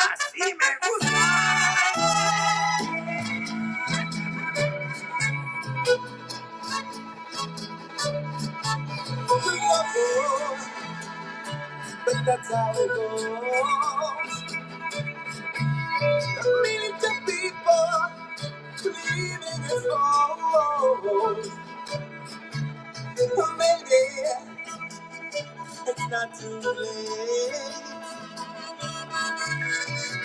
Así me gusta. But that's how it goes. A million people believing it's wrong. Maybe it's not too late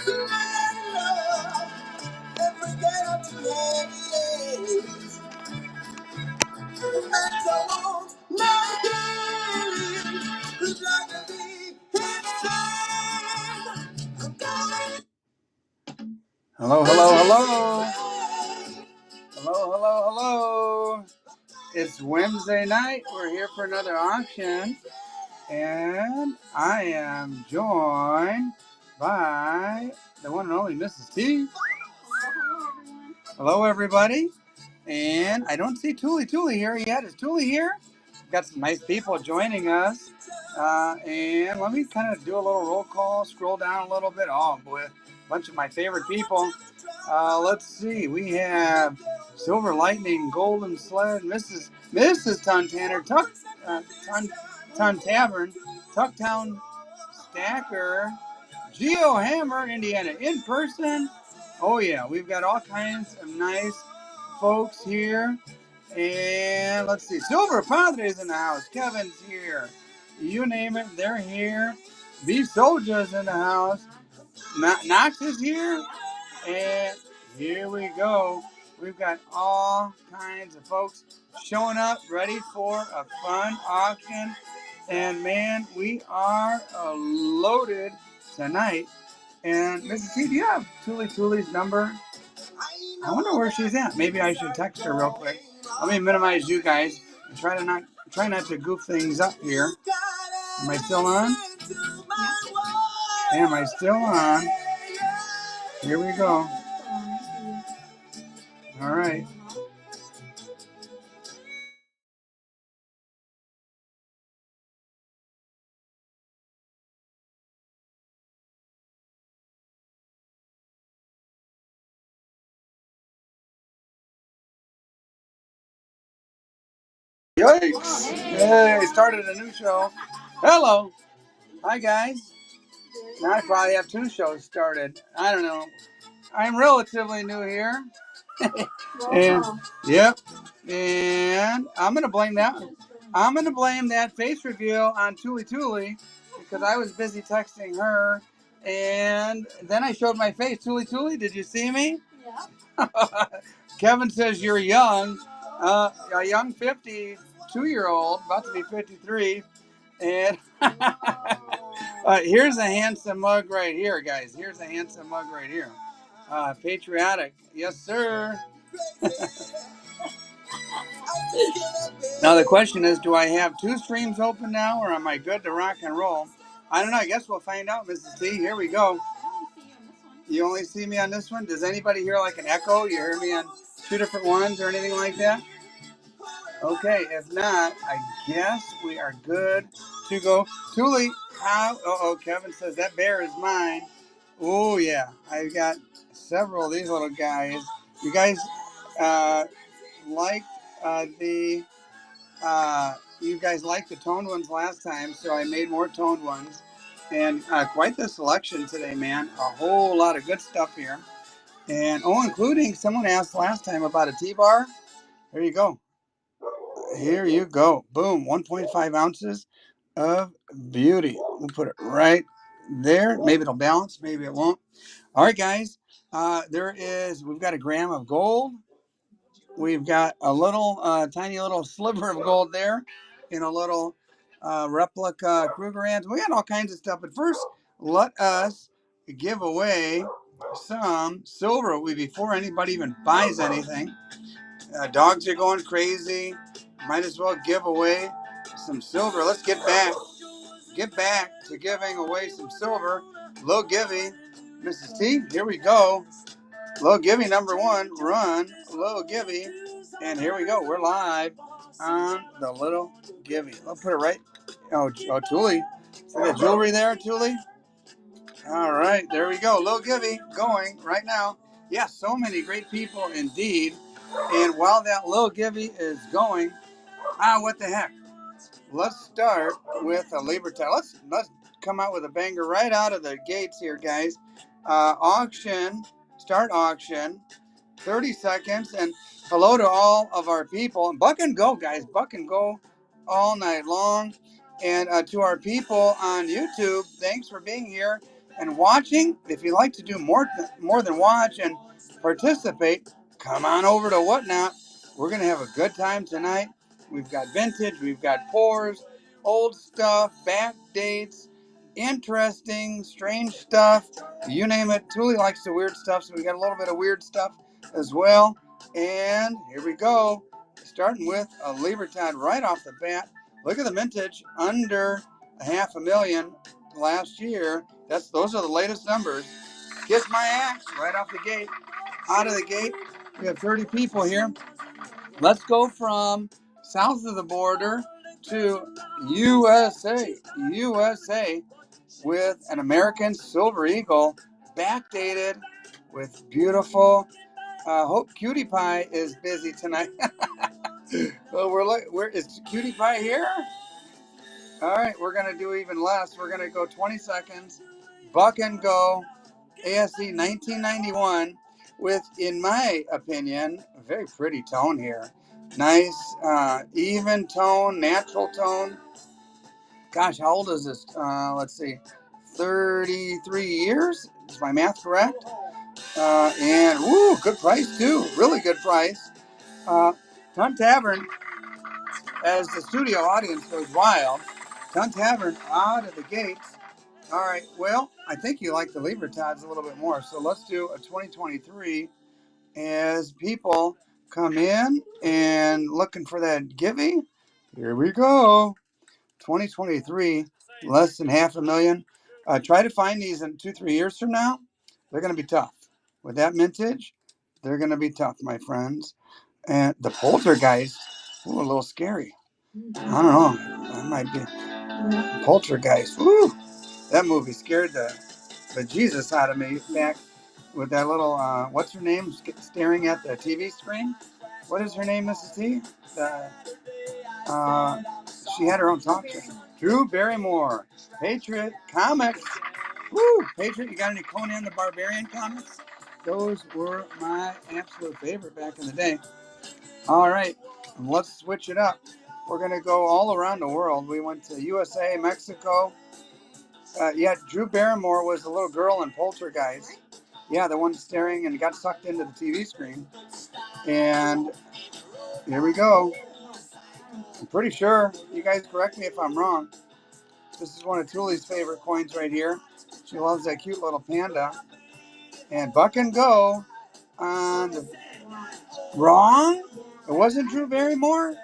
to let love and forget how to hate. And don't know who's like to be himself. Hello, hello, hello. Hello, hello, hello. It's Wednesday night. We're here for another auction. And I am joined by the one and only Mrs. T. Hello, everybody. And I don't see Tuli here yet. Is Tuli here? We've got some nice people joining us. And let me kind of do a little roll call, scroll down a little bit. Oh, boy, a bunch of my favorite people. Let's see. We have Silver Lightning, Golden Sled, Mrs. Tuntanner, Tun Tavern, Tucktown Stacker, Geo Hammer, Indiana in person. Oh, yeah, we've got all kinds of nice folks here. And let's see, Silver Padres in the house. Kevin's here. You name it, they're here. These soldiers in the house. Knox is here. And here we go. We've got all kinds of folks showing up, ready for a fun auction. And man, we are loaded tonight. And Mrs. T, do you have Tuli's number? I wonder where she's at. Maybe I should text her real quick. Let me minimize you guys and try not to goof things up here. Am I still on? Am I still on? Here we go. All right. Yikes! Hey, started a new show. Hello. Hi, guys. Now I probably have two shows started. I don't know. I'm relatively new here. And yep. And I'm gonna blame that face reveal on Tuli because I was busy texting her, and then I showed my face. Tuli, did you see me? Yeah. Kevin says you're young, a young 52-year-old, about to be 53, and here's a handsome mug right here, guys. Here's a handsome mug right here. Patriotic, yes, sir. Now the question is, do I have two streams open now, or am I good to rock and roll? I don't know. I guess we'll find out, Mrs. T. Here we go. You only see me on this one? Does anybody hear like an echo? You hear me on two different ones or anything like that? Okay, if not, I guess we are good to go. Tuli, how? Uh-oh, Kevin says that bear is mine. Oh, yeah. I've got several of these little guys. You guys liked you guys liked the toned ones last time, so I made more toned ones. And quite the selection today, man. A whole lot of good stuff here. And, including someone asked last time about a T-bar. There you go. Here you go. Boom. 1.5 ounces of beauty. We'll put it right there. Maybe it'll balance. Maybe it won't. All right, guys. We've got a gram of gold. We've got a little, tiny little sliver of gold there in a little replica Krugerrands. We got all kinds of stuff. But first, let us give away some silver before anybody even buys anything. Dogs are going crazy. Might as well give away some silver. Let's get back to giving away some silver. Low Givey, Mrs. T, here we go. Low Givey number one, run, Low Givey. And here we go. We're live on the Little Givey. I'll put it right. Oh, Tuli. See that jewelry there, Tuli? All right, there we go. Lil Gibby going right now. Yeah, so many great people indeed. And while that Lil Gibby is going, what the heck? Let's start with a Libertad. Let's come out with a banger right out of the gates here, guys. Auction, start auction. 30 seconds. And hello to all of our people. Buck and go, guys. Buck and go all night long. And to our people on YouTube, thanks for being here and watching. If you'd like to do more than watch and participate, come on over to Whatnot. We're going to have a good time tonight. We've got vintage, we've got pours, old stuff, back dates, interesting, strange stuff. You name it. Thule likes the weird stuff, so we got a little bit of weird stuff as well. And here we go. Starting with a Libertad right off the bat. Look at the mintage, under $500,000 last year. Those are the latest numbers. Kiss my ass right off the gate. Out of the gate. We have 30 people here. Let's go from south of the border to USA. USA with an American Silver Eagle, backdated with beautiful. Hope Cutie Pie is busy tonight. Well, where is Cutie Pie here? All right, we're gonna do even less. We're gonna go 20 seconds. Buck and go. ASC 1991 with, in my opinion, a very pretty tone here. Nice, even tone, natural tone. Gosh, how old is this? Let's see, 33 years. Is my math correct? And woo, good price too. Really good price. Ton Tavern, as the studio audience goes wild. Ton Tavern out of the gates. All right, well, I think you like the Libertads a little bit more. So let's do a 2023 as people come in and looking for that Gibby. Here we go. 2023, less than $500,000. Try to find these in 2-3 years from now. They're going to be tough. With that mintage, they're going to be tough, my friends. And the Poltergeist, ooh, a little scary. I don't know. That might be Poltergeist. Woo! That movie scared the bejesus out of me back with that little, what's her name, staring at the TV screen? What is her name, Mrs. T? She had her own talk show. Drew Barrymore, Patriot Comics. Woo! Patriot, you got any Conan the Barbarian comics? Those were my absolute favorite back in the day. All right, let's switch it up. We're going to go all around the world. We went to USA, Mexico. Yeah, Drew Barrymore was the little girl in Poltergeist. Yeah, the one staring and got sucked into the TV screen. And here we go. I'm pretty sure, you guys correct me if I'm wrong, this is one of Thule's favorite coins right here. She loves that cute little panda. And Buck and Go on the... Wrong? It wasn't Drew Barrymore?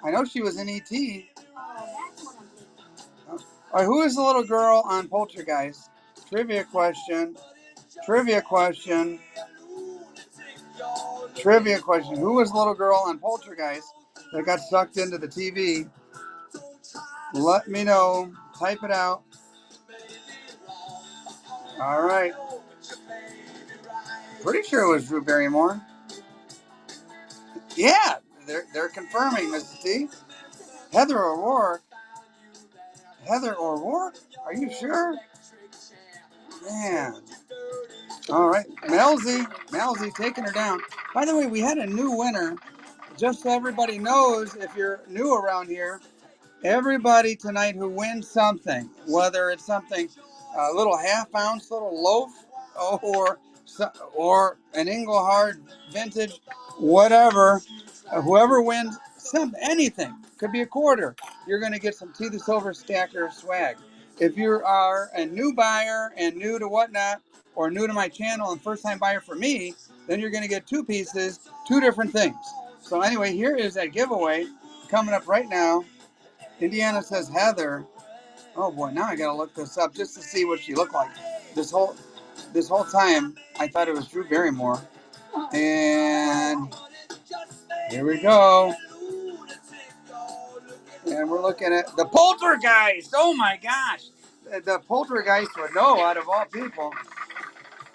I know she was in E.T. All right, who is the little girl on Poltergeist? Trivia question. Trivia question. Who was the little girl on Poltergeist that got sucked into the TV? Let me know. Type it out. All right. Pretty sure it was Drew Barrymore. Yeah, they're confirming, Mrs. T. Heather O'Rourke. Heather O'Rourke? Are you sure? Man. All right. Melzy taking her down. By the way, we had a new winner. Just so everybody knows, if you're new around here, everybody tonight who wins something, whether it's something, a little half-ounce little loaf, or an Engelhard vintage, whatever, whoever wins anything, could be a quarter, you're going to get some T the Silver Stacker swag. If you are a new buyer and new to Whatnot, or new to my channel and first-time buyer for me, then you're going to get two pieces, two different things. So anyway, here is that giveaway coming up right now. Indiana says Heather. Oh boy, now I gotta look this up just to see what she looked like. This whole time I thought it was Drew Barrymore. And here we go. And we're looking at the Poltergeist. Oh my gosh. the poltergeist would know out of all people.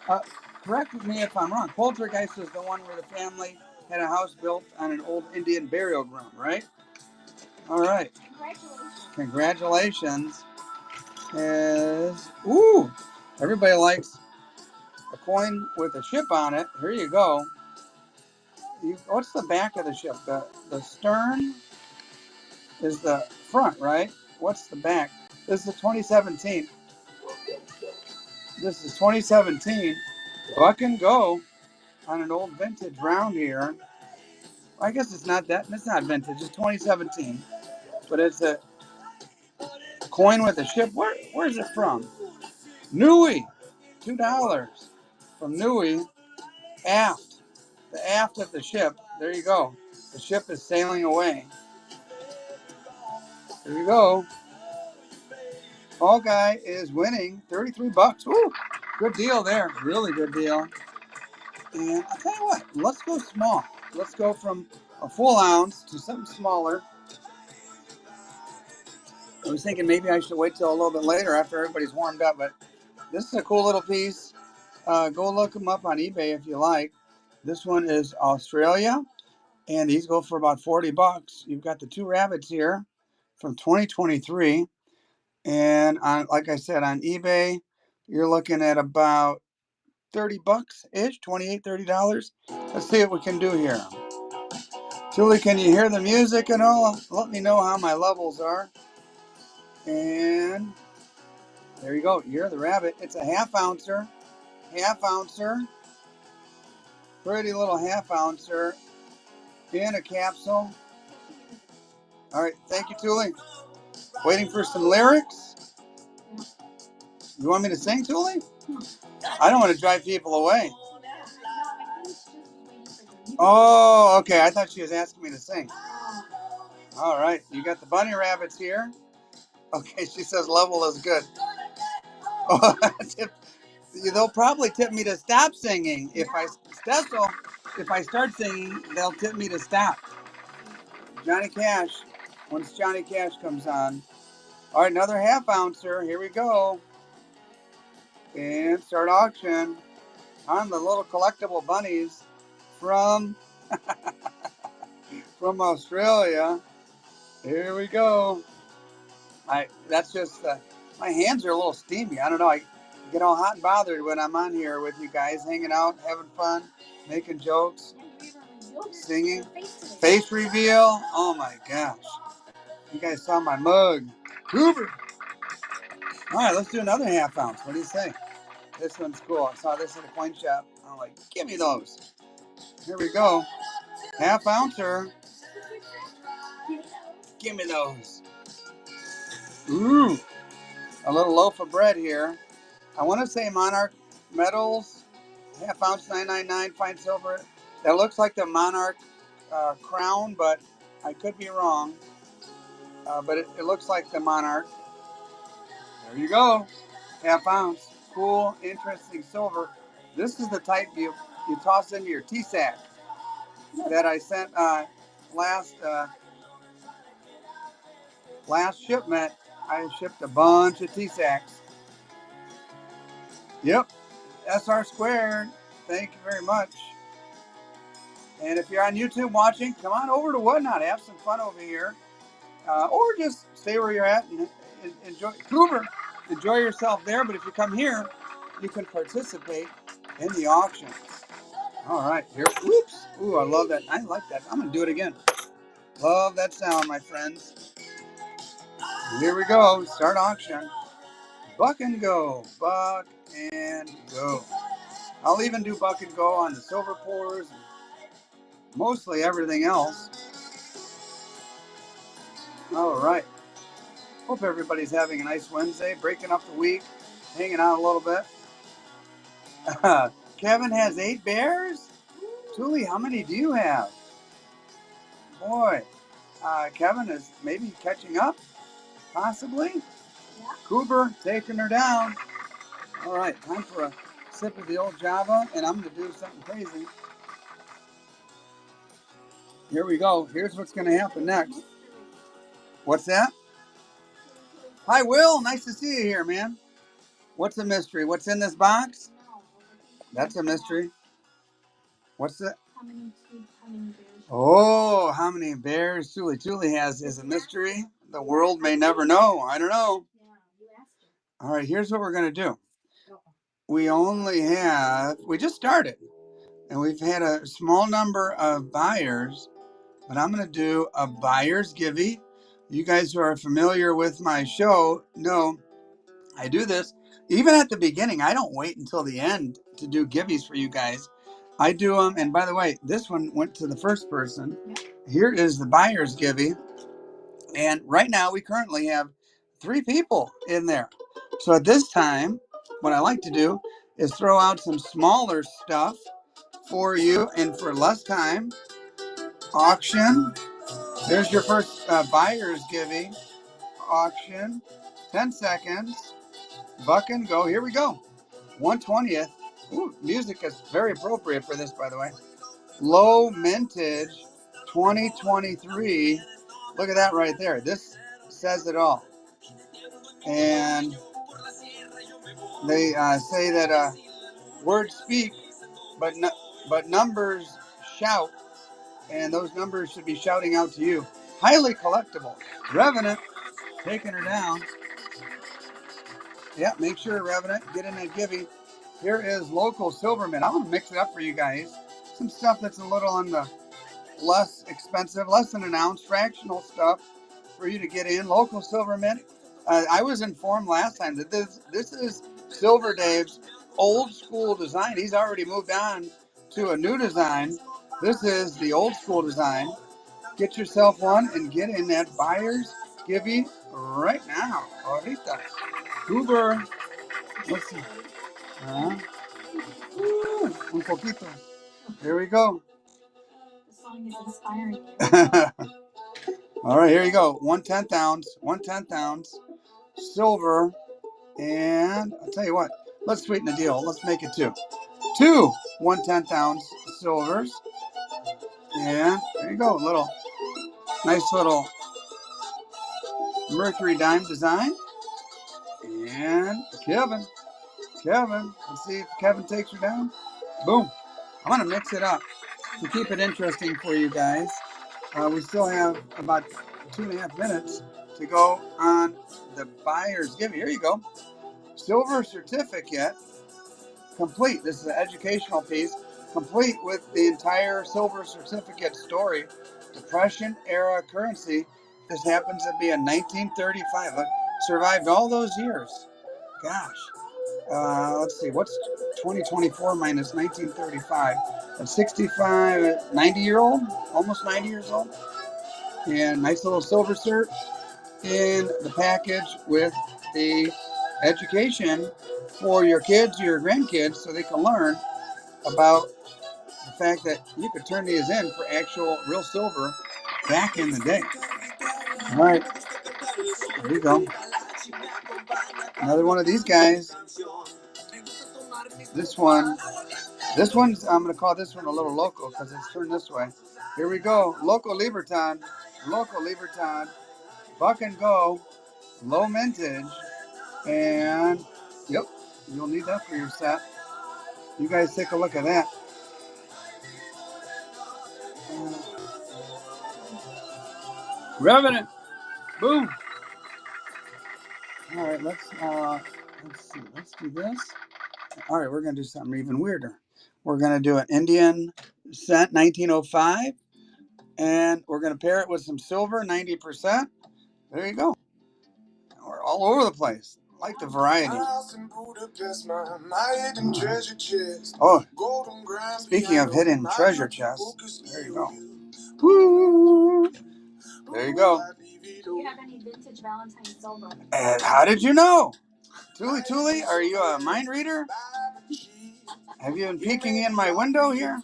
Uh, Correct me if I'm wrong. Poltergeist is the one where the family had a house built on an old Indian burial ground, right? All right. Congratulations. Ooh, everybody likes a coin with a ship on it. Here you go. What's the back of the ship? The stern is the front, right? What's the back? This is 2017. This is 2017. Buck and go on an old vintage round here. I guess it's not that. It's not vintage. It's 2017, but it's a coin with a ship. Where's it from? Niue, $2 from Niue. Aft, the aft of the ship. There you go. The ship is sailing away. There you go. Fall Guy is winning 33 bucks. Woo! Good deal there. Really good deal. And I'll tell you what, let's go small. Let's go from a full ounce to something smaller. I was thinking maybe I should wait till a little bit later after everybody's warmed up, but this is a cool little piece. Go look them up on eBay if you like. This one is Australia, and these go for about 40 bucks. You've got the two rabbits here from 2023. And like I said, on eBay, you're looking at about 30 bucks ish, $28, $30. Let's see what we can do here. Julie, can you hear the music and all? Let me know how my levels are. And there you go. You're the rabbit. It's a half ouncer. Half ouncer. Pretty little half ouncer in a capsule. All right. Thank you, Julie. Waiting for some lyrics. You want me to sing, Julie? I don't want to drive people away. Oh, okay. I thought she was asking me to sing. All right. You got the bunny rabbits here. Okay. She says level is good. Oh, they'll probably tip me to stop singing. If I start singing, they'll tip me to stop. Johnny Cash. Once Johnny Cash comes on. All right. Another half ouncer. Here we go. And start auction on the little collectible bunnies from Australia. Here we go. That's just my hands are a little steamy. I don't know. I get all hot and bothered when I'm on here with you guys, hanging out, having fun, making jokes, singing. Face reveal. Oh my gosh! You guys saw my mug. Hoover. All right, let's do another half ounce. What do you say? This one's cool. I saw this at a coin shop. I'm like, give me those. Here we go. Half ouncer. Give me those. Ooh, a little loaf of bread here. I want to say Monarch Metals, half ounce 999, fine silver. That looks like the Monarch crown, but I could be wrong. But it looks like the Monarch. There you go, half ounce. Cool, interesting silver. This is the type you toss into your tea sack that I sent last shipment. I shipped a bunch of tea sacks. Yep, SR squared. Thank you very much. And if you're on YouTube watching, come on over to Whatnot. Have some fun over here. Or just stay where you're at and enjoy yourself there. But if you come here, you can participate in the auction. All right, here. Whoops. Ooh, I love that. I like that. I'm going to do it again. Love that sound, my friends. Here we go. Start auction. Buck and go. Buck and go. I'll even do buck and go on the silver pours and mostly everything else. All right. Hope everybody's having a nice Wednesday, breaking up the week, hanging out a little bit. Kevin has 8 bears? Julie, how many do you have? Boy, Kevin is maybe catching up, possibly. Yeah. Cooper taking her down. All right, time for a sip of the old Java, and I'm going to do something crazy. Here we go. Here's what's going to happen next. What's that? Hi, Will. Nice to see you here, man. What's the mystery? What's in this box? That's a mystery. What's it? Oh, how many bears Tuli has is a mystery. The world may never know. I don't know. All right, here's what we're going to do. We just started, and we've had a small number of buyers, but I'm going to do a buyer's givey. You guys who are familiar with my show know I do this even at the beginning. I don't wait until the end to do givvies for you guys. I do them. And by the way, this one went to the first person. Here is the buyer's givey. And right now we currently have 3 people in there. So at this time, what I like to do is throw out some smaller stuff for you. And for less time, auction. There's your first buyer's givey. Auction. 10 seconds. Buck and go. Here we go. 1/20th. Ooh, music is very appropriate for this, by the way. Low mintage 2023. Look at that right there. This says it all. And they say that words speak, but numbers shout, and those numbers should be shouting out to you. Highly collectible. Revenant, taking her down. Yeah, make sure, Revenant, get in that givey. Here is local Silverman. I'm going to mix it up for you guys. Some stuff that's a little on the less expensive, less than an ounce, fractional stuff for you to get in. Local Silverman. I was informed last time that this is Silver Dave's old school design. He's already moved on to a new design. This is the old school design. Get yourself one and get in that buyer's givey right now. Ahorita. Uber. Let's see. Un poquito. Here we go. The song is inspiring. All right, here you go. 1/10 ounce, 1/10 ounce, silver, and I'll tell you what. Let's sweeten the deal. Let's make it 2. 2 1/10 ounce silvers, and there you go. Nice little Mercury dime design. And Kevin, let's see if Kevin takes her down. Boom. I'm gonna mix it up to keep it interesting for you guys. We still have about 2.5 minutes to go on the buyer's giveaway. Here you go. Silver certificate, complete. This is an educational piece, complete with the entire silver certificate story. Depression era currency. This happens to be a 1935. Survived all those years. Gosh. Let's see. What's 2024 minus 1935? A 65, 90-year-old, almost 90 years old. And nice little silver cert in the package with the education for your kids or your grandkids so they can learn about the fact that you could turn these in for actual real silver back in the day. All right, there you go. Another one of these guys. This one's, I'm going to call this one a little local because it's turned this way. Here we go. Local Liberton. Buck and go. Low mintage. And, yep, you'll need that for your set. You guys take a look at that. Revenant. Boom. All right, let's see. Let's do this. All right, we're going to do something even weirder. We're going to do an Indian cent, 1905. And we're going to pair it with some silver, 90%. There you go. We're all over the place. I like the variety. Oh, speaking of hidden treasure chests, there you go. Woo! There you go. Do you have any vintage Valentine silver? And how did you know? Tuli, are you a mind reader? Have you been peeking in my window here?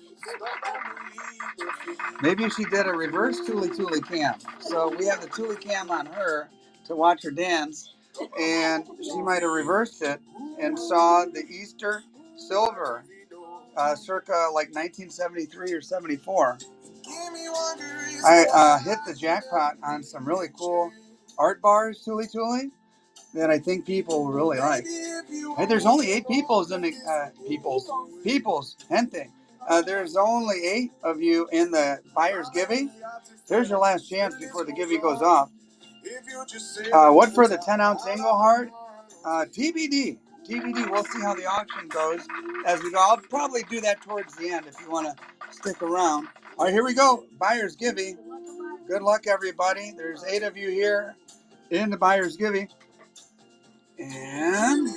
Maybe she did a reverse Tuli cam. So we have the Tuli cam on her to watch her dance, and she might have reversed it and saw the Easter silver, circa like 1973 or 74. I hit the jackpot on some really cool art bars, Tuli. that I think people will really like. Hey, there's only 8 peoples in the peoples gente. There's only 8 of you in the buyer's giving. There's your last chance before the giving goes off. What for the 10-ounce Engelhard? TBD. TBD. We'll see how the auction goes as we go. I'll probably do that towards the end if you want to stick around. All right, here we go. Buyer's giving. Good luck, everybody. There's 8 of you here in the buyer's giving. And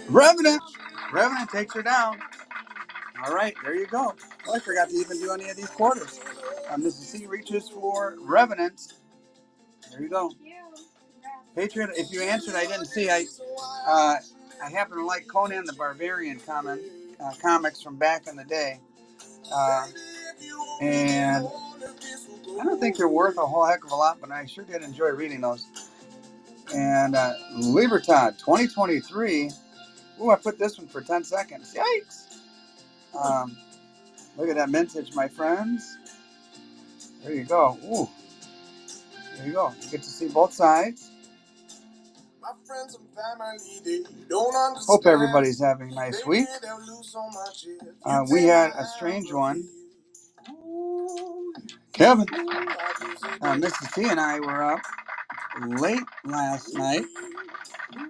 Revenant. Revenant takes her down. All right, there you go. Well, I forgot to even do any of these quarters. Mrs. C reaches for Revenant. There you go. Patriot, if you answered, I didn't see. I happen to like Conan the Barbarian comics from back in the day. And I don't think they're worth a whole heck of a lot, but I sure did enjoy reading those. And Libertad 2023. Ooh, I put this one for 10 seconds. Yikes. Look at that mintage, my friends. There you go. Ooh. There you go. You get to see both sides. My friends and family, they don't understand. Hope everybody's having a nice week. We had a strange one. Kevin. Mrs. T and I were up late last night.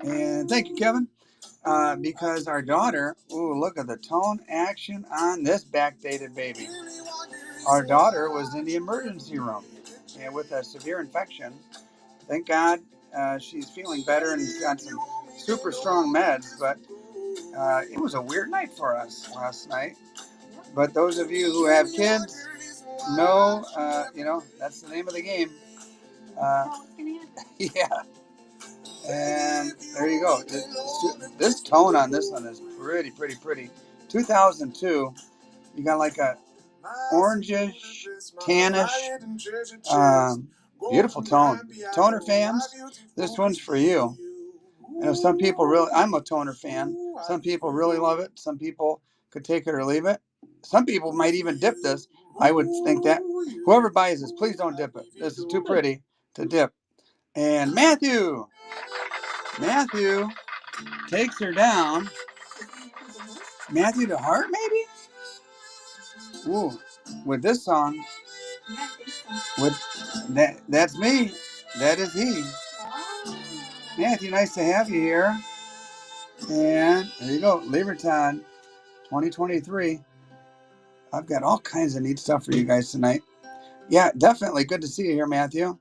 And thank you, Kevin. Because our daughter, ooh, look at the tone action on this backdated baby. Our daughter was in the emergency room and with a severe infection. Thank God she's feeling better and got some super strong meds, but it was a weird night for us last night. But those of you who have kids know, that's the name of the game. Yeah. And there you go. This tone on this one is pretty. 2002. You got like a orangish, tannish, beautiful tone. Toner fans, this one's for you. You know, some people really, I'm a toner fan. Some people really love it. Some people could take it or leave it. Some people might even dip this. I would think that whoever buys this, please don't dip it. This is too pretty to dip. And Matthew takes her down. Matthew DeHart, maybe? Ooh, with this song. With that's me. That is he. Matthew, nice to have you here. And there you go, Libertad 2023. I've got all kinds of neat stuff for you guys tonight. Yeah, definitely. Good to see you here, Matthew.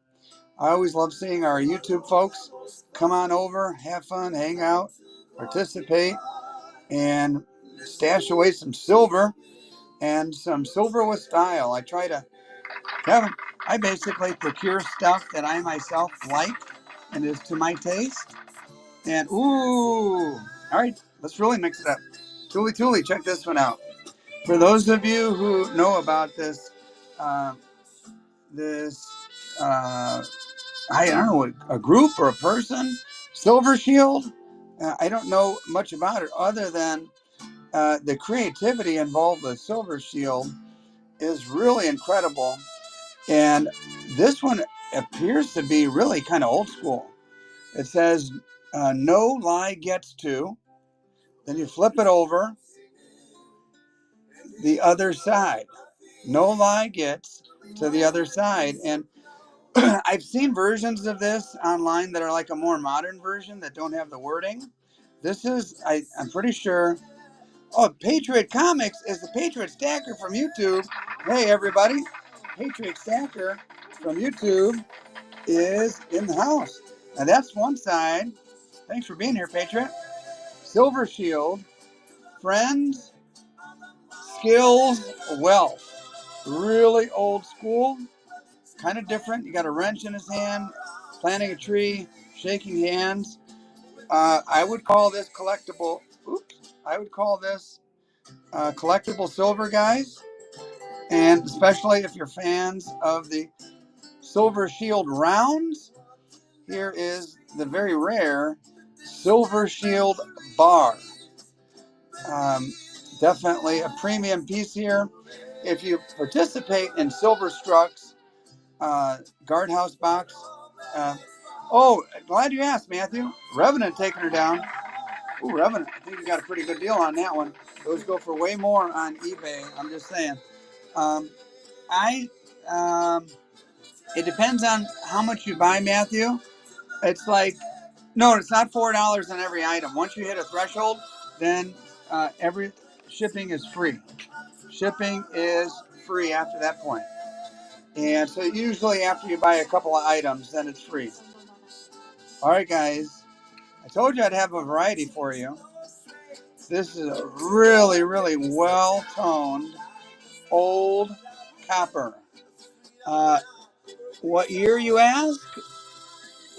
I always love seeing our YouTube folks. Come on over, have fun, hang out, participate, and stash away some silver and some silver with style. Kevin, I basically procure stuff that I myself like and is to my taste. And ooh, all right, let's really mix it up. Tuli, check this one out. For those of you who know about this, I don't know, a group or a person, Silver Shield. I don't know much about it other than the creativity involved with Silver Shield is really incredible. And this one appears to be really kind of old school. It says, no lie gets to. Then you flip it over the other side. No lie gets to the other side. And I've seen versions of this online that are like a more modern version that don't have the wording. This is, I'm pretty sure. Oh, Patriot Comics is the Patriot Stacker from YouTube. Hey, everybody. Patriot Stacker from YouTube is in the house. Now, that's one side. Thanks for being here, Patriot. Silver Shield, Friends, Skills, Wealth. Really old school. Kind of different. You got a wrench in his hand, planting a tree, shaking hands. I would call this collectible. I would call this collectible silver, guys. And especially if you're fans of the Silver Shield rounds, here is the very rare Silver Shield bar. Definitely a premium piece here. If you participate in Silver Struck's guardhouse box, Oh, glad you asked, Matthew. Revenant taking her down. Ooh, Revenant. I think you got a pretty good deal on that one. Those go for way more on eBay. I'm just saying. Um, I it depends on how much you buy, Matthew. It's like no, it's not $4 on every item. Once you hit a threshold, then every shipping is free. Shipping is free after that point. And so usually after you buy a couple of items, then it's free. All right, guys. I told you I'd have a variety for you. This is a really, really well-toned old copper. Uh, what year, you ask?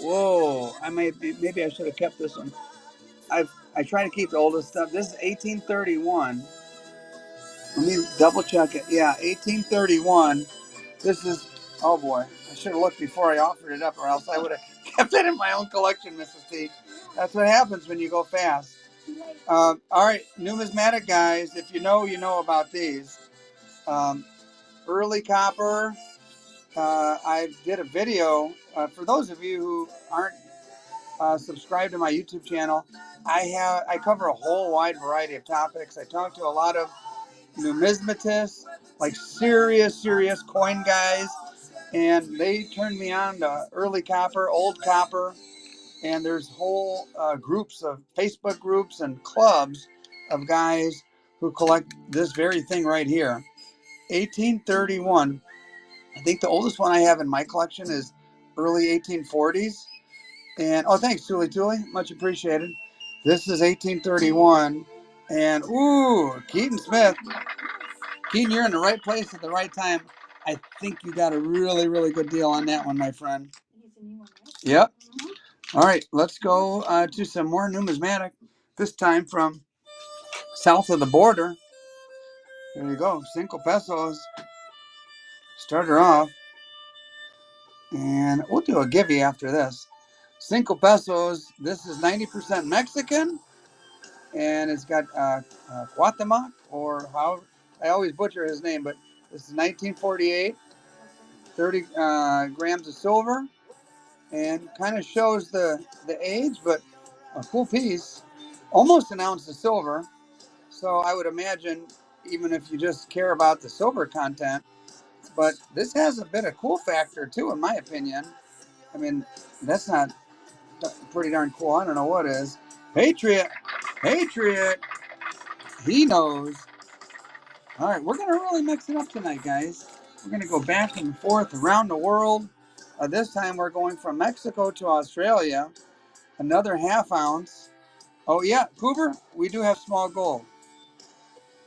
Whoa, maybe I should have kept this one. I try to keep the oldest stuff. This is 1831. Let me double check it. Yeah, 1831. This is, oh boy, I should have looked before I offered it up, or else I would have kept it in my own collection, Mrs. T. That's what happens when you go fast. All right, numismatic guys, if you know about these. Um, early copper. I did a video. For those of you who aren't subscribed to my YouTube channel, I cover a whole wide variety of topics. I talk to a lot of numismatists, like serious coin guys, and they turned me on to early copper, old copper, and there's whole groups of Facebook groups and clubs of guys who collect this very thing right here. 1831. I think the oldest one I have in my collection is early 1840s. And oh, thanks, Tuli, much appreciated. This is 1831, and ooh, Keaton Smith. Keaton, you're in the right place at the right time. I think you got a really, really good deal on that one, my friend. Yep. All right, let's go to some more numismatic. This time from south of the border. There you go, 5 pesos. Start her off, and we'll do a givey after this. 5 pesos. This is 90% Mexican, and it's got Guatemala, or how I always butcher his name, but this is 1948. 30 grams of silver, and kind of shows the age, but a cool piece. Almost an ounce of silver. So I would imagine, even if you just care about the silver content, but this has a bit of cool factor too, in my opinion. I mean, that's not pretty darn cool. I don't know what is. Patriot, he knows. All right, we're gonna really mix it up tonight, guys. We're gonna go back and forth around the world. This time we're going from Mexico to Australia. Another ½ ounce. Oh yeah, Cooper, we do have small gold.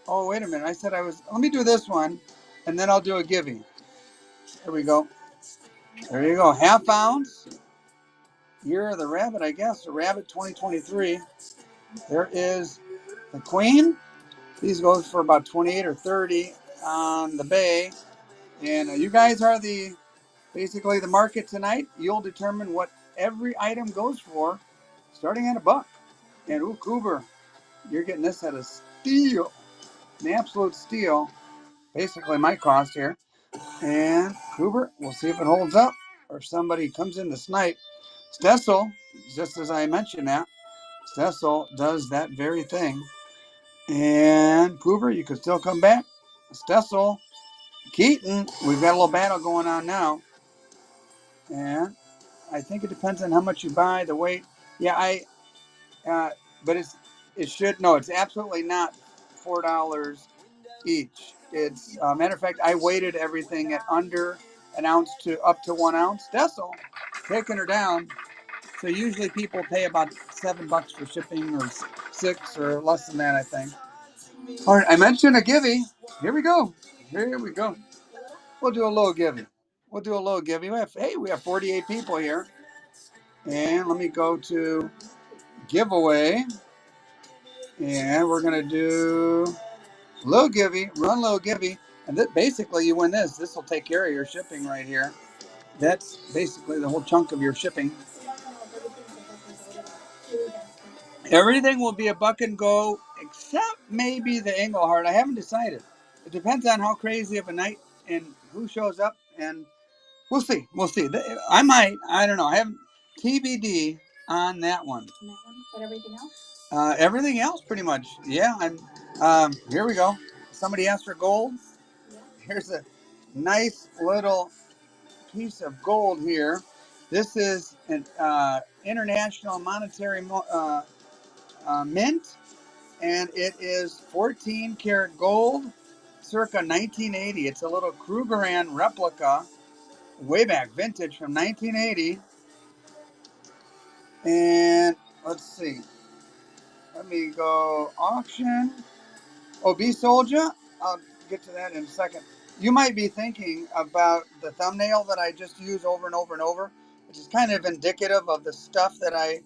Oh, wait a minute. I said I was. Let me do this one, and then I'll do a giving. There we go. There you go. ½ ounce. Year of the rabbit, I guess. The rabbit 2023. There is the queen. These goes for about 28 or 30 on the bay. And you guys are basically the market tonight. You'll determine what every item goes for, starting at $1. And ooh, Cooper, you're getting this at a steal, an absolute steal. Basically my cost here. And Cooper, we'll see if it holds up or if somebody comes in to snipe. Stessel, just as I mentioned that, Stessel does that very thing. And Cooper, you could still come back. Stessel, Keaton, we've got a little battle going on now. And I think it depends on how much you buy, the weight. Yeah, but it's absolutely not $4 each. It's matter of fact, I weighted everything at under an ounce to up to 1 ounce. Decil, taking her down. So usually people pay about $7 for shipping, or 6 or less than that, I think. All right, I mentioned a givey. Here we go. We'll do a little givey. We have 48 people here. And let me go to giveaway. And we're going to do low givey, run low givey. And basically you win this. This will take care of your shipping right here. That's basically the whole chunk of your shipping. Everything will be a buck and go, except maybe the Engelhard. I haven't decided. It depends on how crazy of a night and who shows up. And we'll see. I don't know. I haven't. TBD on that one. But everything else? Everything else, pretty much. Yeah. Here we go. Somebody asked for gold. Yeah. Here's a nice little piece of gold here. This is an international monetary mint, and it is 14 karat gold, circa 1980. It's a little Krugerrand replica, way back, vintage from 1980. And let's see. Let me go auction. Oh, B Soldier. I'll get to that in a second. You might be thinking about the thumbnail that I just use over and over and over, which is kind of indicative of the stuff that I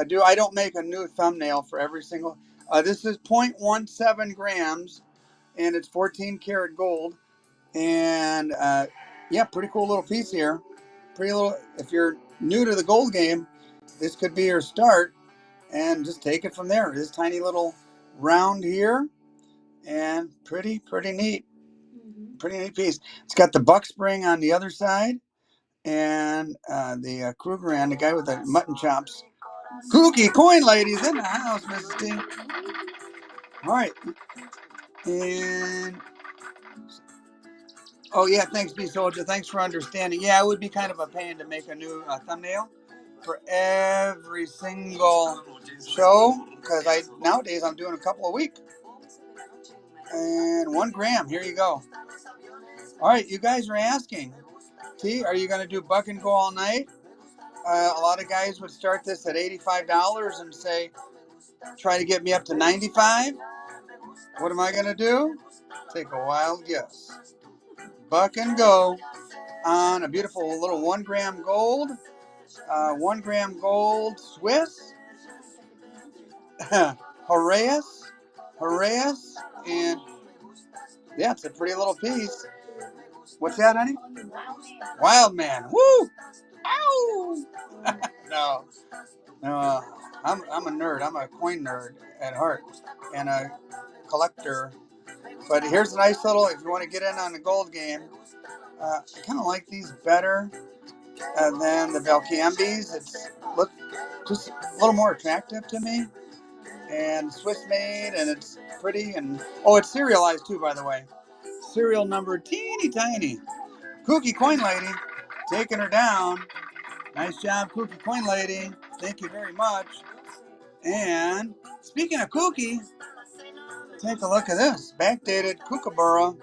do. I don't make a new thumbnail for every single. This is 0.17 grams, and it's 14 karat gold. And yeah, pretty cool little piece here. Pretty little. If you're new to the gold game, this could be your start, and just take it from there. This tiny little round here, and pretty neat. Pretty neat piece. It's got the buck spring on the other side, and the Krugerrand, the guy with the mutton chops. Kooky coin ladies in the house, Mrs. T. All right. And oh yeah, thanks, B Soldier. Thanks for understanding. Yeah, it would be kind of a pain to make a new thumbnail for every single show, because nowadays I'm doing a couple a week. And 1 gram. Here you go. All right, you guys are asking, T, are you going to do buck and go all night? A lot of guys would start this at $85 and say, try to get me up to $95. What am I going to do? Take a wild guess. Buck and go on a beautiful little 1 gram gold. 1 gram gold Swiss. Horaeus. And yeah, it's a pretty little piece. What's that, honey? Wild man. Woo! Ow! No. I'm a nerd. I'm a coin nerd at heart and a collector. But here's a nice little, if you want to get in on the gold game, I kind of like these better than the Belcambis. It's just a little more attractive to me. And Swiss made, and it's pretty. And oh, it's serialized too, by the way. Serial number teeny tiny. Kooky Coin Lady, taking her down. Nice job, Kooky Coin Lady. Thank you very much. And speaking of Kooky, take a look at this. Backdated Kookaburra.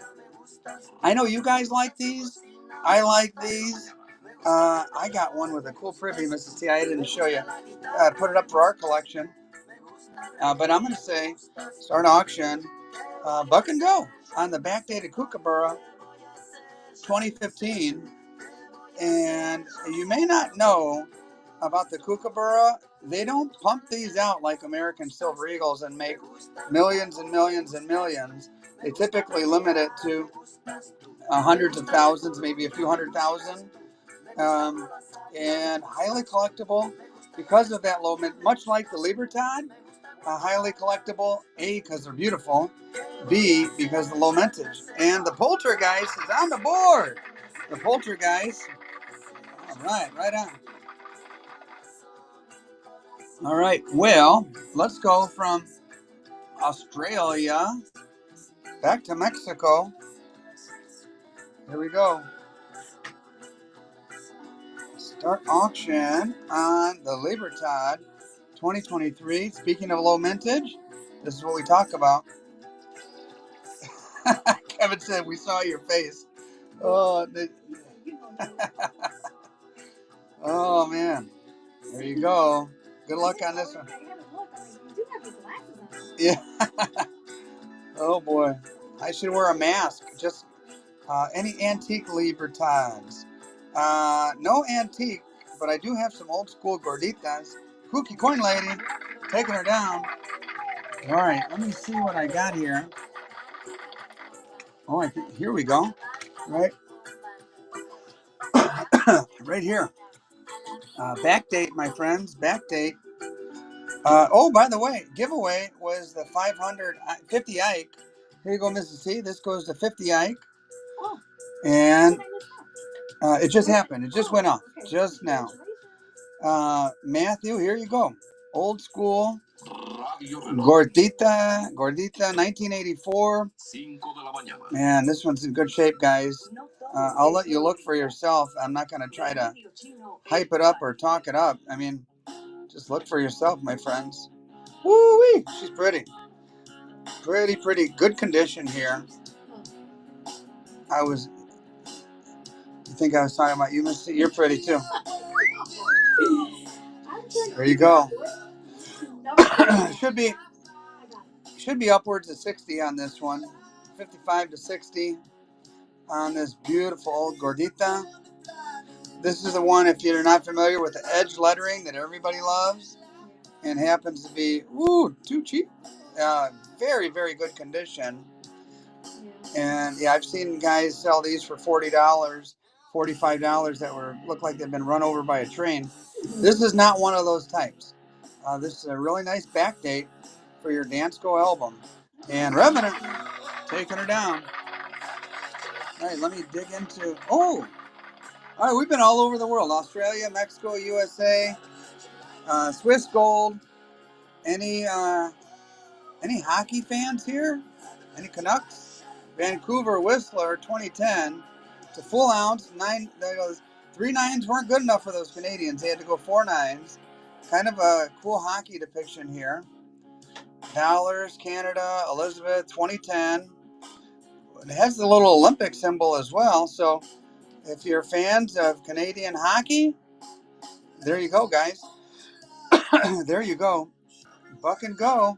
I know you guys like these. I like these. I got one with a cool privy, Mrs. T. I didn't show you. Put it up for our collection. But I'm going to say, start auction. Buck and go on the backdated Kookaburra 2015. And you may not know about the Kookaburra. They don't pump these out like American Silver Eagles and make millions and millions and millions. They typically limit it to hundreds of thousands, maybe a few 100,000. And highly collectible because of that low mint, much like the Libertad. Highly collectible, A, because they're beautiful, B, because the low mintage. And the Poltergeist is on the board. The Poltergeist. All right, right on. All right, well, let's go from Australia back to Mexico. Here we go. Start auction on the Libertad 2023. Speaking of low mintage, this is what we talk about. Kevin said, we saw your face. Oh, oh man. There you go. Good luck on this one. Yeah. Oh boy. I should wear a mask. Just any antique Libertads. No antique, but I do have some old school gorditas. Kooky Coin Lady, taking her down. All right, let me see what I got here. Oh, here we go. Right, right here. Backdate, my friends. Backdate. Oh, by the way, giveaway was the 550 Ike. Here you go, Mrs. C. This goes to 50 Ike. And it just happened. It just went off just now. Matthew, here you go. Old school. Gordita, 1984. Man, this one's in good shape, guys. I'll let you look for yourself. I'm not going to try to hype it up or talk it up. I mean, just look for yourself, my friends. Woo-wee! She's pretty. Pretty. Good condition here. You think I was talking about you, Missy? You're pretty, too. There you go. should be upwards of 60 on this one. 55 to 60 on this beautiful old Gordita. This is the one, if you're not familiar with the edge lettering that everybody loves, and happens to be, too cheap. Very good condition. And yeah, I've seen guys sell these for $40, $45 that look like they've been run over by a train. This is not one of those types. This is a really nice back date for your Dansko album. And Revenant taking her down. All right, let me dig into. All right, we've been all over the world: Australia, Mexico, USA, Swiss Gold. Any hockey fans here? Any Canucks? Vancouver Whistler 2010. It's a full ounce. 3 nines weren't good enough for those Canadians. They had to go 4 nines. Kind of a cool hockey depiction here. Dollars, Canada, Elizabeth 2010. It has the little Olympic symbol as well. So if you're fans of Canadian hockey, there you go, guys. There you go. Buck and go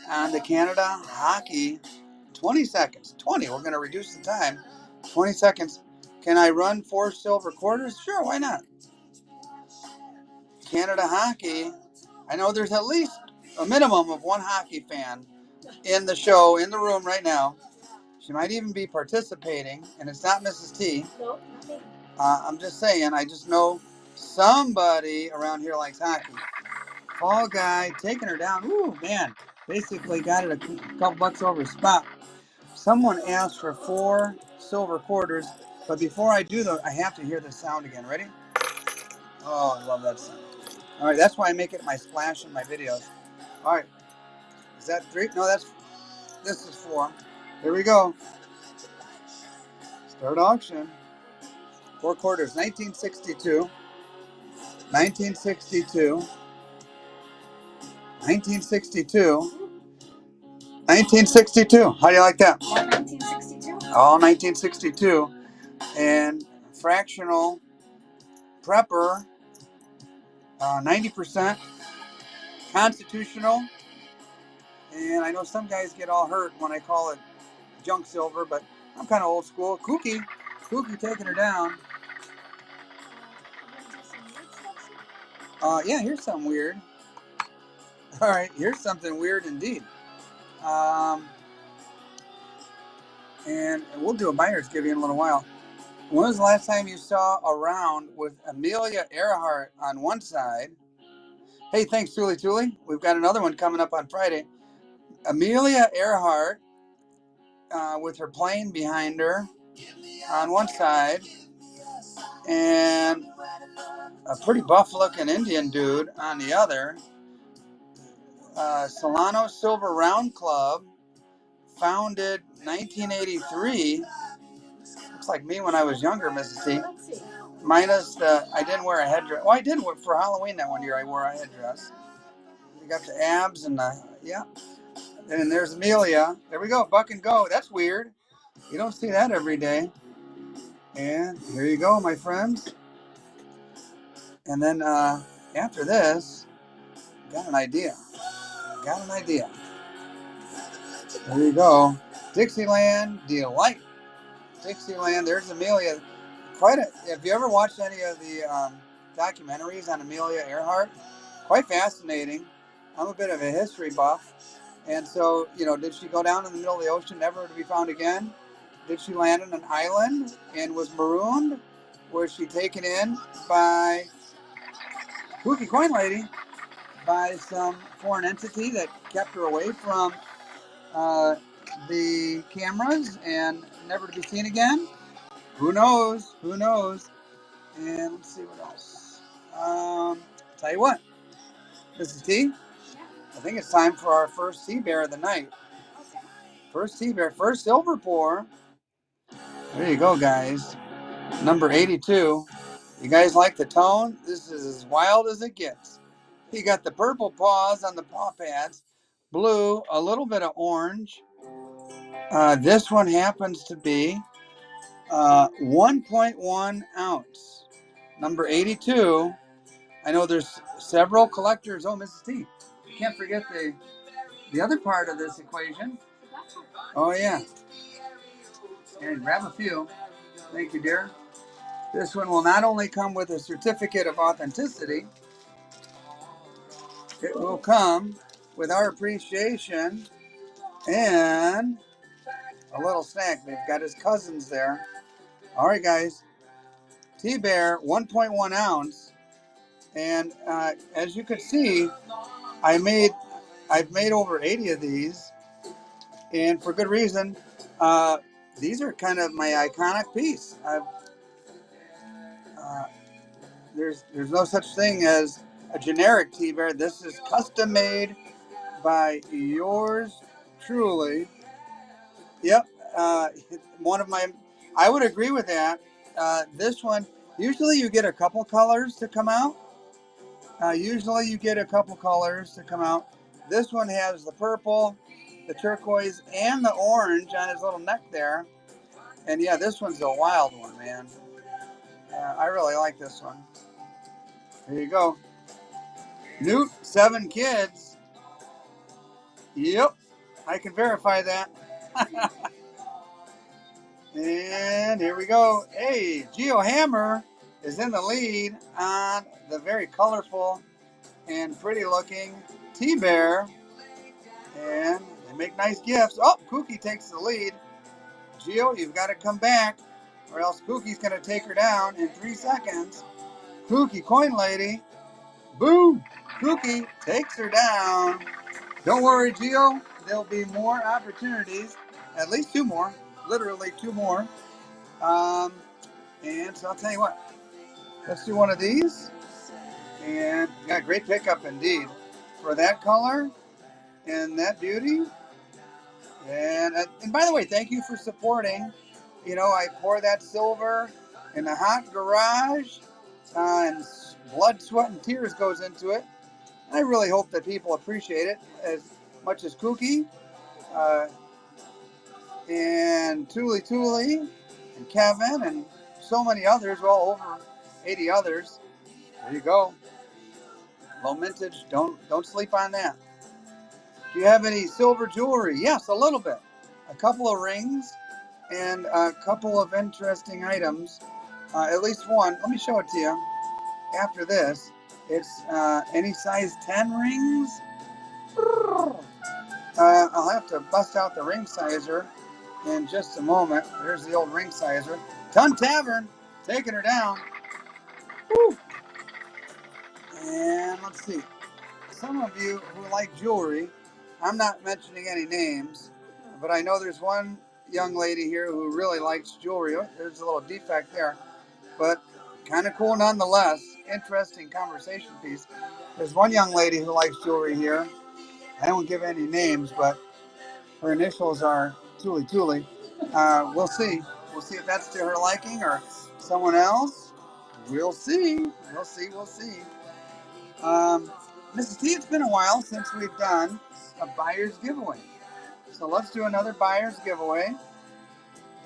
on the Canada hockey. 20 seconds. 20. We're going to reduce the time. 20 seconds. Can I run 4 silver quarters? Sure, why not? Canada hockey. I know there's at least a minimum of 1 hockey fan in the show, in the room right now. She might even be participating, and it's not Mrs. T. Nope, not me. I'm just saying, I just know somebody around here likes hockey. Fall guy taking her down. Ooh, man. Basically got it a couple bucks over spot. Someone asked for 4 silver quarters, but before I do that, I have to hear the sound again. Ready? Oh, I love that sound. All right, that's why I make it my splash in my videos. All right. Is that 3? No, this is 4. Here we go. Start auction. 4 quarters. 1962. 1962. 1962. 1962. How do you like that? 1962. All 1962. And fractional prepper, 90%. Constitutional. And I know some guys get all hurt when I call it junk silver, but I'm kind of old school. Kooky taking her down. Yeah, here's something weird. All right, here's something weird indeed. And we'll do a buyer's giving in a little while. When was the last time you saw a round with Amelia Earhart on one side? Hey, thanks, Thule. We've got another one coming up on Friday. Amelia Earhart with her plane behind her on one side, and a pretty buff-looking Indian dude on the other. Solano Silver Round Club, founded 1983. Looks like me when I was younger, Mrs. T. Minus I didn't wear a headdress. Oh, I did for Halloween that one year. I wore a headdress. You got the abs and yeah. And there's Amelia. There we go, buck and go. That's weird. You don't see that every day. And here you go, my friends. And then after this, got an idea. There you go. Dixieland Delight. Dixieland. There's Amelia. Have you ever watched any of the documentaries on Amelia Earhart? Quite fascinating. I'm a bit of a history buff. And so, did she go down in the middle of the ocean, never to be found again? Did she land on an island and was marooned? Was she taken in by Kooky Coin Lady, by some foreign entity that kept her away from the cameras and never to be seen again? Who knows? And let's see what else. Tell you what, Mrs. T, I think it's time for our first tea bear of the night. First tea bear, first silver pour. There you go, guys. Number 82. You guys like the tone? This is as wild as it gets. You got the purple paws on the paw pads, blue, a little bit of orange. This one happens to be 1.1 ounce. Number 82. I know there's several collectors. Oh, Mrs. T, you can't forget the other part of this equation. Oh, yeah. And grab a few. Thank you, dear. This one will not only come with a certificate of authenticity, it will come with our appreciation and a little snack. They've got his cousins there. All right, guys. T-Bear, 1.1 ounce. And as you can see, I've made over 80 of these, and for good reason. These are kind of my iconic piece. There's no such thing as a generic tea bear. This is custom made by yours truly. Yep. One of my, I would agree with that. This one, usually you get a couple colors to come out. This one has the purple, the turquoise, and the orange on his little neck there. And yeah, this one's a wild one, man. I really like this one. Here you go. Newt, 7 kids. Yep, I can verify that. And here we go. Hey, Geo Hammer is in the lead on the very colorful and pretty looking T-Bear. And they make nice gifts. Oh, Kooky takes the lead. Geo, you've got to come back or else Kookie's going to take her down in 3 seconds. Kooky, coin lady. Boom! Kooky takes her down. Don't worry, Geo. There'll be more opportunities. At least 2 more. Literally 2 more. And so I'll tell you what. Let's do one of these. And yeah, great pickup indeed. For that color and that beauty. And by the way, thank you for supporting. You know, I pour that silver in the hot garage. And blood, sweat, and tears goes into it. I really hope that people appreciate it as much as Kooky and Tuli and Kevin and so many others, well over 80 others. There you go. Low mintage. Don't sleep on that. Do you have any silver jewelry? Yes, a little bit. A couple of rings and a couple of interesting items. At least one. Let me show it to you. After this, it's any size 10 rings. I'll have to bust out the ring sizer in just a moment. There's the old ring sizer. Ton Tavern, taking her down. Woo. And let's see. Some of you who like jewelry, I'm not mentioning any names, but I know there's one young lady here who really likes jewelry. Oh, there's a little defect there, but kind of cool nonetheless. Interesting conversation piece. There's one young lady who likes jewelry here. I won't give any names, but her initials are Tuli. We'll see. We'll see if that's to her liking or someone else. We'll see. We'll see. Mrs. T, it's been a while since we've done a buyer's giveaway. So let's do another buyer's giveaway.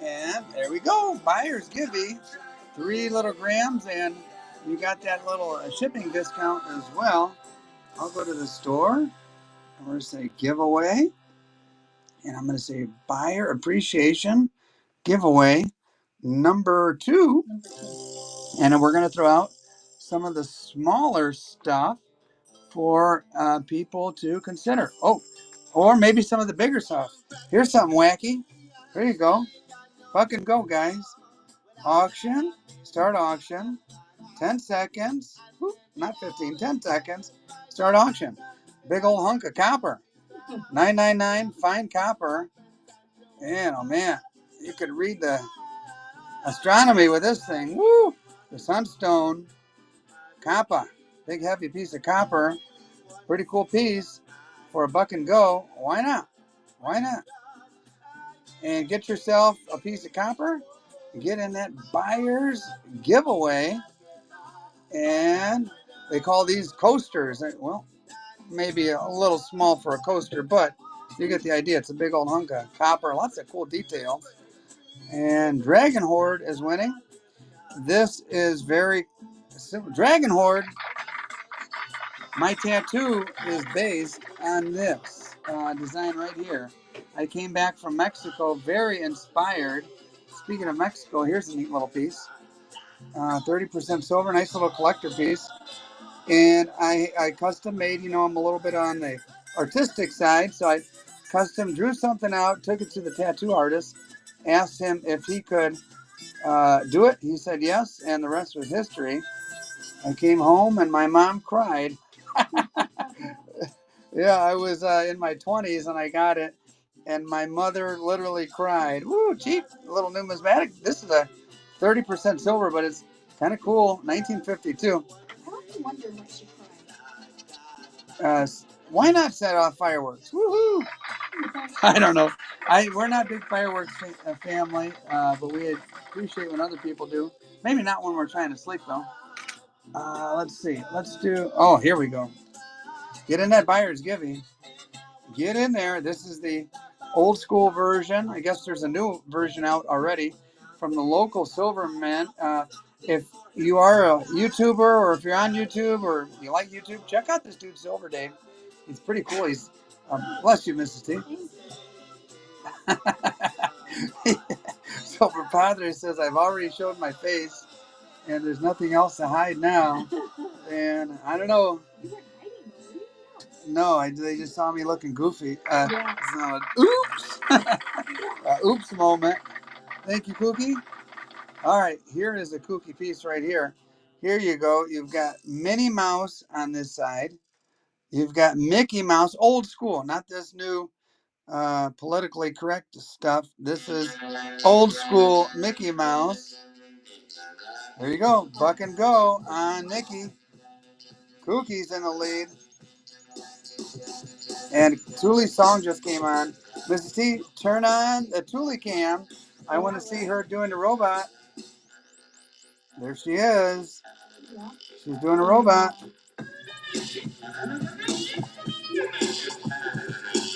And there we go. Buyer's givey. 3 little grams, and you got that little shipping discount as well. I'll go to the store. I'm going to say giveaway. And I'm going to say buyer appreciation giveaway number 2. And then we're going to throw out some of the smaller stuff for people to consider. Oh, or maybe some of the bigger stuff. Here's something wacky. There you go. Fucking go, guys. Auction. Start auction. 10 seconds. Whoop, not 15, 10 seconds. Start auction. Big old hunk of copper. $9.99 fine copper. And oh man, you could read the astronomy with this thing. Woo! The sunstone Copper. Big heavy piece of copper. Pretty cool piece for $1 and go. Why not? Why not? And get yourself a piece of copper. Get in that buyer's giveaway. And they call these coasters. Well, maybe a little small for a coaster, but you get the idea. It's a big old hunk of copper. Lots of cool details. And Dragon Horde is winning. This is very simple. Dragon Horde, my tattoo is based on this design right here. I came back from Mexico, very inspired. Speaking of Mexico, here's a neat little piece. 30% silver, nice little collector piece. And I custom made, I'm a little bit on the artistic side, so I custom drew something out, took it to the tattoo artist, asked him if he could do it. He said yes, and the rest was history. I came home and my mom cried. Yeah, I was in my 20s and I got it, and my mother literally cried. Woo, cheap, a little numismatic. This is a 30% silver, but it's kind of cool. 1952. I often wonder why she cried. Why not set off fireworks? Woohoo! I don't know. We're not big fireworks family, but we appreciate when other people do. Maybe not when we're trying to sleep though. Let's see. Let's do. Oh, here we go. Get in that buyer's giving. Get in there. This is the old school version. I guess there's a new version out already from the local Silverman. If you are a YouTuber, or if you're on YouTube, or you like YouTube, check out this dude Silver Dave. He's pretty cool. He's bless you, Mrs. T. Silver Padre says, I've already showed my face and there's nothing else to hide now. And I don't know. No, they just saw me looking goofy. So, oops. Oops moment. Thank you, Kookie. All right, here is a Kookie piece right here. Here you go. You've got Minnie Mouse on this side. You've got Mickey Mouse, old school, not this new politically correct stuff. This is old school Mickey Mouse. There you go. $1 and go on Mickey. Kookie's in the lead. And Thule's song just came on. Mrs. T, turn on the Thule cam. I want to see her doing the robot. There she is. She's doing a robot.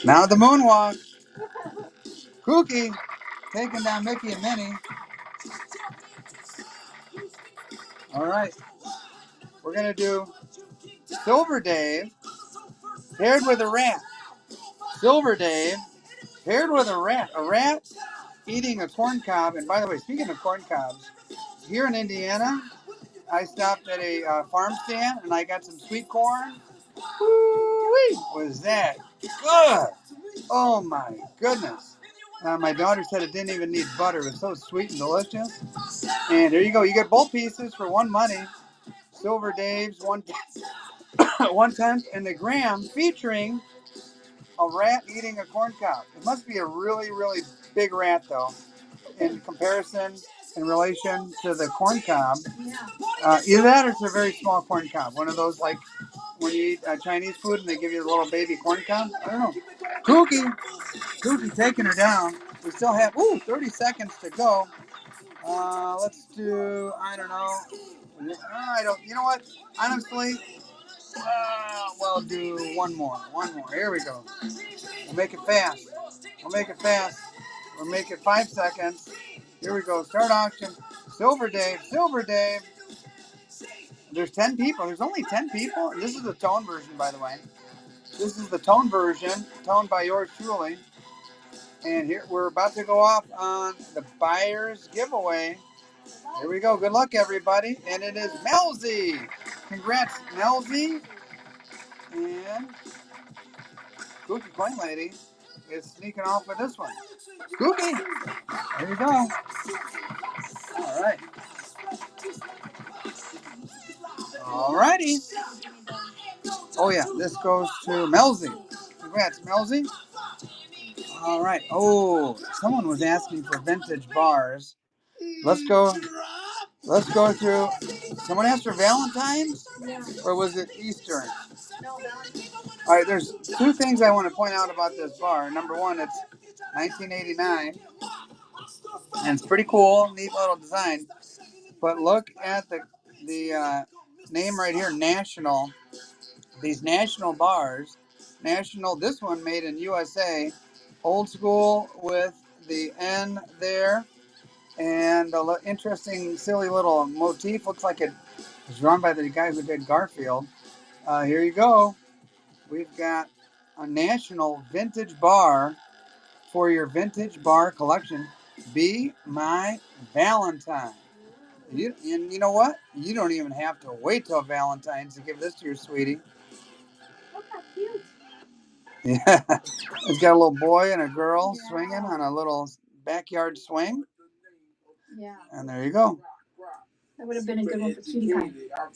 Now the moonwalk. Kookie taking down Mickey and Minnie. All right. We're going to do Silver Dave paired with a rat. Silver Dave paired with a rat. A rat eating a corn cob. And by the way, speaking of corn cobs, here in Indiana, I stopped at a farm stand and I got some sweet corn. Woo-wee! Was that good? Oh my goodness. My daughter said it didn't even need butter. It was so sweet and delicious. And there you go. You get both pieces for one money. Silver Dave's 1/10 and the gram featuring a rat eating a corn cob. It must be a really, really big rat though, in comparison, in relation to the corn cob. Either that or it's a very small corn cob. One of those like when you eat Chinese food and they give you a little baby corn cob. I don't know. Kookie taking her down. We still have 30 seconds to go. Let's do, I don't know. You know what? Honestly, we'll do one more. Here we go. We'll make it fast. We'll make it 5 seconds. Here we go. Start auction. Silver Dave. There's 10 people. There's only 10 people. And this is the tone version, by the way. This is the tone version, toned by yours truly. And here we're about to go off on the buyer's giveaway. Here we go. Good luck, everybody. And it is Melzy. Congrats, Melzy. And Kookie Coin Lady is sneaking off with this one. Kookie. There you go. All right. All righty. Oh, yeah. This goes to Melzy. Congrats, Melzy. All right. Oh, someone was asking for vintage bars. Let's go. Let's go through. Someone asked for Valentine's? Yeah. Or was it Easter? No, Valentine's. All right, there's two things I want to point out about this bar. Number one, it's 1989, and it's pretty cool, neat little design. But look at the name right here, National. These National bars, National. This one made in USA, old school with the N there, and the interesting, silly little motif. Looks like it was drawn by the guy who did Garfield. Here you go. We've got a National vintage bar for your vintage bar collection. Be my Valentine. And you know what? You don't even have to wait till Valentine's to give this to your sweetie. Oh, how cute. Yeah. It's got a little boy and a girl swinging on a little backyard swing. Yeah. And there you go. That would have been a good one for Cutie Pie.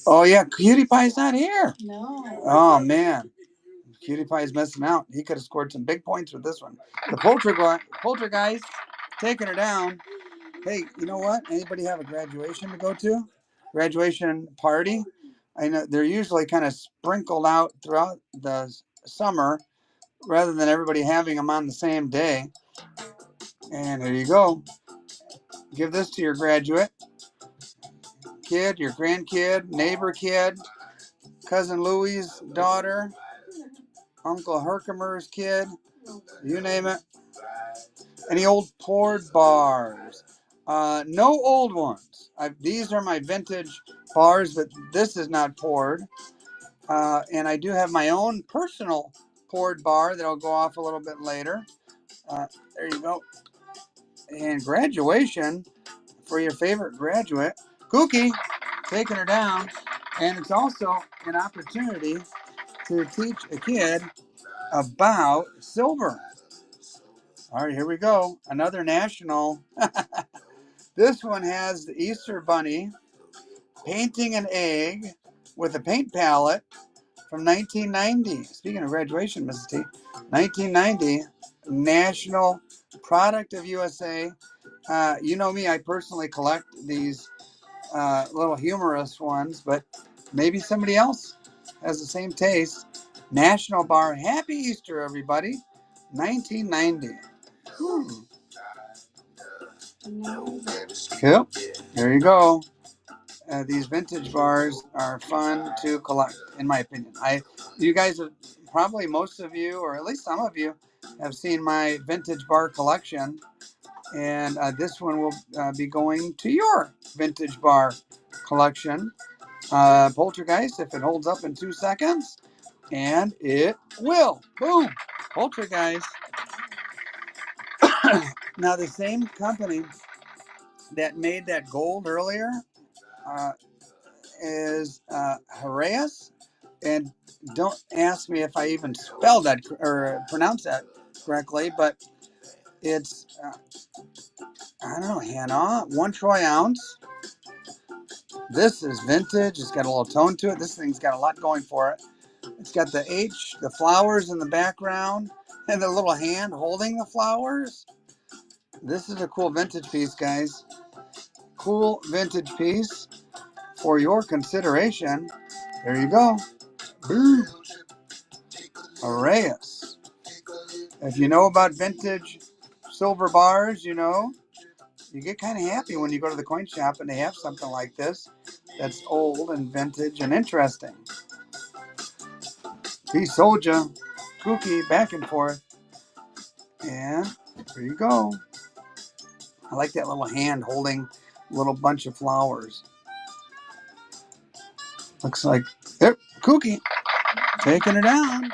Oh, yeah. Cutie Pie's not here. No. Oh, man. Cutie Pie's missing out. He could have scored some big points with this one. The Poltergeist taking her down. Hey, you know what? Anybody have a graduation to go to? Graduation party? I know they're usually kind of sprinkled out throughout the summer rather than everybody having them on the same day. And here you go. Give this to your graduate kid, your grandkid, neighbor kid, cousin Louie's daughter, Uncle Herkimer's kid, you name it. Any old poured bars? No old ones. These are my vintage bars, but this is not poured. And I do have my own personal poured bar that'll go off a little bit later. There you go. And graduation for your favorite graduate, Cookie, taking her down. And it's also an opportunity to teach a kid about silver. All right, here we go. Another National. This one has the Easter Bunny painting an egg with a paint palette from 1990. Speaking of graduation, Mrs. T, 1990, National Product of USA. You know me, I personally collect these little humorous ones, but maybe somebody else has the same taste. National Bar. Happy Easter, everybody. 1990. Yep. There you go. These vintage bars are fun to collect, in my opinion. You guys have probably, most of you, or at least some of you, have seen my vintage bar collection, and this one will be going to your vintage bar collection. Poltergeist, if it holds up in 2 seconds, and it will. Boom! Poltergeist. Now, the same company that made that gold earlier is Heraeus, and don't ask me if I even spelled that or pronounced that correctly, but it's I don't know, Hannah, 1 troy ounce. This is vintage. It's got a little tone to it. This thing's got a lot going for it. It's got the H, the flowers in the background, and the little hand holding the flowers. This is a cool vintage piece, guys. Cool vintage piece for your consideration. There you go. Boom. Heraeus. If you know about vintage silver bars, you know, you get kind of happy when you go to the coin shop and they have something like this that's old and vintage and interesting. Peace, soldier. Cookie, back and forth. And there you go. I like that little hand holding a little bunch of flowers. Looks like, there, Cookie, taking her down.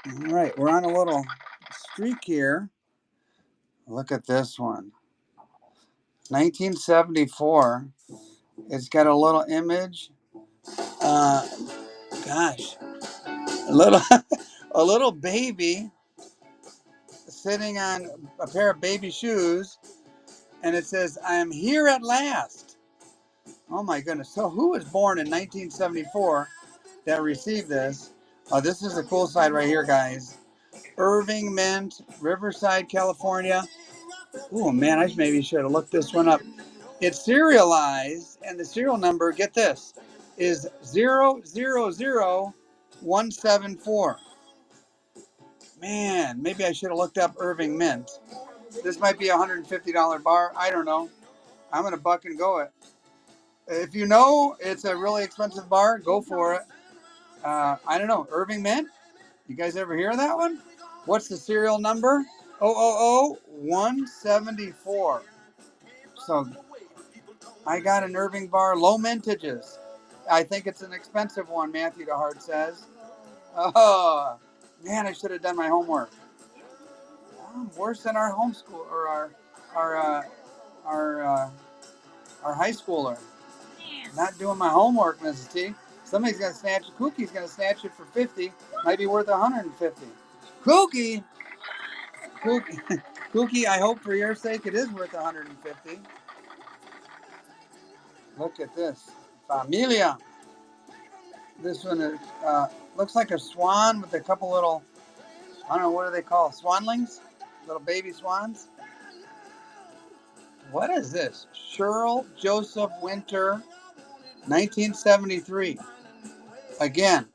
All right, we're on a little streak here. Look at this one. 1974. It's got a little image. Gosh, a little, a little baby sitting on a pair of baby shoes, and it says, "I am here at last." Oh my goodness! So, who was born in 1974 that received this? Oh, this is the cool side right here, guys. Irving Mint, Riverside, California. Oh man, I maybe should have looked this one up. It's serialized, and the serial number, get this, is 000174. Man, maybe I should have looked up Irving Mint. This might be a $150 bar. I don't know. I'm going to buck and go it. If you know it's a really expensive bar, go for it. I don't know. Irving Mint? You guys ever hear that one? What's the serial number? 000174. So I got an Irving bar, low mintages. I think it's an expensive one, Matthew DeHart says. Oh, man, I should have done my homework. I'm worse than our homeschool or our our our high schooler. Not doing my homework, Mrs. T. Somebody's gonna snatch it. Kookie's gonna snatch it for 50. Might be worth 150. Kookie, Kookie, Kookie. I hope for your sake it is worth 150. Look at this, Familia. This one is, looks like a swan with a couple little, I don't know, what do they call swanlings? Little baby swans. What is this? Shirl Joseph Winter, 1973. Again,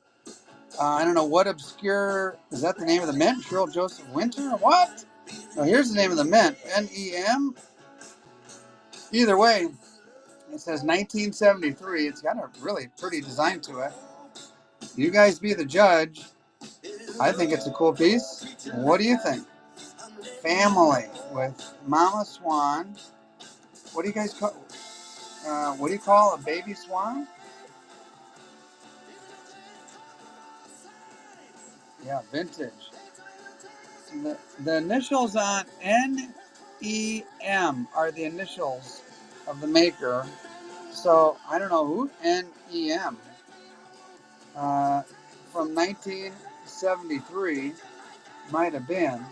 I don't know what obscure, is that the name of the mint? Shirl Joseph Winter? What? Oh, here's the name of the mint. NEM. Either way, it says 1973. It's got a really pretty design to it. You guys be the judge. I think it's a cool piece. What do you think? Family with Mama Swan. What do you guys call? What do you call a baby swan? Yeah, vintage. The initials on NEM are the initials of the maker. So I don't know who NEM from 1973 might have been.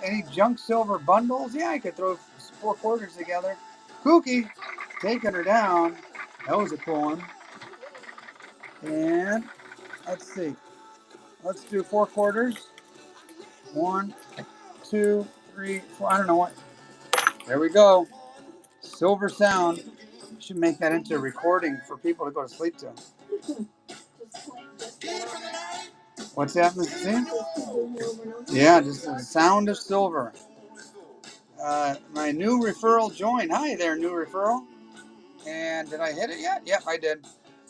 Any junk silver bundles? Yeah, I could throw 4 quarters together. Kookie taking her down. That was a cool one. And let's see. Let's do 4 quarters. 1, 2, 3, 4. I don't know what. There we go. Silver sound. Should make that into a recording for people to go to sleep to. What's that, Mr. C? Yeah, just the sound of silver. My new referral joined. Hi there, new referral. And did I hit it yet? Yep, I did.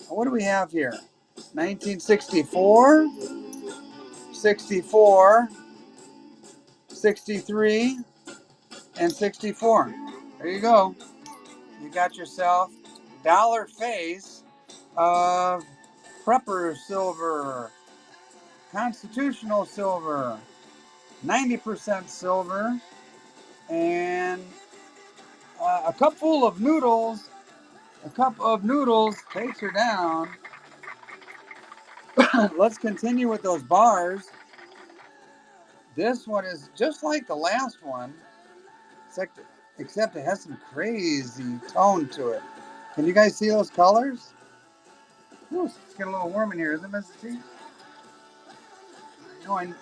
What do we have here? 1964, 64, 63, and 64. There you go. You got yourself dollar face of prepper silver, constitutional silver, 90% silver, and a cup full of noodles. A cup of noodles takes her down. Let's continue with those bars. This one is just like the last one, except it has some crazy tone to it. Can you guys see those colors? Ooh, it's getting a little warm in here, isn't it, Mrs. T? I know I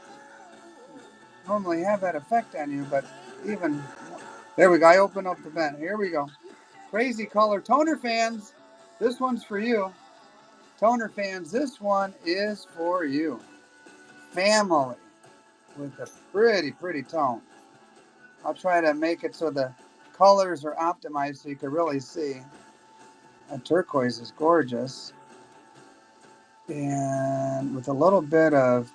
normally have that effect on you, but even... There we go. I open up the vent. Here we go. Crazy color. Toner fans, this one's for you. Toner fans, this one is for you. Family with a pretty, pretty tone. I'll try to make it so the colors are optimized so you can really see. That turquoise is gorgeous. And with a little bit of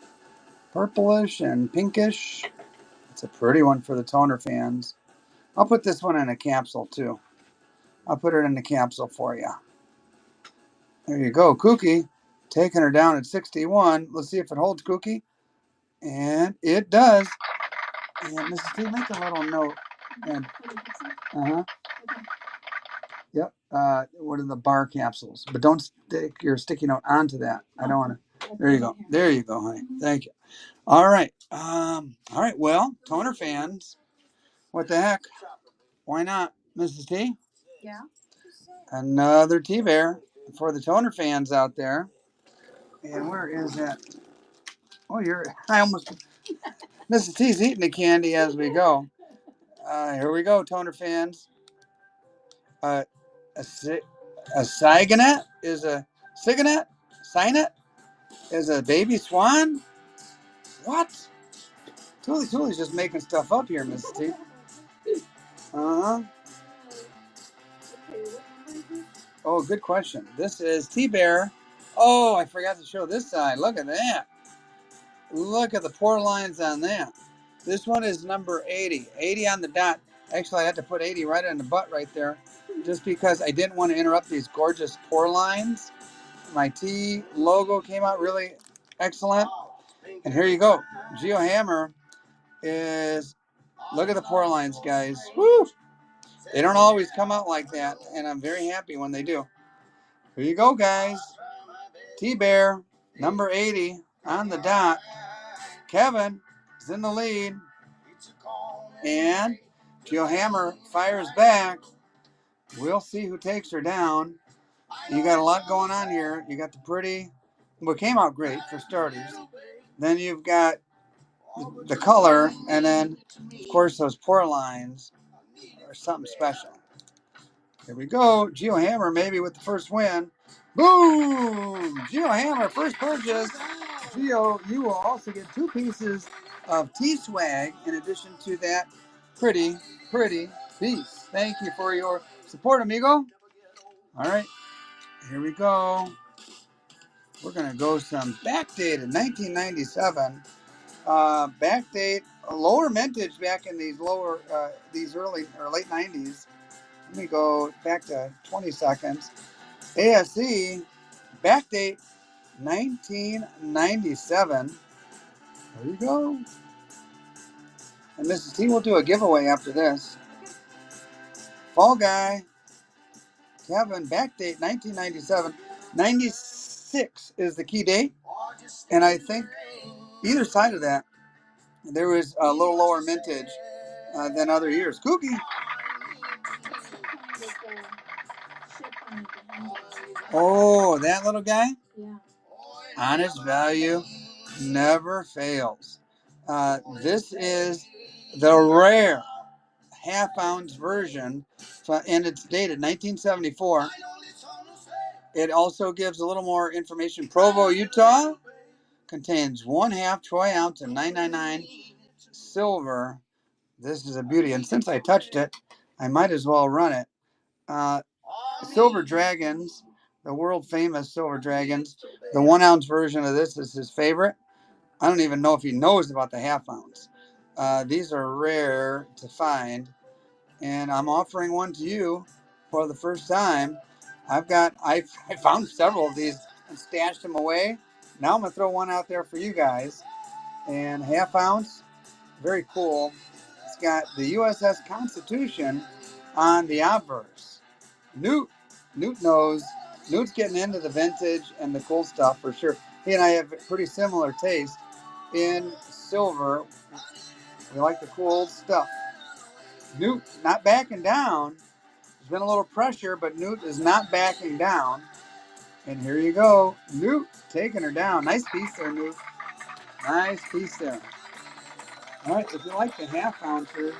purplish and pinkish. It's a pretty one for the toner fans. I'll put this one in a capsule too. I'll put it in the capsule for you. There you go, Kookie. Taking her down at 61. Let's see if it holds, Kookie. And it does. And Mrs. T, make a little note. And yep. What are the bar capsules? But don't stick your sticky note onto that. I don't want to. There you go. There you go, honey. Thank you. All right. All right. Well, toner fans, what the heck? Why not, Mrs. T? Yeah. Another T-Bear for the toner fans out there. And where is that? Oh, I almost, Mrs. T's eating the candy as we go. Here we go, toner fans. A, a cygonet is a cygonet? Cynet is a baby swan? What? Tully's just making stuff up here, Mrs. T. Uh-huh. Oh, good question. This is T-Bear. Oh, I forgot to show this side. Look at that. Look at the pore lines on that. This one is number 80. 80 on the dot. Actually, I had to put 80 right on the butt right there just because I didn't want to interrupt these gorgeous pore lines. My T logo came out really excellent. And here you go. GeoHammer is, look at the pore lines, guys. Woo! They don't always come out like that, and I'm very happy when they do. Here you go, guys. T-Bear, number 80 on the dot. Kevin is in the lead. And GeoHammer fires back. We'll see who takes her down. You got a lot going on here. You got the pretty, well, it came out great for starters. Then you've got the color, and then, of course, those pore lines are something special. Here we go. GeoHammer maybe with the first win. Boom! GeoHammer, first purchase. Geo, you will also get 2 pieces of T-Swag in addition to that pretty piece. Thank you for your support, amigo. All right, here we go. We're going to go some backdated 1997. Backdate, a lower mintage back in these early or late 90s. Let me go back to 20 seconds. ASE, backdate 1997. There you go. And Mrs. T will do a giveaway after this. Fall Guy, Kevin, backdate 1997. 96 is the key date. And I think either side of that, there was a little lower mintage than other years. Cookie. Oh, that little guy? Yeah. Honest value never fails. This is the rare half-ounce version, and it's dated 1974. It also gives a little more information. Provo, Utah, contains 1/2 troy ounce and 999 silver. This is a beauty, and since I touched it, I might as well run it. Silver Dragons, the world famous Silver Dragons. The 1-ounce version of this is his favorite. I don't even know if he knows about the half-ounce. These are rare to find, and I'm offering one to you for the first time. I found several of these and stashed them away. Now I'm gonna throw one out there for you guys. And half-ounce, very cool. It's got the USS Constitution on the obverse. Newt knows. Newt's getting into the vintage and the cool stuff for sure. He and I have pretty similar taste in silver. We like the cool stuff. Newt not backing down. There's been a little pressure, but Newt is not backing down. And here you go. Newt taking her down. Nice piece there, Newt. Nice piece there. All right, if you like the half-ouncers.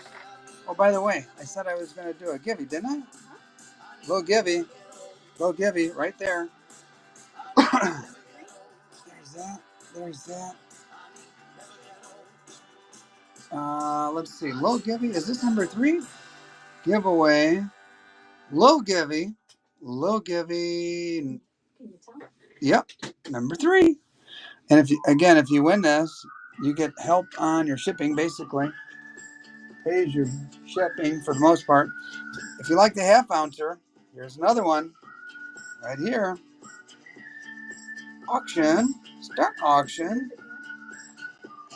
Oh, by the way, I said I was going to do a givey, didn't I? Little givey. Little givey right there. There's that. There's that. Let's see. Low givey. Is this number 3? Giveaway. Low givey. Low givey. Yep. Number 3. And if you win this, you get help on your shipping, basically. Pays your shipping for the most part. If you like the half-ouncer, here's another one right here. Auction. Start auction.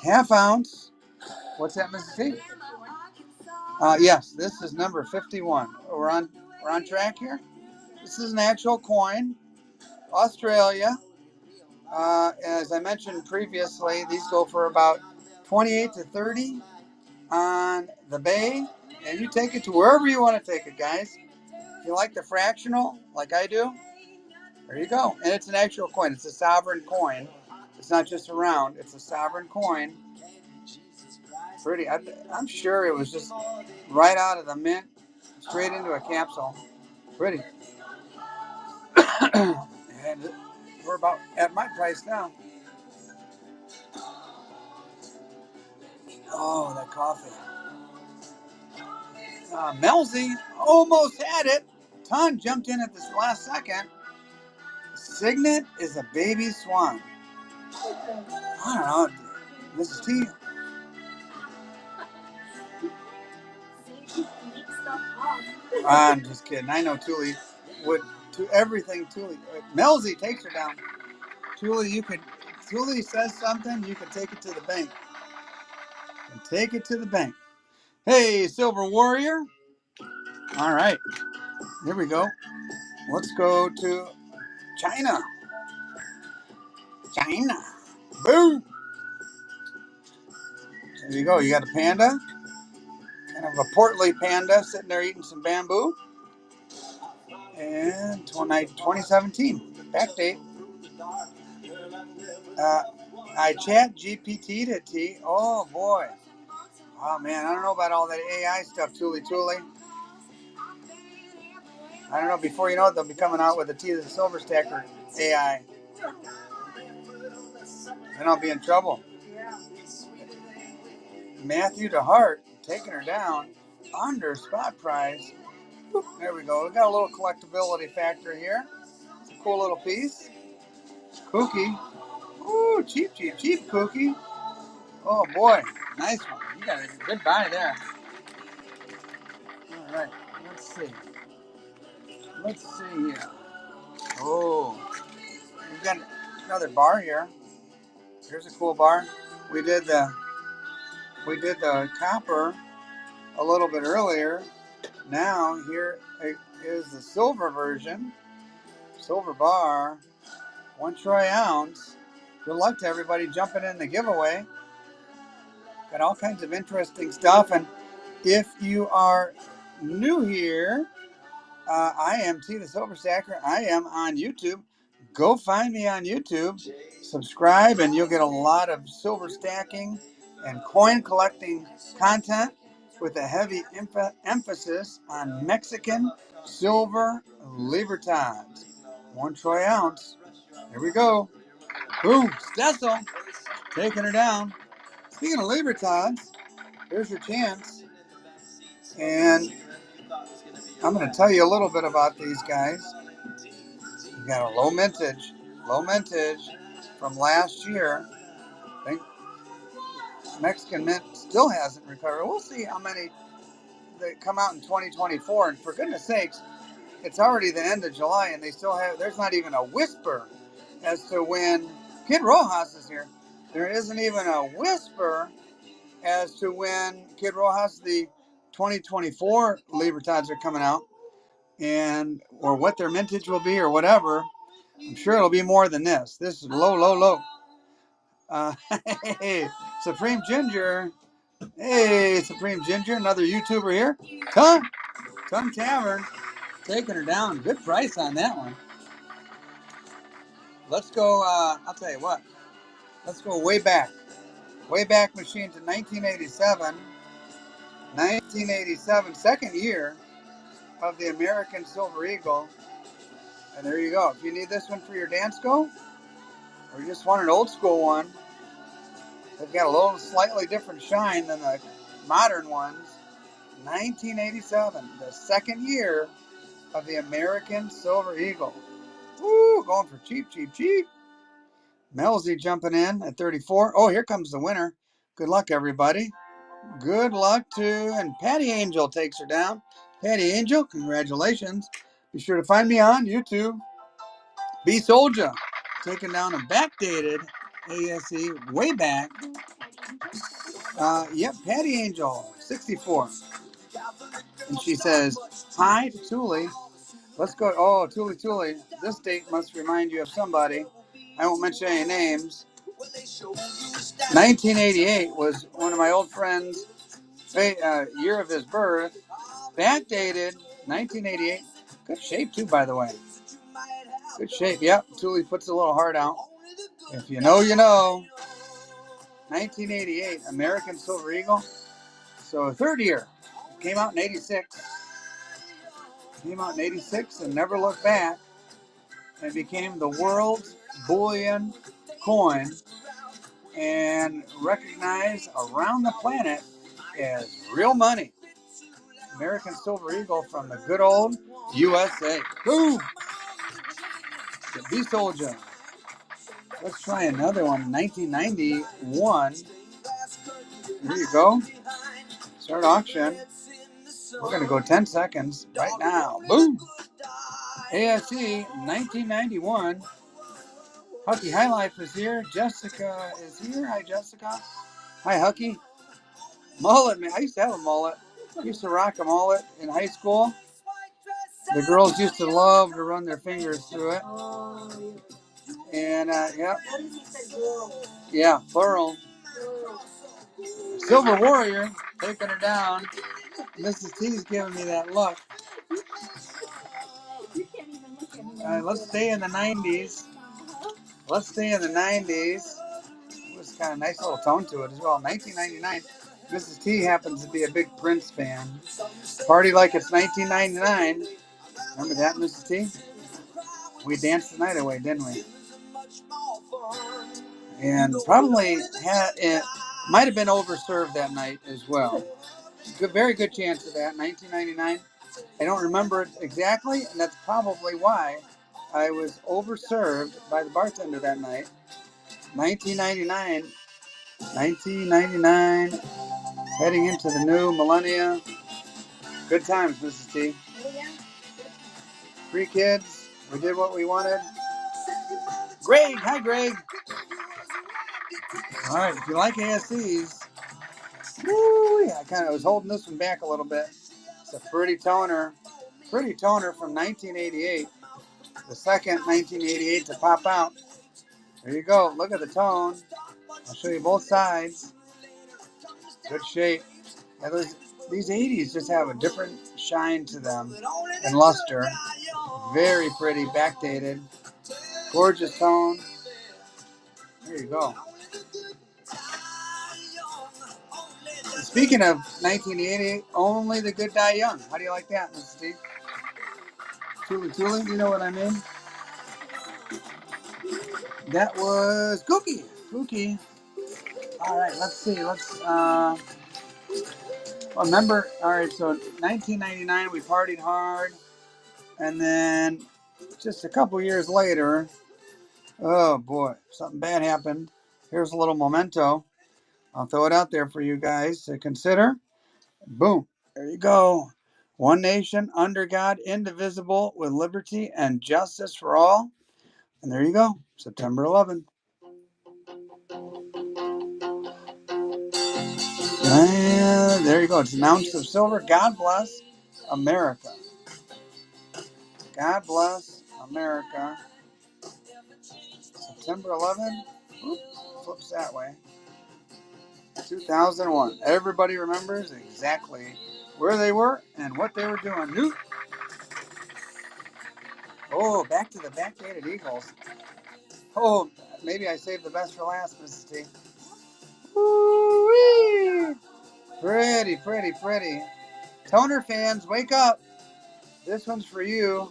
Half-ounce. What's that, Mrs. T? Yes, this is number 51. We're on track here. This is an actual coin. Australia. As I mentioned previously, these go for about 28 to 30 on the bay, and you take it to wherever you want to take it, guys. If you like the fractional, like I do, there you go. And it's an actual coin. It's a sovereign coin. It's not just a round. It's a sovereign coin. Pretty. I'm sure it was just right out of the mint, straight into a capsule. Pretty. And we're about at my price now. Oh, that coffee. Melzi almost had it. Ton jumped in at this last second. Signet is a baby swan. I don't know. Mrs. T. I'm just kidding. I know Thule would to everything Thule. Melzi takes her down. Thule says something, you can take it to the bank. And take it to the bank. Hey, Silver Warrior. All right. Here we go. Let's go to China. China. Boom. There you go. You got a panda. Kind of a portly panda sitting there eating some bamboo. And 2017. Back date. I chat GPT'd it, T. Oh, boy. Oh, man. I don't know about all that AI stuff, Thule. I don't know. Before you know it, they'll be coming out with a T the Silver Stacker AI. Then I'll be in trouble. Matthew DeHart taking her down under spot price. There we go. We got a little collectability factor here. It's a cool little piece. Kooky. Ooh, cheap, Kooky. Oh boy, nice one. You got a good buy there. All right, let's see. Let's see here. Oh, we've got another bar here. Here's a cool bar. We did the copper a little bit earlier. Now here is the silver version. Silver bar, 1 troy ounce. Good luck to everybody jumping in the giveaway. Got all kinds of interesting stuff. And if you are new here, I am T the Silver Stacker. I am on YouTube. Go find me on YouTube. Subscribe, and you'll get a lot of silver stacking and coin collecting content with a heavy emphasis on Mexican silver libertad. 1 troy ounce. Here we go. Boom. Stessel taking her down. Speaking of libertads, here's your chance. And I'm going to tell you a little bit about these guys. You got a low mintage from last year. I think Mexican Mint still hasn't recovered. We'll see how many that come out in 2024. And for goodness sakes, it's already the end of July, and there's not even a whisper as to when Kid Rojas is here. There isn't even a whisper as to when Kid Rojas, the 2024 Libertads are coming out, or what their mintage will be or whatever. I'm sure it'll be more than this. This is low. Hey, Supreme Ginger. Hey, Supreme Ginger, another YouTuber here. Ton Tavern, taking her down. Good price on that one. Let's go, I'll tell you what. Let's go way back. Wayback Machine to 1987. 1987, second year of the American Silver Eagle. And there you go. If you need this one for your dance go, or you just want an old school one, they've got a little slightly different shine than the modern ones. 1987, the second year of the American Silver Eagle. Woo, going for cheap. Melzi jumping in at 34. Oh, here comes the winner. Good luck, everybody. Good luck and Patty Angel takes her down. Patty Angel, congratulations. Be sure to find me on YouTube. B Soldier, taking down a backdated ASE way back. Yep, Patty Angel, 64. And she says, hi to Thule. Let's go. Oh, Thule. This date must remind you of somebody. I won't mention any names. 1988 was one of my old friends' year of his birth. Backdated 1988. Good shape, too, by the way. Good shape. Yep, Thule puts a little heart out. If you know, you know. 1988, American Silver Eagle. So third year. Came out in 86. Came out in 86 and never looked back. And became the world's bullion coin and recognized around the planet as real money. American Silver Eagle from the good old USA. Boom! The B Soldier. Let's try another one. 1991. Here you go. Start auction. We're going to go 10 seconds right now. Boom! ASE 1991. Hucky High Life is here. Jessica is here. Hi, Jessica. Hi, Hucky. Mullet, man. I used to have a mullet. I used to rock a mullet in high school. The girls used to love to run their fingers through it. And, yeah. Yeah, plural. Silver Warrior, taking her down. Mrs. T's giving me that look. Let's stay in the 90s. Let's stay in the 90s. It was kind of a nice little tone to it as well. 1999. Mrs. T happens to be a big Prince fan. Party like it's 1999. Remember that, Mrs. T? We danced the night away, didn't we? And probably it might have been overserved that night as well. Good, very good chance of that. 1999. I don't remember it exactly, and that's probably why I was overserved by the bartender that night. 1999. 1999. Heading into the new millennia. Good times, Mrs. T. Three kids. We did what we wanted. Greg. Hi, Greg. All right. If you like ASCs, woo, I kind of was holding this one back a little bit. It's a pretty toner. Pretty toner from 1988. The second 1988 to pop out. There you go. Look at the tone. I'll show you both sides. Good shape. Yeah, these 80s just have a different shine to them and luster. Very pretty, backdated. Gorgeous tone. There you go. Speaking of 1980, only the good die young. How do you like that, Mr. Steve? Tuli Tuli, you know what I mean? That was Cookie. Cookie. All right, let's see. Remember, all right, so 1999, we partied hard. And then just a couple years later, oh boy, something bad happened. Here's a little memento. I'll throw it out there for you guys to consider. Boom. There you go. One nation under God, indivisible, with liberty and justice for all. And there you go. September 11th. And there you go. It's an ounce of silver. God bless America. God bless America. September 11th. Oop, flips that way. 2001. Everybody remembers exactly where they were and what they were doing. Oop. Oh, back to the backdated Eagles. Oh, maybe I saved the best for last, Mrs. T. Woo-wee. Pretty, pretty, pretty. Toner fans, wake up. This one's for you.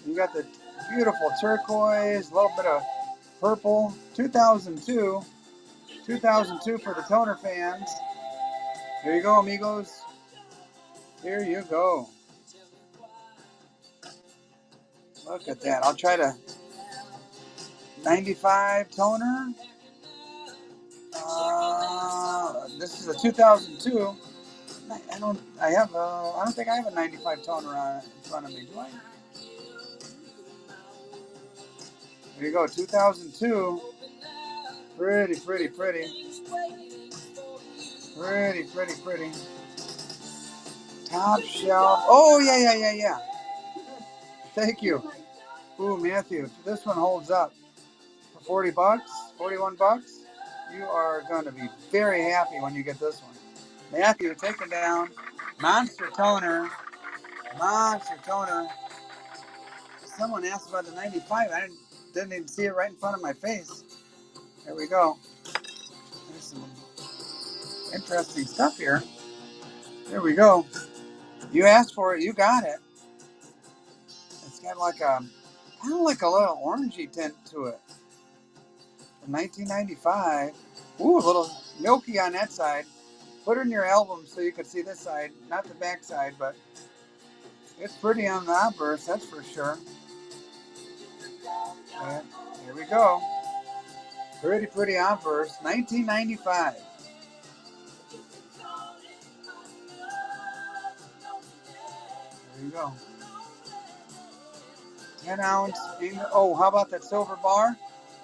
You got the beautiful turquoise, a little bit of purple. 2002. 2002 for the Toner fans. Here you go, amigos. Here you go. Look at that. I'll try to 95 toner. This is a 2002. I don't think I have a 95 toner on in front of me, do I? There you go, 2002. Pretty, pretty, pretty. Pretty, pretty, pretty. Top shelf. Oh, yeah. Thank you. Ooh, Matthew, this one holds up for 40 bucks, 41 bucks. You are going to be very happy when you get this one. Matthew, taking down Monster Toner. Monster Toner. Someone asked about the 95. I didn't even see it right in front of my face. There we go. There's some interesting stuff here. There we go. You asked for it. You got it. got like a kind of like a little orangey tint to it. From 1995. Ooh, a little milky on that side. Put it in your album so you can see this side, not the back side, but it's pretty on the obverse, that's for sure. And here we go. Pretty obverse. 1995. There you go. 10-ounce. Oh, how about that silver bar?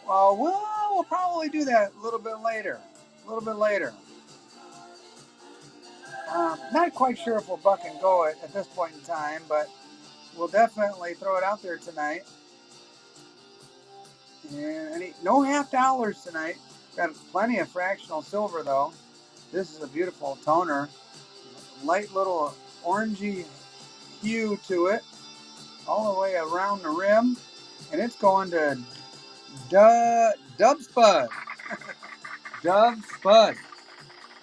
We'll probably do that a little bit later. Not quite sure if we'll buck and go it at this point in time, but we'll definitely throw it out there tonight. And no half dollars tonight. Got plenty of fractional silver though. This is a beautiful toner. Light little orangey hue to it, all the way around the rim, and it's going to Dub Spud. Dub Spud.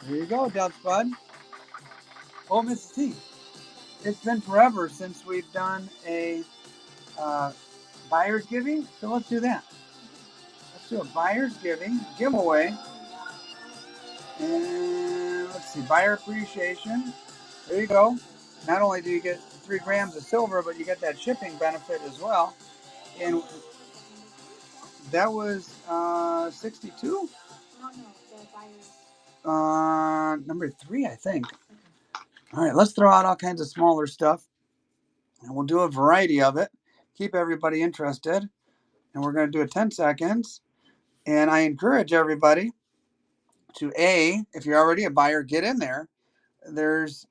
There you go, Dub Spud. Oh, Mrs. T, it's been forever since we've done a buyer's giving, so let's do that. Let's do a buyer's giving giveaway. And let's see, buyer appreciation. There you go. Not only do you get 3 grams of silver, but you get that shipping benefit as well. And that was 62? No, the buyer's. Number 3, I think. All right, let's throw out all kinds of smaller stuff. And we'll do a variety of it. Keep everybody interested. And we're going to do it 10 seconds. And I encourage everybody to, if you're already a buyer, get in there. There's,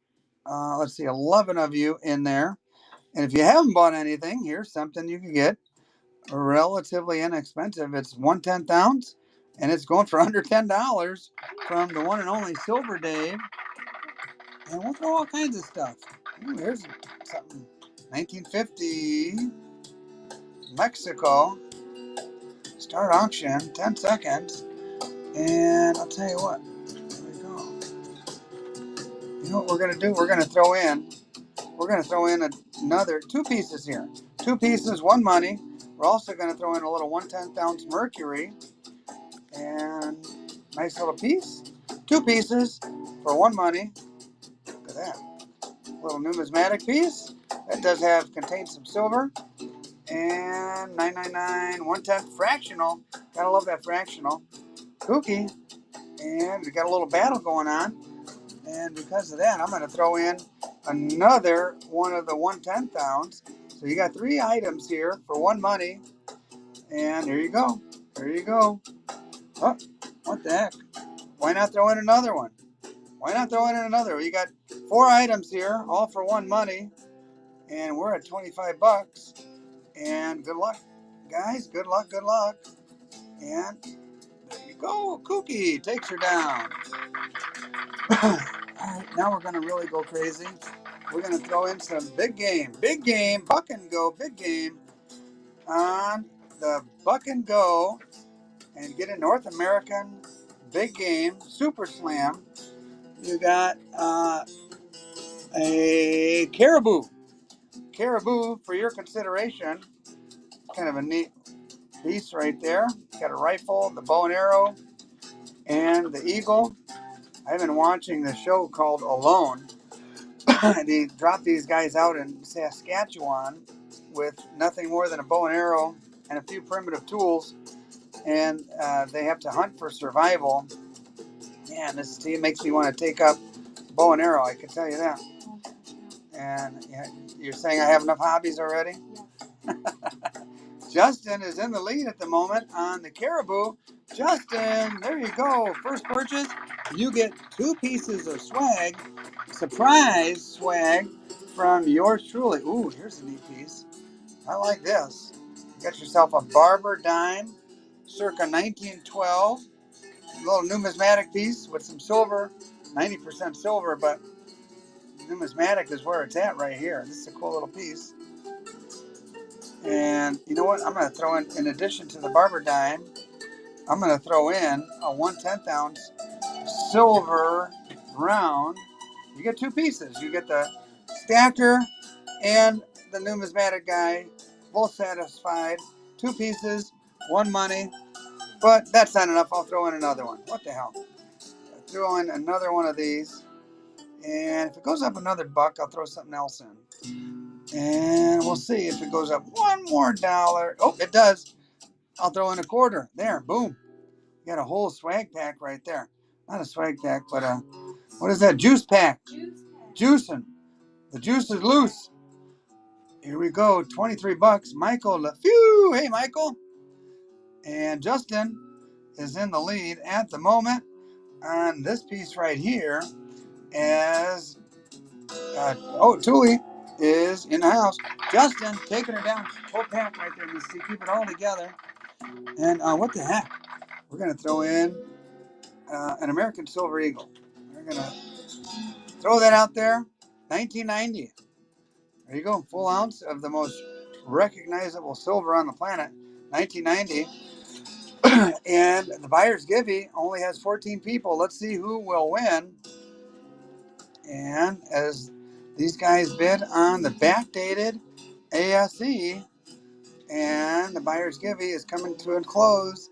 let's see, 11 of you in there. And if you haven't bought anything, here's something you can get relatively inexpensive. It's 1/10 ounce, and it's going for under $10 from the one and only Silver Dave. And we'll throw all kinds of stuff. Ooh, here's something. 1950 Mexico. Start auction, 10 seconds. And I'll tell you what. There we go. You know what we're going to do? We're going to throw in another 2 pieces here. 2 pieces, 1 money. We're also going to throw in a little 1/10 ounce mercury. And nice little piece. 2 pieces for 1 money. Look at that. Little numismatic piece. That does contain some silver. And 999 1/10 fractional. Gotta love that fractional. Kooky. And we got a little battle going on. And because of that, I'm going to throw in another one of the 1/10 ounce. So you got 3 items here for 1 money. And there you go. There you go. Oh, what the heck? Why not throw in another one? Why not throw in another? You got 4 items here, all for 1 money. And we're at 25 bucks. And good luck, guys. Good luck, good luck. And there you go. Kooky takes her down. All right, now we're going to really go crazy. We're going to throw in some big game, buck and go, big game on the buck and go and get a North American big game super slam. You got a caribou for your consideration. Kind of a neat piece right there. Got a rifle, the bow and arrow, and the eagle. I've been watching the show called Alone. They drop these guys out in Saskatchewan with nothing more than a bow and arrow and a few primitive tools, and they have to hunt for survival. Man, this team makes me want to take up bow and arrow, I can tell you that. And you're saying I have enough hobbies already? Justin is in the lead at the moment on the caribou. Justin, there you go. First purchase, you get 2 pieces of swag, surprise swag from yours truly. Ooh, here's a neat piece. I like this. You got yourself a Barber dime, circa 1912. A little numismatic piece with some silver, 90% silver, but numismatic is where it's at right here. This is a cool little piece. And you know what? I'm going to throw in addition to the Barber dime, I'm going to throw in a 1/10 ounce silver round. You get 2 pieces. You get the stacker and the numismatic guy both satisfied. 2 pieces, 1 money. But that's not enough. I'll throw in another one. What the hell? I'll throw in another one of these. And if it goes up another buck, I'll throw something else in. And we'll see if it goes up one more dollar. Oh, it does. I'll throw in a quarter. There, boom. You got a whole swag pack right there. Not a swag pack, but what is that? Juice pack. Juicing. The juice is loose. Here we go. 23 bucks. Michael LeFew. Hey, Michael. And Justin is in the lead at the moment on this piece right here as Thule is in the house. Justin taking her down. Full pack right there, Misty. Keep it all together. And what the heck? We're going to throw in an American Silver Eagle. We're going to throw that out there. 1990. There you go. Full ounce of the most recognizable silver on the planet. 1990. And the buyer's givey only has 14 people. Let's see who will win. And as these guys bid on the backdated ASE, and the buyer's givey is coming to a close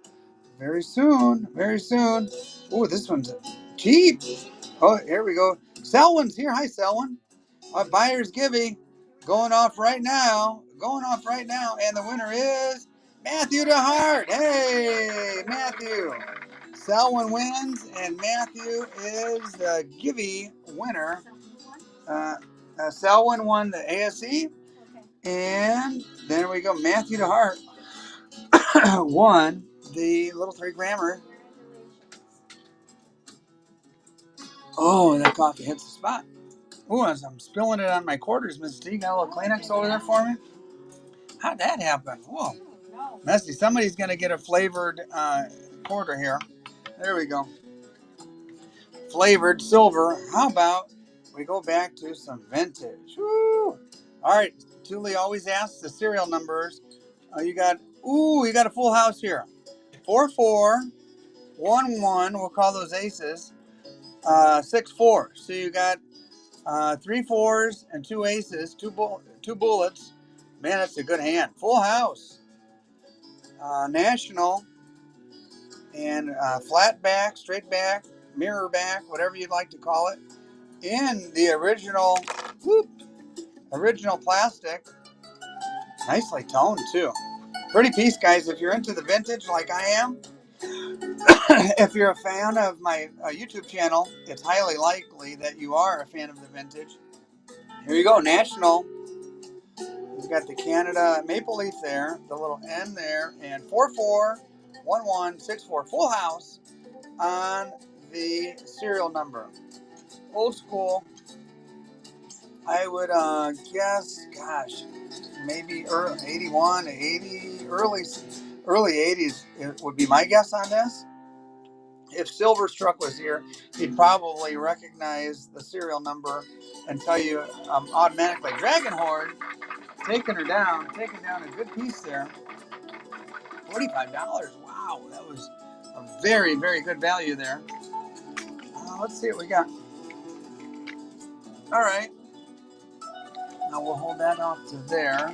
very soon. Very soon. Oh, this one's cheap. Oh, here we go. Selwyn's here. Hi, Selwyn. Our buyer's givey going off right now. Going off right now. And the winner is Matthew DeHart. Hey, Matthew. Selwyn wins, and Matthew is the givey winner. Selwyn won the ASE. And there we go. Matthew DeHart won the little 3 grammer. Oh, that coffee hits the spot. Oh, as I'm spilling it on my quarters, Miss T, got a little Kleenex over there for me? How'd that happen? Whoa. Messy. Somebody's going to get a flavored quarter here. There we go. Flavored silver. How about we go back to some vintage? Woo. All right. Thule always asks the serial numbers. You got a full house here. 4411. We'll call those aces. 6-4. So you got 3 4s and 2 aces, two bullets. Man, that's a good hand. Full house. National and flat back, straight back, mirror back, whatever you'd like to call it. In the original plastic. Nicely toned too. Pretty piece, guys. If you're into the vintage like I am, if you're a fan of my YouTube channel, it's highly likely that you are a fan of the vintage. Here you go, National. We've got the Canada Maple Leaf there, the little N there, and 441164. Full house on the serial number. Old school. I would guess, gosh, maybe early 81, 80, early 80s would be my guess on this. If Silverstruck was here, he'd probably recognize the serial number and tell you automatically. Dragon Horde, taking down a good piece there. $45. Wow, that was a very, very good value there. Let's see what we got. All right. Now we'll hold that off to there.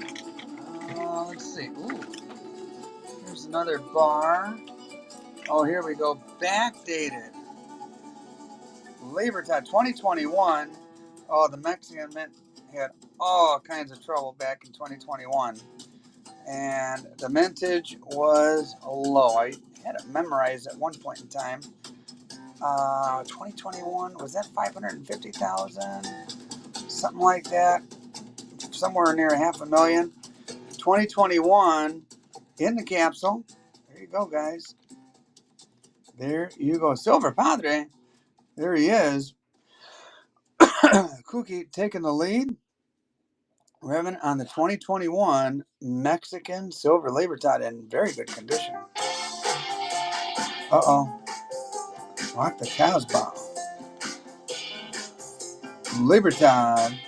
Let's see. Ooh. Here's another bar. Oh, here we go. Backdated. Labor Tide 2021. Oh, the Mexican Mint had all kinds of trouble back in 2021. And the mintage was low. I had it memorized at one point in time. 2021, was that 550,000? Something like that. Somewhere near $500,000. 2021 in the capsule. There you go, guys. There you go. Silver Padre. There he is. Kookie taking the lead. Revan on the 2021 Mexican Silver Labor Tide in very good condition. Uh-oh. Rock the Cows Bomb. Labor Tide.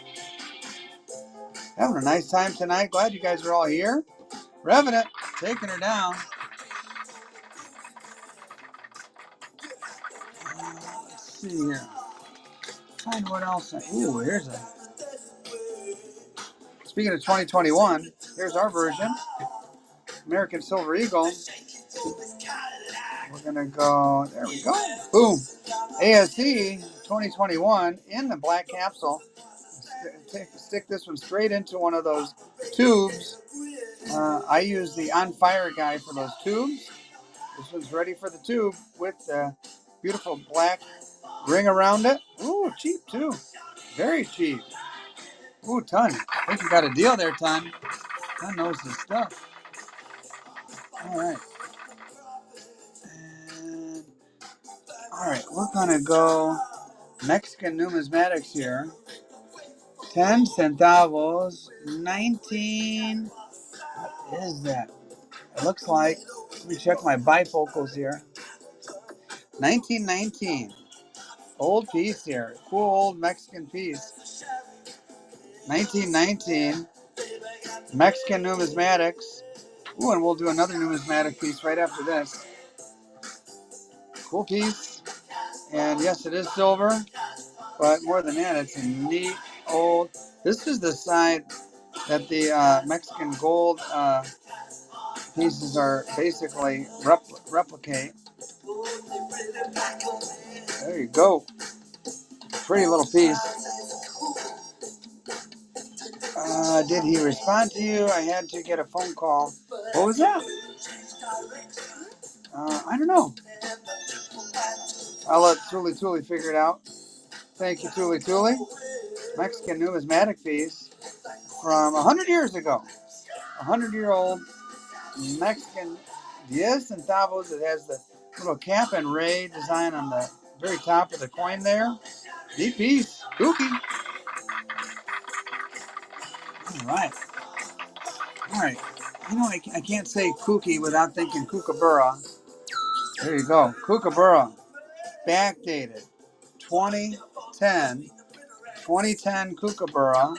Having a nice time tonight. Glad you guys are all here. Revenant taking her down. Let's see here. Find what else. Ooh, here's a. Speaking of 2021, Here's our version. American Silver Eagle. We're going to go, there we go. Boom. ASE 2021 in the black capsule. Stick this one straight into one of those tubes. I use the On Fire guy for those tubes. This one's ready for the tube with the beautiful black ring around it. Ooh, cheap too. Very cheap. Ooh, Ton. I think you got a deal there, Ton. Ton knows his stuff. All right. And, all right, we're going to go Mexican numismatics here. 10 centavos. 19. What is that? It looks like, let me check my bifocals here. 1919. Old piece here. Cool old Mexican piece. 1919. Mexican numismatics. Ooh, and we'll do another numismatic piece right after this. Cool piece. And yes, it is silver. But more than that, it's a neat old. This is the side that the Mexican gold pieces are basically replicate. There you go. Pretty little piece. Did he respond to you? I had to get a phone call. What was that? I don't know. I'll let Tuli figure it out. Thank you, Tuli. Mexican numismatic piece from 100 years ago. 100-year-old Mexican 10 centavos. It has the little cap and ray design on the very top of the coin there. Neat piece. Kooky. All right. All right. You know, I can't say kooky without thinking kookaburra. There you go. Kookaburra. Backdated. 2010. 2010 kookaburra.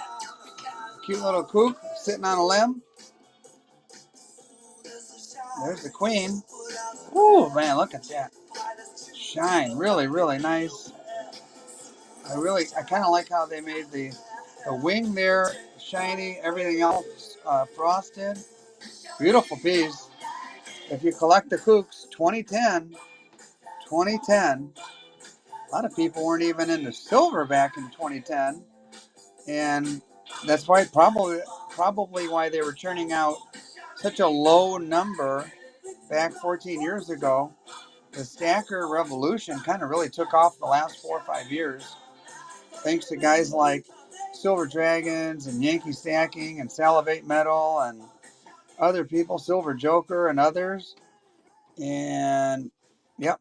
Cute little kook sitting on a limb. There's the queen. Ooh, man, look at that. Shine. Really, really nice. I kind of like how they made the wing there shiny, everything else frosted. Beautiful piece. If you collect the kooks, 2010, a lot of people weren't even into silver back in 2010. And that's why probably why they were churning out such a low number back 14 years ago. The stacker revolution kind of really took off the last 4 or 5 years, thanks to guys like Silver Dragons and Yankee Stacking and Salivate Metal and other people, Silver Joker and others. And yep,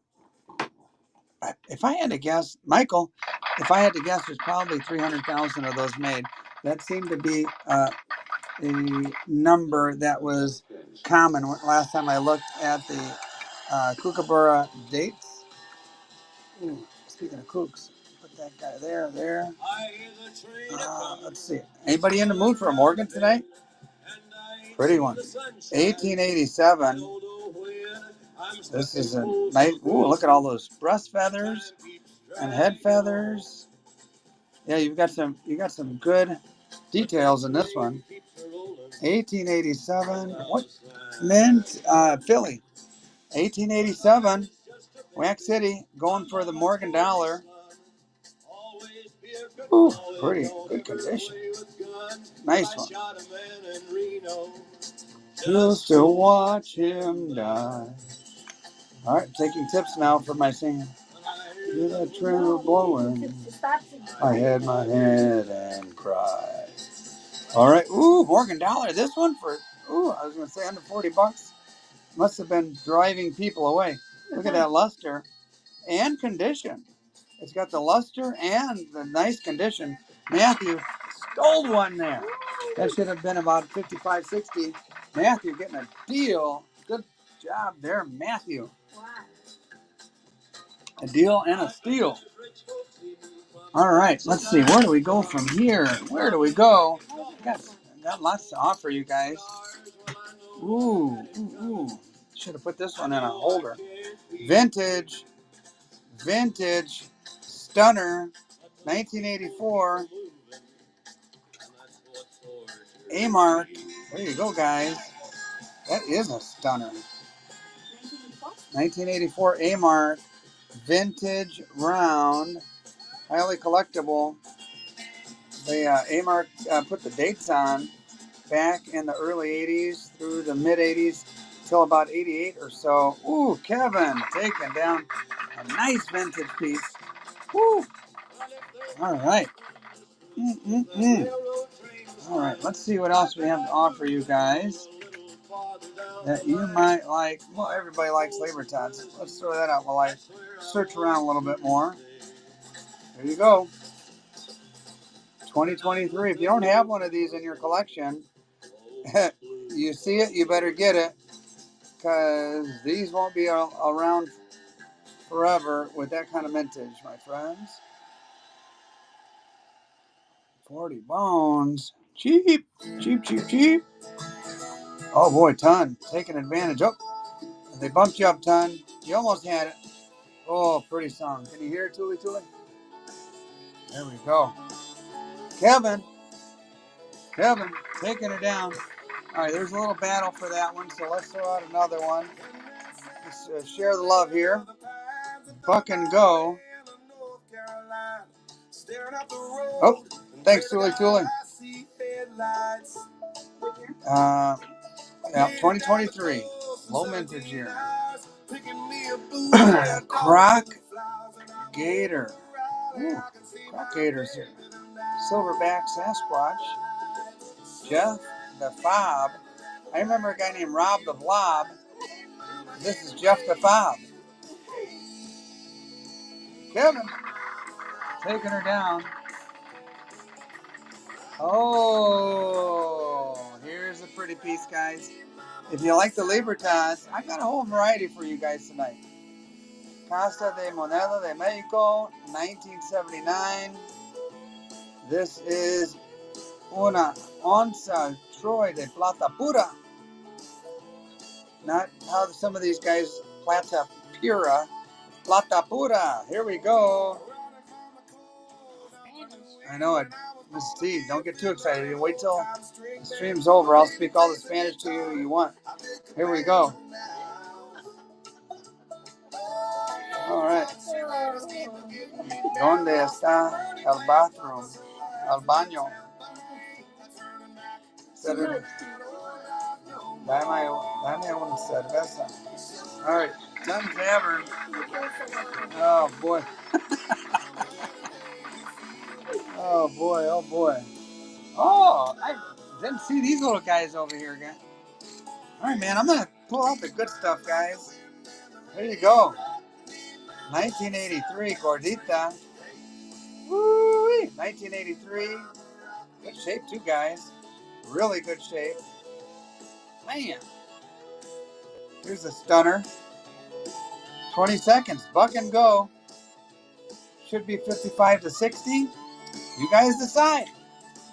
if I had to guess, Michael, if I had to guess, there's probably 300,000 of those made. That seemed to be a number that was common last time I looked at the Kookaburra dates. Ooh, speaking of kooks, put that guy there. Let's see. Anybody in the mood for a Morgan tonight? Pretty one. 1887. This is a nice. Ooh, look at all those breast feathers and head feathers. Yeah, you got some good details in this one. 1887. What? Mint, Philly. 1887. Wax City going for the Morgan dollar. Ooh, pretty good condition. Nice one. Just to watch him die. All right, taking tips now for my singing. Hear that tremor blowing. I had my head and cried. All right. Ooh, Morgan dollar. This one for, I was going to say under $40. Must have been driving people away. Look at that luster and condition. It's got the luster and the nice condition. Matthew stole one there. That should have been about 55, 60. Matthew getting a deal. Good job there, Matthew. A deal and a steal. All right, let's see. Where do we go from here? Where do we go? Got lots to offer you guys. Ooh. Should have put this one in a holder. Vintage Stunner, 1984. A-Mark There you go, guys. That is a stunner. 1984 A-Mark vintage round, highly collectible. They A-Mark put the dates on back in the early 80s through the mid 80s till about 88 or so. Ooh, Kevin taking down a nice vintage piece. Woo! All right. All right, let's see what else we have to offer you guys that you might like. Well, everybody likes Libertas. Let's throw that out while I search around a little bit more. There you go. 2023. If you don't have one of these in your collection, you see it, you better get it, because these won't be around forever with that kind of mintage, my friends. 40 bones. Cheap. Cheap, cheap, cheap. Oh boy, Ton. Taking advantage. Oh, they bumped you up, Ton. You almost had it. Oh, pretty song. Can you hear it, Tuli Tuli? There we go. Kevin, taking her down. All right, there's a little battle for that one, so let's throw out another one. Let's share the love here. Buck and go. Oh, thanks, Tuli Tuli. Yeah, 2023. Low mintage year. Croc Gator. Ooh, Croc Gators here. Silverback Sasquatch. Jeff the Fob. I remember a guy named Rob the Blob. This is Jeff the Fob. Kevin taking her down. Oh, here's a pretty piece, guys. If you like the Libertas, I've got a whole variety for you guys tonight. Casa de Moneda de Mexico, 1979. This is una onza Troy de plata pura. Not how some of these guys, plata pura. Plata pura. Here we go. I know it. Mrs. T, don't get too excited. You wait till the stream's over. I'll speak all the Spanish to you want. Here we go. All right. ¿Dónde está el bathroom? El baño. Dame una cerveza. All right. Ton Tavern. Oh, boy. Oh, boy. Oh, boy. Oh, I didn't see these little guys over here again. All right, man. I'm going to pull out the good stuff, guys. There you go. 1983 Gordita. Woo-wee. 1983. Good shape, too, guys. Really good shape. Man. Here's a stunner. 20 seconds. Buck and go. Should be 55 to 60. You guys decide.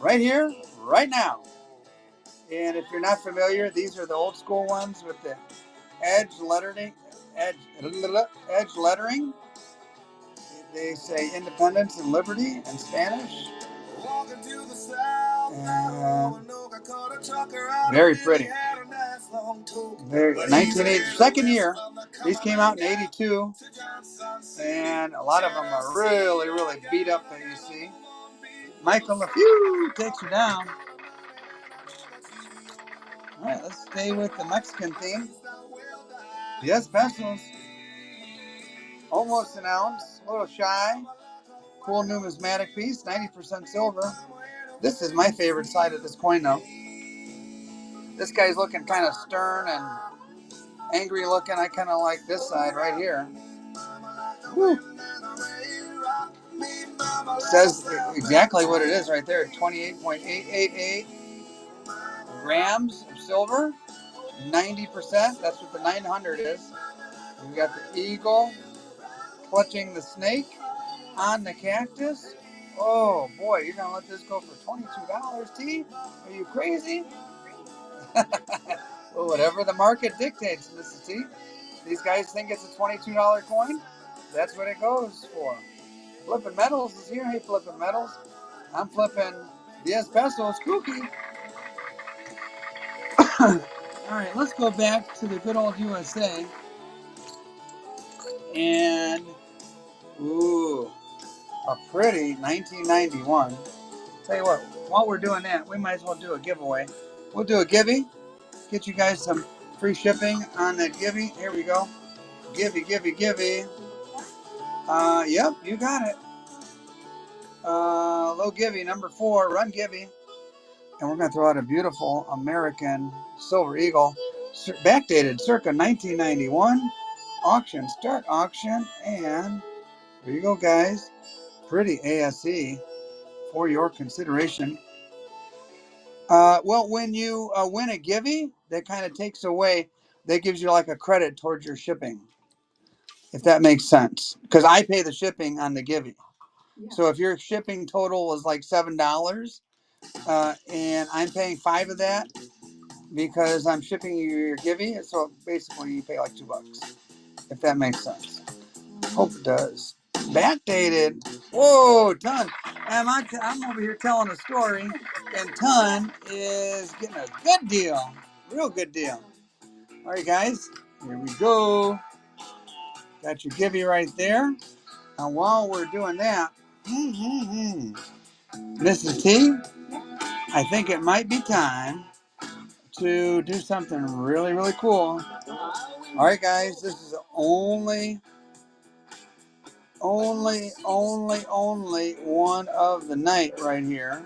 Right here, right now. And if you're not familiar, these are the old school ones with the edge lettering. Edge lettering. They say independence and liberty in Spanish. And very pretty. 1980, second year. These came out in 82. And a lot of them are really, really beat up that you see. Michael LaFew takes her down. All right, let's stay with the Mexican theme. Yes, pesos. Almost an ounce. A little shy. Cool numismatic piece. 90% silver. This is my favorite side of this coin, though. This guy's looking kind of stern and angry looking. I kind of like this side right here. Woo. Says exactly what it is right there. 28.888 grams of silver. 90%. That's what the 900 is. We got the eagle clutching the snake on the cactus. Oh boy, you're gonna let this go for $22, T? Are you crazy? Well, whatever the market dictates, Mrs. T. These guys think it's a $22 coin. That's what it goes for. Flipping Metals is here. Hey, Flipping Metals. I'm flipping 10 pesos cookie. All right, let's go back to the good old USA. And, ooh, a pretty 1991. Tell you what, while we're doing that, we might as well do a giveaway. We'll do a givey. Get you guys some free shipping on that givey. Here we go. Givey, givey, givey. Yep, you got it. Low givey, number 4, run givey. And we're going to throw out a beautiful American Silver Eagle, backdated circa 1991. Auction, start auction, and there you go, guys. Pretty ASE for your consideration. Well, when you win a givey, that kind of takes away, that gives you like a credit towards your shipping, if that makes sense. Because I pay the shipping on the givey. Yeah. So if your shipping total was like $7, and I'm paying 5 of that because I'm shipping you your givey, so basically you pay like $2, if that makes sense. Hope it does. Backdated. Whoa, Ton. I'm over here telling a story, and Ton is getting a good deal. Real good deal. All right, guys. Here we go. Got your givey right there. And while we're doing that, Mrs. T, I think it might be time to do something really, really cool. All right, guys. This is only one of the night right here.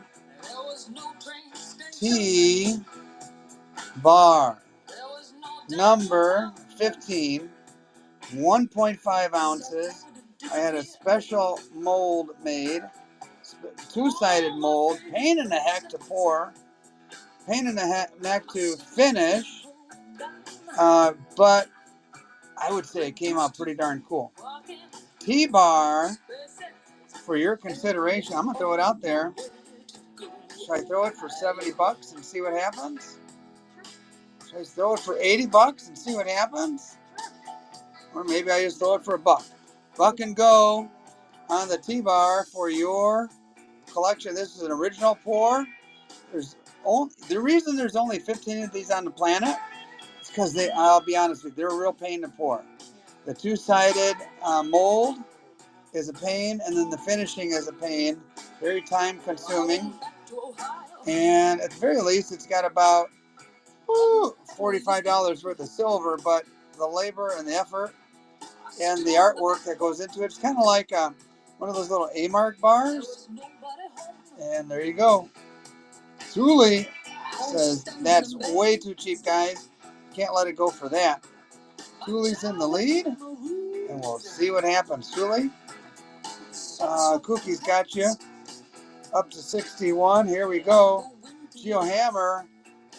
T-bar number 15, 1.5 ounces. I had a special mold made, two-sided mold, pain in the heck to pour, pain in the neck to finish, but I would say it came out pretty darn cool. T-bar, for your consideration, I'm going to throw it out there. Should I throw it for $70 and see what happens? Should I throw it for $80 and see what happens? Or maybe I just throw it for $1. Buck and go on the T-bar for your collection. This is an original pour. The reason there's only 15 of these on the planet is because I'll be honest with you, they're a real pain to pour. The two-sided mold is a pain, and then the finishing is a pain. Very time consuming. And at the very least, it's got about $45 worth of silver, but the labor and the effort and the artwork that goes into it, it's kind of like one of those little A-Mark bars. And there you go. Thule says that's way too cheap, guys. Can't let it go for that. Thule's in the lead, and we'll see what happens. Thule, Cookie's got you up to 61. Here we go. GeoHammer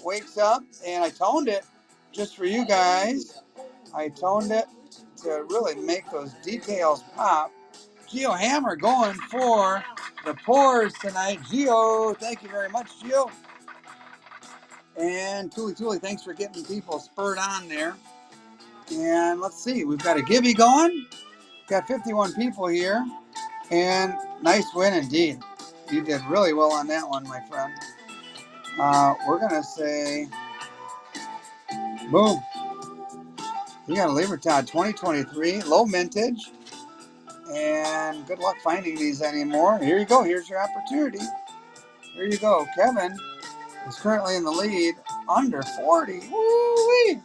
wakes up, and I toned it just for you guys. I toned it to really make those details pop. GeoHammer going for the pours tonight. Geo, thank you very much, Geo. And Thule, thanks for getting people spurred on there. And let's see, we've got a givey going. Got 51 people here. And nice win indeed. You did really well on that one, my friend. We're going to say, boom. You got a Libertad 2023, low mintage. And good luck finding these anymore. Here you go. Here's your opportunity. Here you go. Kevin is currently in the lead, under 40. Woo-wee.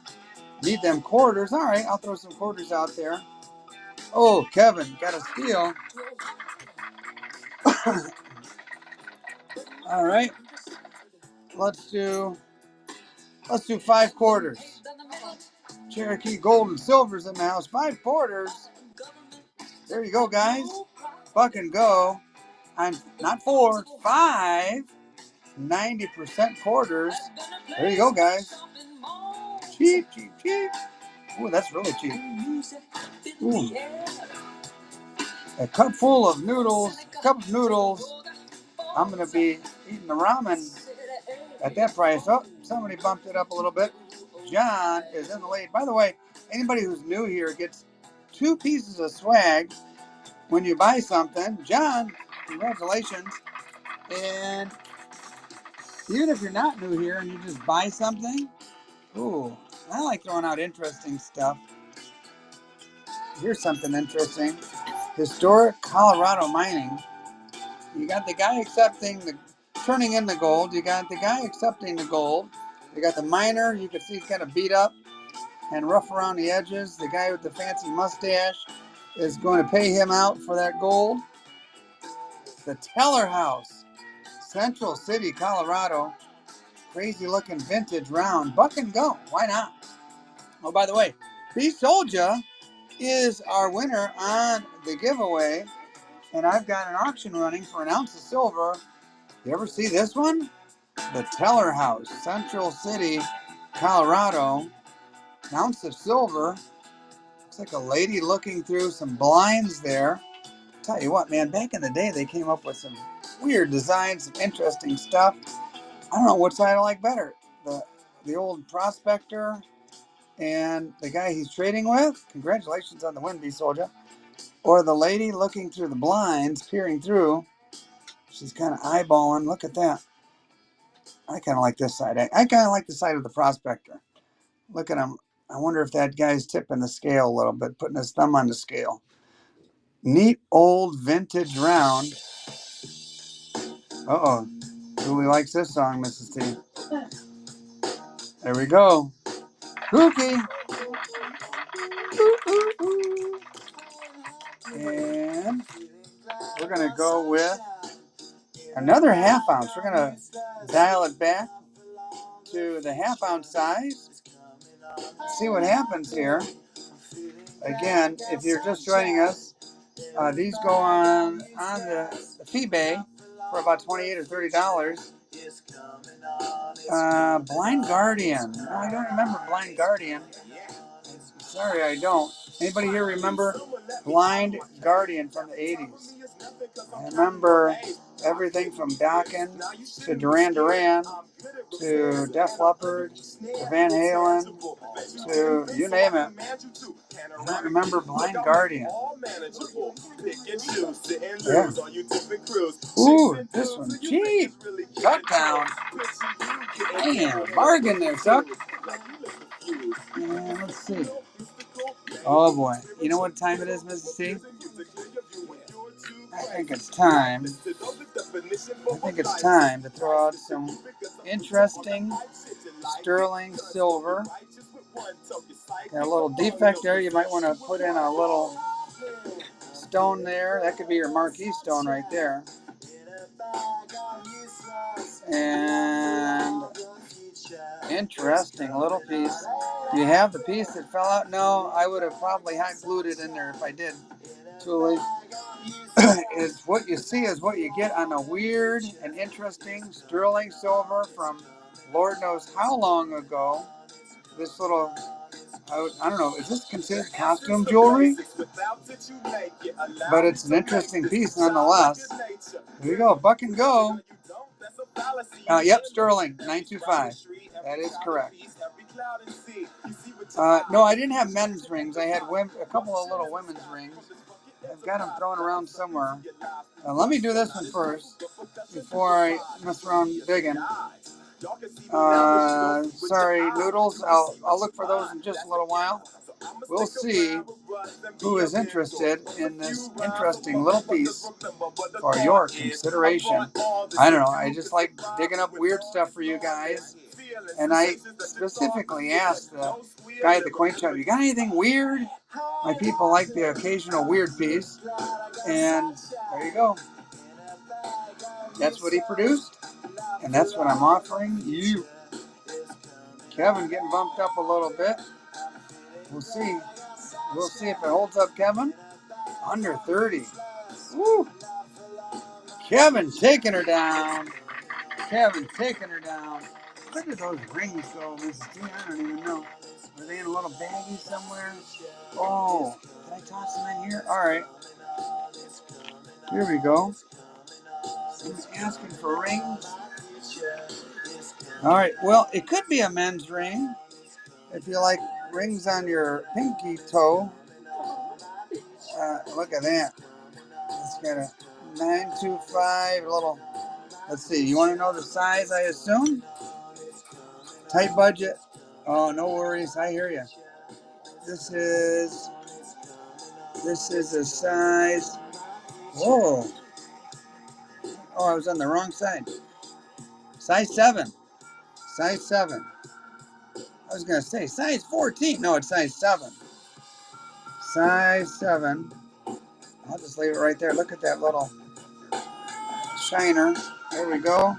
Need them quarters. All right, I'll throw some quarters out there. Oh, Kevin, got a steal. All right. Let's do 5 quarters. Cherokee gold and silver's in the house. 5 quarters. There you go, guys. Buck and go. I'm not 4, 5. 90% quarters. There you go, guys. Cheap, cheap, cheap. Ooh, that's really cheap. Ooh. A cup full of noodles. I'm going to be eating the ramen at that price. Oh, somebody bumped it up a little bit. John is in the lead. By the way, anybody who's new here gets 2 pieces of swag when you buy something. John, congratulations. And even if you're not new here and you just buy something, Ooh, I like throwing out interesting stuff. Here's something interesting. Historic Colorado mining. You got the guy turning in the gold. You got the guy accepting the gold. You got the miner. You can see he's kind of beat up and rough around the edges. The guy with the fancy mustache is going to pay him out for that gold. The Teller House, Central City, Colorado. Crazy looking vintage round. Buck and go. Why not? Oh, by the way, B Soldier is our winner on the giveaway. And I've got an auction running for an ounce of silver. You ever see this one? The Teller House, Central City, Colorado. An ounce of silver. Looks like a lady looking through some blinds there. Tell you what, man, back in the day, they came up with some weird designs, some interesting stuff. I don't know which side I like better. The old prospector and the guy he's trading with. Congratulations on the win, B Soldier. Or the lady looking through the blinds, peering through. She's kind of eyeballing. Look at that. I kind of like this side. I kind of like the side of the prospector. Look at him. I wonder if that guy's tipping the scale a little bit, putting his thumb on the scale. Neat old vintage round. Uh-oh. Julie likes this song, Mrs. T. There we go. Cookie. Ooh, ooh, ooh. And we're going to go with another half ounce. We're going to dial it back to the half ounce size. See what happens here. Again, if you're just joining us, these go on the FeeBay for about $28 or $30. Blind Guardian. No, I don't remember Blind Guardian. Sorry, I don't. Anybody here remember Blind Guardian from the 80s? I remember everything from Dokken to Duran Duran to Def Leppard to Van Halen to you name it. I don't remember Blind Guardian. Yeah. Ooh, this one cheap. Tuckdown. Man, bargain there, Tuck. And let's see. Oh boy. You know what time it is, Mrs. T? I think it's time. To throw out some interesting sterling silver. Got a little defect there. You might want to put in a little stone there. That could be your marquee stone right there. And interesting little piece. Do you have the piece that fell out? No, I would have probably hot glued it in there if I did. Julie, is what you see is what you get on a weird and interesting sterling silver from Lord knows how long ago. This little, I don't know, is this considered costume jewelry? But it's an interesting piece nonetheless. Here we go, buck and go. Yep, sterling, 925. That is correct. No, I didn't have men's rings. I had a couple of little women's rings. I've got them thrown around somewhere. Let me do this one first before I mess around digging. Sorry, Noodles. I'll look for those in just a little while. We'll see who is interested in this interesting little piece for your consideration. I don't know. I just like digging up weird stuff for you guys. And I specifically asked the guy at the coin shop, you got anything weird? My people like the occasional weird piece. And there you go. That's what he produced. And that's what I'm offering you. Kevin getting bumped up a little bit. We'll see. We'll see if it holds up, Kevin. Under 30. Woo. Kevin taking her down. Where did those rings go, Mrs. T? I don't even know. Are they in a little baggie somewhere? Oh, can I toss them in here? All right. Here we go. Someone's asking for rings. All right. Well, it could be a men's ring. If you like rings on your pinky toe. Look at that. It's got a 925 little. Let's see. You want to know the size, I assume? Tight budget. Oh, no worries. I hear you. This is a size. Whoa. Oh, I was on the wrong side. Size 7. Size 7. I was going to say size 14. No, it's size 7. Size 7. I'll just leave it right there. Look at that little shiner. There we go.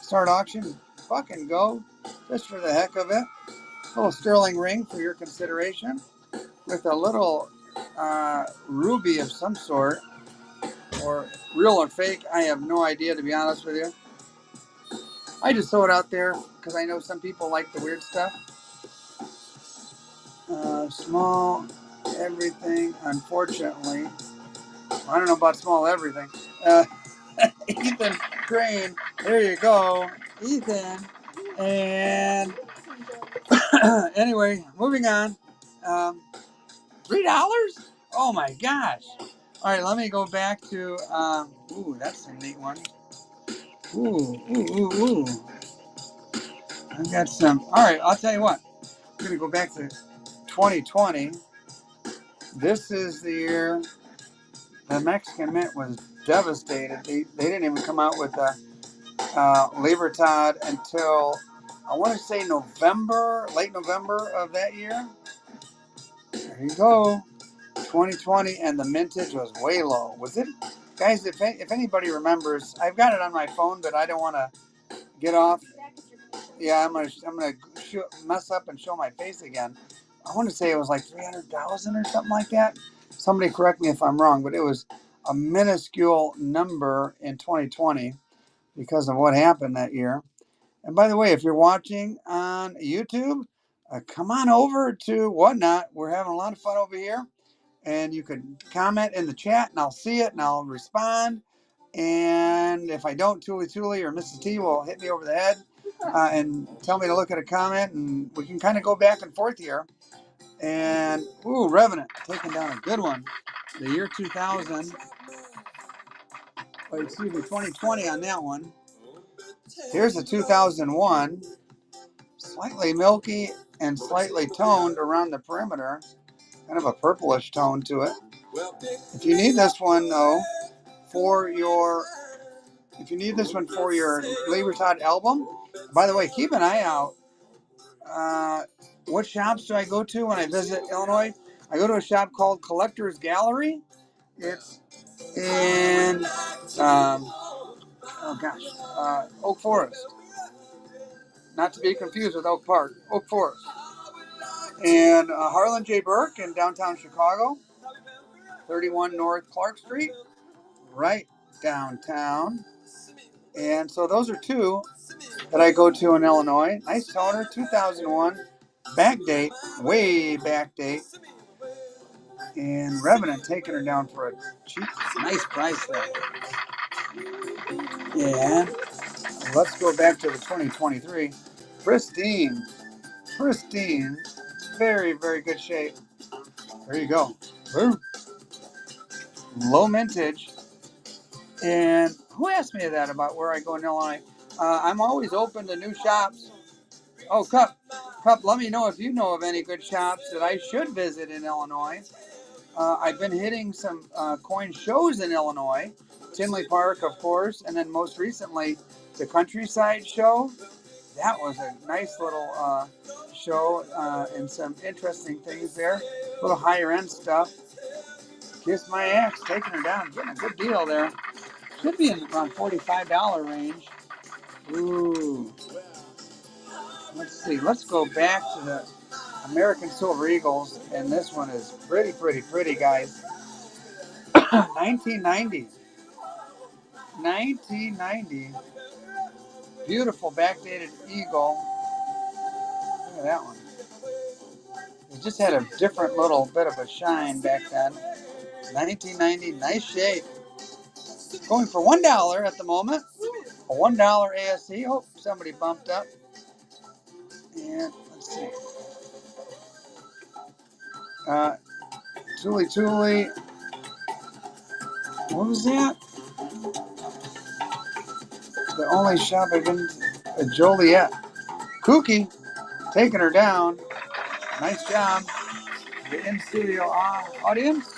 Start auction. Fucking go. Just for the heck of it. Little sterling ring for your consideration. With a little ruby of some sort. Or real or fake. I have no idea, to be honest with you. I just throw it out there because I know some people like the weird stuff. Small everything, unfortunately. I don't know about small everything. Ethan Crane, there you go, Ethan. And anyway, moving on. $3? Oh my gosh! All right, let me go back to. Ooh, that's a neat one. Ooh. I've got some. All right, I'll tell you what. I'm gonna go back to 2020. This is the year the Mexican Mint was devastated. They didn't even come out with a Libertad until I want to say November, late November of that year. There you go, 2020, and the mintage was way low. Was it, guys? If anybody remembers, I've got it on my phone, but I don't want to get off. Yeah, I'm gonna mess up and show my face again. I want to say it was like 300,000 or something like that. Somebody correct me if I'm wrong, but it was a minuscule number in 2020 because of what happened that year. And by the way, if you're watching on YouTube, come on over to Whatnot. We're having a lot of fun over here. And you can comment in the chat, and I'll see it, and I'll respond. And if I don't, Tuli or Mrs. T will hit me over the head and tell me to look at a comment, and we can kind of go back and forth here. And, ooh, Revenant, taking down a good one. The year 2000, or excuse me, 2020 on that one. Here's a 2001, slightly milky and slightly toned around the perimeter. Kind of a purplish tone to it. If you need this one, though, for your Libertad album, by the way, keep an eye out. What shops do I go to when I visit Illinois? I go to a shop called Collector's Gallery. It's in Oak Forest, not to be confused with Oak Park. Oak Forest, and Harlan J. Burke in downtown Chicago, 31 North Clark Street, right downtown. And so those are two that I go to in Illinois. Nice toner, 2001, back date, way back date. And Revenant taking her down for a cheap, nice price there. And let's go back to the 2023. Pristine, very, very good shape. There you go. Low mintage. And who asked me that about where I go in Illinois? I'm always open to new shops. Oh, Cup, let me know if you know of any good shops that I should visit in Illinois. I've been hitting some coin shows in Illinois, Tinley Park, of course, and then most recently the Countryside Show. That was a nice little show and some interesting things there. A little higher end stuff. Kiss My Axe, taking her down, getting a good deal there. Should be in around $45 range. Ooh. Let's see. Let's go back to the American Silver Eagles, and this one is pretty, guys. 1990. Beautiful backdated eagle. Look at that one. It just had a different little bit of a shine back then. 1990, nice shape. Going for $1 at the moment. A $1 ASC. Oh, somebody bumped up. And let's see. Tuli. What was that? The only shop I've been to, Joliet. Kooky. taking her down. Nice job. The in-studio audience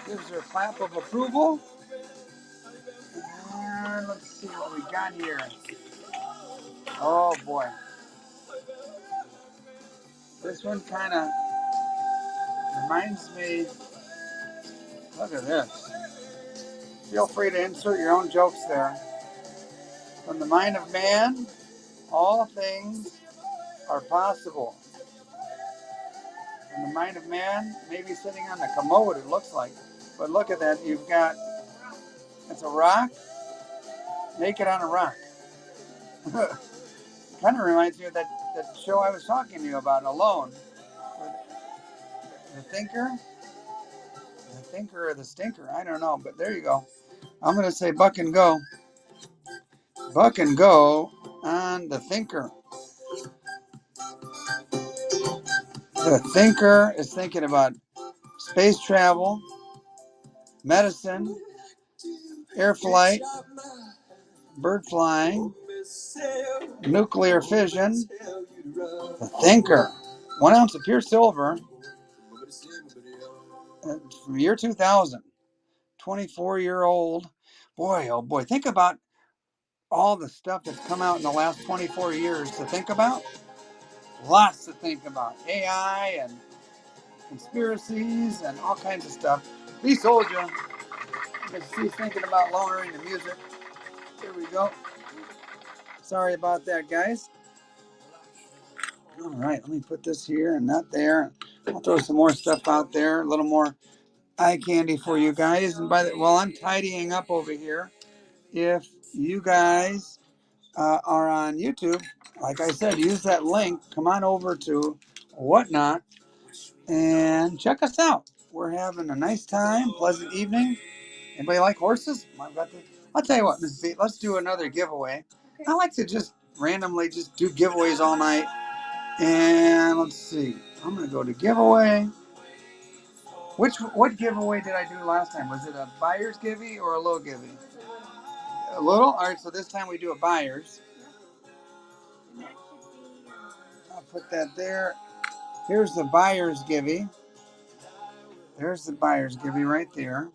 gives her a clap of approval. And let's see what we got here. Oh boy. This one kind of reminds me, look at this. Feel free to insert your own jokes there. From the mind of man, all things are possible. From the mind of man, maybe sitting on the commode, it looks like. But look at that. You've got, it's a rock. Naked on a rock. Kind of reminds me of that show I was talking to you about, Alone. The thinker or the stinker, I don't know, but there you go. I'm going to say buck and go. Buck and go on the thinker. The thinker is thinking about space travel, medicine, air flight, bird flying, nuclear fission. The thinker. 1 ounce of pure silver from year 2000. 24-year-old. Boy, oh boy. Think about all the stuff that's come out in the last 24 years to think about. Lots to think about. AI and conspiracies and all kinds of stuff. Lee Soldier. You can see he's thinking about lowering the music. There we go. Sorry about that, guys. All right, let me put this here and that there. I'll throw some more stuff out there, a little more eye candy for you guys. And while I'm tidying up over here, if you guys are on YouTube, like I said, use that link. Come on over to Whatnot and check us out. We're having a nice time, pleasant evening. Anybody like horses? I'll tell you what, Ms. B, let's do another giveaway. Okay. I like to just randomly just do giveaways all night. And let's see. I'm going to go to giveaway. What giveaway did I do last time? Was it a buyer's givey or a little givey? A little? All right, so this time we do a buyer's. I'll put that there. Here's the buyer's givey. There's the buyer's givey right there.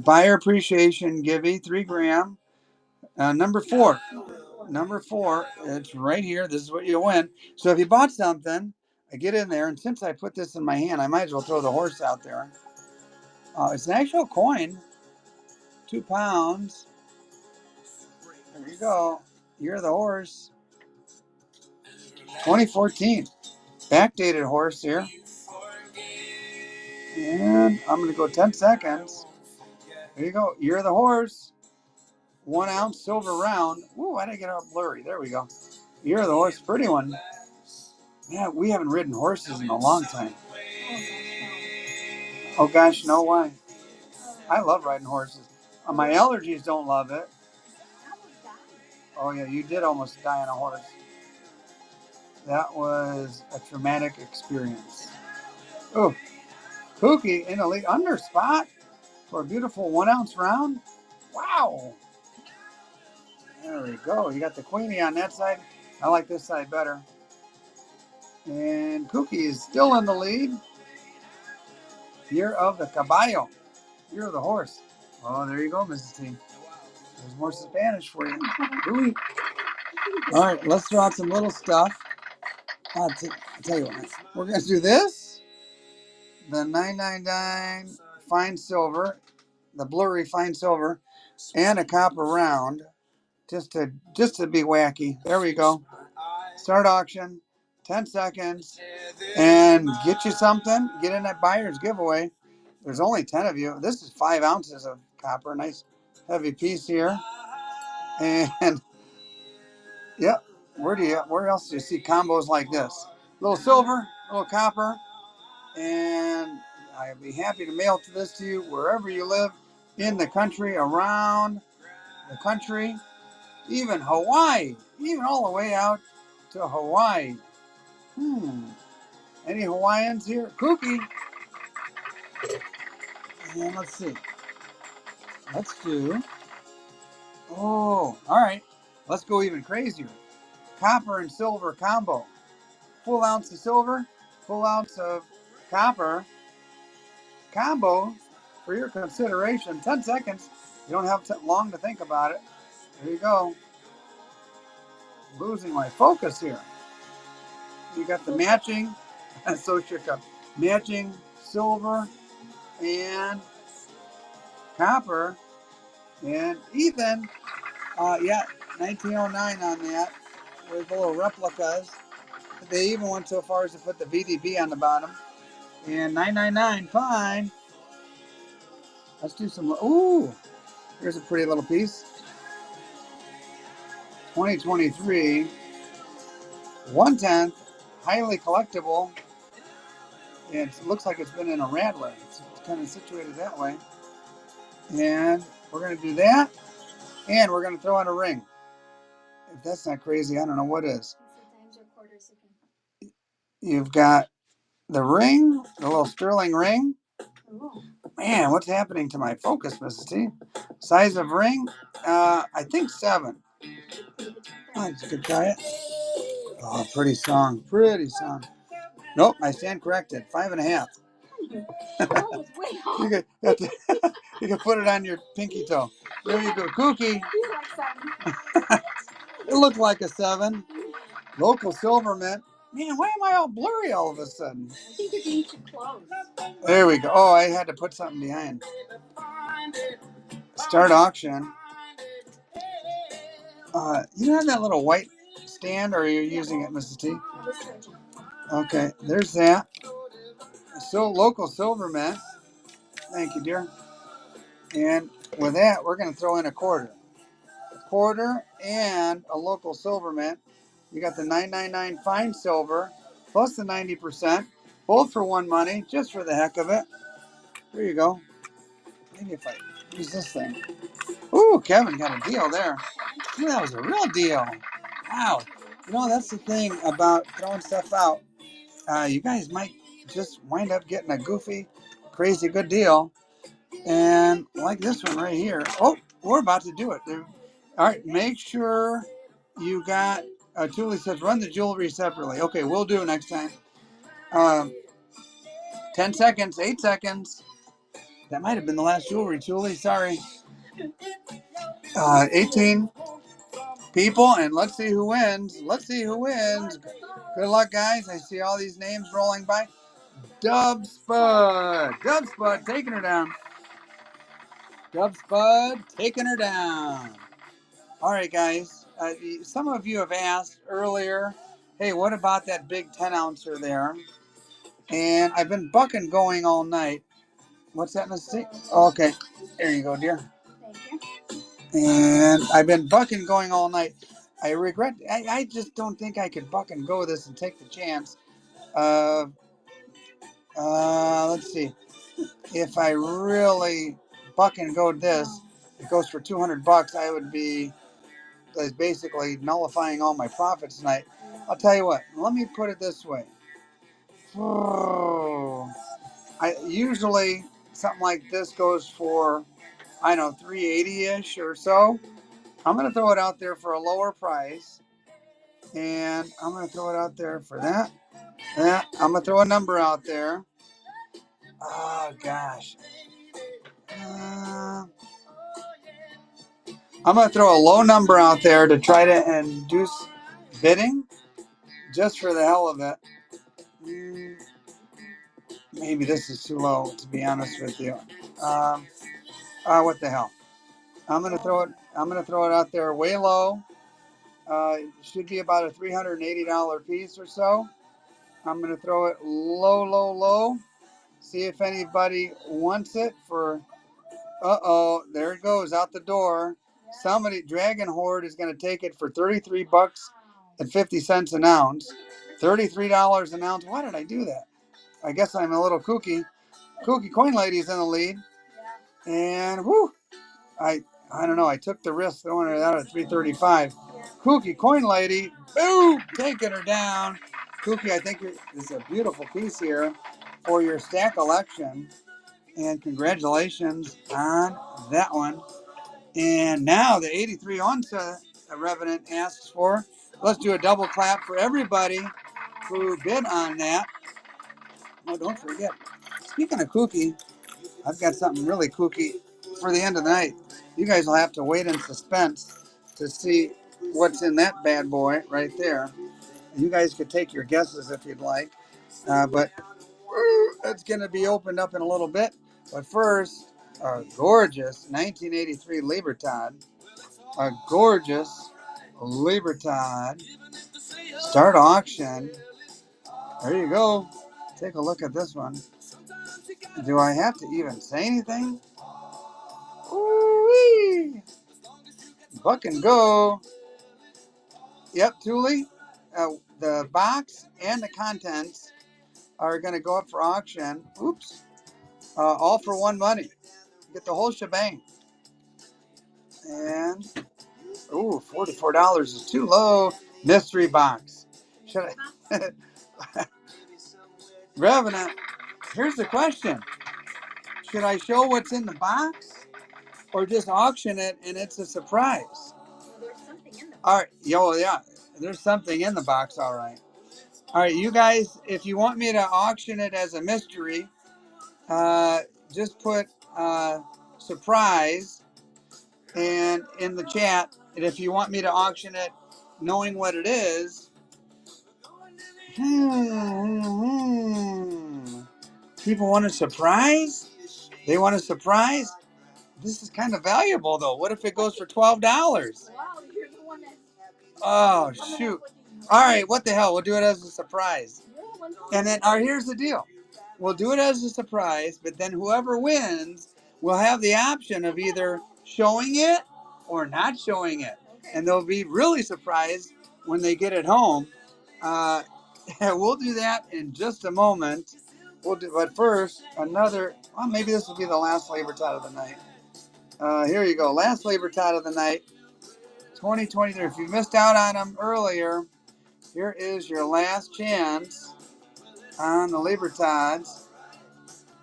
Buyer appreciation givey, 3 gram. Number 4. Number 4, it's right here. This is what you win. So if you bought something, I get in there, and since I put this in my hand, I might as well throw the horse out there. It's an actual coin, 2 pounds. There you go. You're the horse. 2014. Backdated horse here. And I'm going to go 10 seconds. There you go. You're the horse. 1 ounce silver round. Ooh, why did I get all blurry? There we go. You're the horse. Pretty one. Yeah, we haven't ridden horses in a long time. Oh, gosh, no, why? I love riding horses. My allergies don't love it. Oh, yeah, you did almost die on a horse. That was a traumatic experience. Oh, Kooky in the lead under spot for a beautiful 1 ounce round. Wow. There we go. You got the Queenie on that side. I like this side better. And Kooky is still in the lead. Year of the Caballo. Year of the horse. Oh, there you go, Mrs. T. There's more Spanish for you. Ooh. All right, let's throw out some little stuff. I'll tell you what. We're going to do this. The 999 fine silver. The blurry fine silver. And a copper round. Just to be wacky. There we go. Start auction. 10 seconds. And get you something. Get in that buyer's giveaway. There's only 10 of you. This is 5 ounces of copper. Nice heavy piece here. And yep. Where else do you see combos like this? Little silver, little copper, and I'd be happy to mail this to you wherever you live in the country, around the country, even Hawaii, even all the way out to Hawaii. Any Hawaiians here? Kooky. And let's see. Let's do. Oh, all right. Let's go even crazier. Copper and silver combo. full ounce of silver, full ounce of copper combo for your consideration. 10 seconds. You don't have long to think about it. There you go. Losing my focus here. You got the matching associate cup. Matching silver and copper. And Ethan, yeah, 1909 on that with little replicas. They even went so far as to put the VDB on the bottom. And 999, fine. Let's do some. Ooh, here's a pretty little piece. 2023, 1/10, highly collectible. And it looks like it's been in a Rattler. It's kind of situated that way. And we're going to do that. And we're going to throw in a ring. If that's not crazy, I don't know what is. You've got the ring, the little sterling ring. Man, what's happening to my focus, Mrs. T? Size of ring? I think 7. That's a good try it. Oh, pretty song. Pretty song. Nope, I stand corrected. 5.5. You can put it on your pinky toe. There you go. Kooky. It looked like a 7. Local silver mint. Man, why am I all blurry all of a sudden? I think you're getting too close. There we go. Oh, I had to put something behind. Start auction. You have that little white stand, or are you using it, Mrs. T? Okay, there's that. So local silver mint. Thank you, dear. And with that, we're going to throw in a quarter. Quarter and a local silver mint. You got the 999 fine silver plus the 90%, both for one money, just for the heck of it. There you go. Maybe if I use this thing. Ooh, Kevin got a deal there. Ooh, that was a real deal. Wow. You know, that's the thing about throwing stuff out. You guys might just wind up getting a goofy, crazy good deal. And like this one right here. Oh, we're about to do it. All right, make sure you got, Julie says, run the jewelry separately. Okay, we'll do it next time. 10 seconds, 8 seconds. That might have been the last jewelry, Julie. Sorry. 18 people, and let's see who wins. Let's see who wins. Good luck, guys. I see all these names rolling by. Dub Spud. Dub Spud taking her down. Dub Spud taking her down. All right, guys. Some of you have asked earlier, hey, what about that big 10-ouncer there? And I've been bucking going all night. What's that, Miss T? Oh, okay. There you go, dear. Thank you. And I've been bucking going all night. I regret, I just don't think I could buck and go this and take the chance of, let's see. If I really buck and go this, it goes for $200, I would be basically nullifying all my profits tonight. I'll tell you what, let me put it this way. I usually something like this goes for, I don't know, 380-ish or so. I'm going to throw it out there for a lower price. And I'm going to throw it out there for that. I'm going to throw a number out there. Oh, gosh. I'm going to throw a low number out there to try to induce bidding, just for the hell of it. Maybe this is too low, to be honest with you. What the hell? I'm going to throw it out there way low. It should be about a $380 piece or so. I'm going to throw it low, low, low. See if anybody wants it for. There it goes out the door. Somebody, Dragon Horde is going to take it for $33.50 an ounce. $33 an ounce. Why did I do that? I guess I'm a little kooky. Kooky Coin Lady's in the lead. And whoo, I don't know. I took the risk throwing it out at $335. Kooky Coin Lady, boom, taking her down. Kooky, I think this is a beautiful piece here for your stack election. And congratulations on that one. And now the 83 Onsa Revenant asks for, let's do a double clap for everybody who bid on that. Oh, don't forget. Speaking of kooky, I've got something really kooky for the end of the night. You guys will have to wait in suspense to see what's in that bad boy right there. You guys could take your guesses if you'd like, but it's going to be opened up in a little bit. But first, a gorgeous 1983 Libertad. A gorgeous Libertad. Start auction. There you go. Take a look at this one. Do I have to even say anything? Ooh-wee. Buck and go. Yep, Thule. The box and the contents are going to go up for auction. Oops. All for one money. Get the whole shebang. And, ooh, $44 is too low. Mystery box. Should I? Revenant, here's the question. Should I show what's in the box or just auction it and it's a surprise? Well, there's something in the box. All right. Yeah. There's something in the box. All right. All right, you guys, if you want me to auction it as a mystery, just put surprise and in the chat. And if you want me to auction it knowing what it is, people want a surprise? They want a surprise? This is kind of valuable, though. What if it goes for $12? Wow, you're the one that. Oh, shoot. All right, what the hell? We'll do it as a surprise. And then, here's the deal. We'll do it as a surprise, but then whoever wins will have the option of either showing it or not showing it. And they'll be really surprised when they get it home. We'll do that in just a moment. But first, maybe this will be the last Libertad of the night. Here you go. Last Libertad of the night, 2023. If you missed out on them earlier, here is your last chance on the Libertads.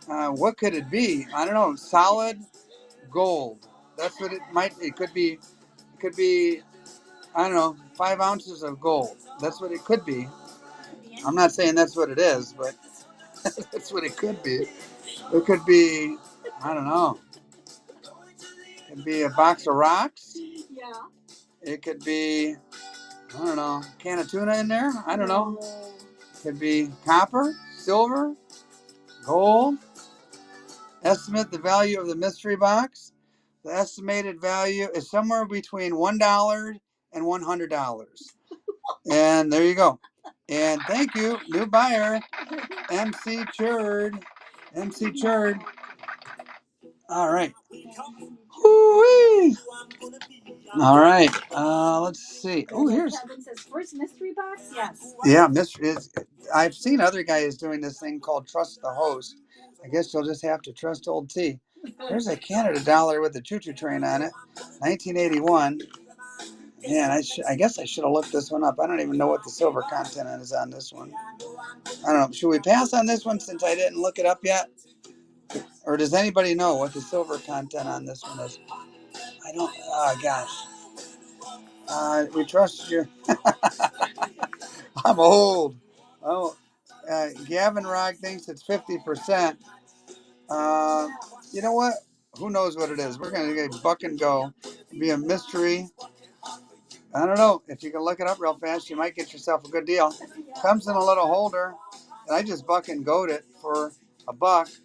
What could it be? I don't know. Solid gold. That's what it might. It could be. I don't know. 5 ounces of gold. That's what it could be. I'm not saying that's what it is, but that's what it could be. It could be. I don't know. It could be a box of rocks. Yeah. It could be. I don't know. A can of tuna in there. I don't know. It could be copper, silver, gold. Estimate the value of the mystery box. The estimated value is somewhere between $1 and $100. And there you go. And thank you, new buyer, MC Churd. MC Churd. All right. Woo-wee. All right. Let's see. Oh, here's. Kevin says first mystery box. Yes. Yeah, mystery. I've seen other guys doing this thing called Trust the Host. I guess you'll just have to trust old T. There's a Canada dollar with a choo-choo train on it, 1981. Man, I guess I should have looked this one up. I don't even know what the silver content is on this one. I don't know. Should we pass on this one since I didn't look it up yet? Or does anybody know what the silver content on this one is? I don't. Oh, gosh. We trust you. I'm old. Oh, Gavin Rog thinks it's 50%. You know what? Who knows what it is? We're going to get buck and go. It'll be a mystery. I don't know. If you can look it up real fast, you might get yourself a good deal. Comes in a little holder. And I just buck and goed it for $1.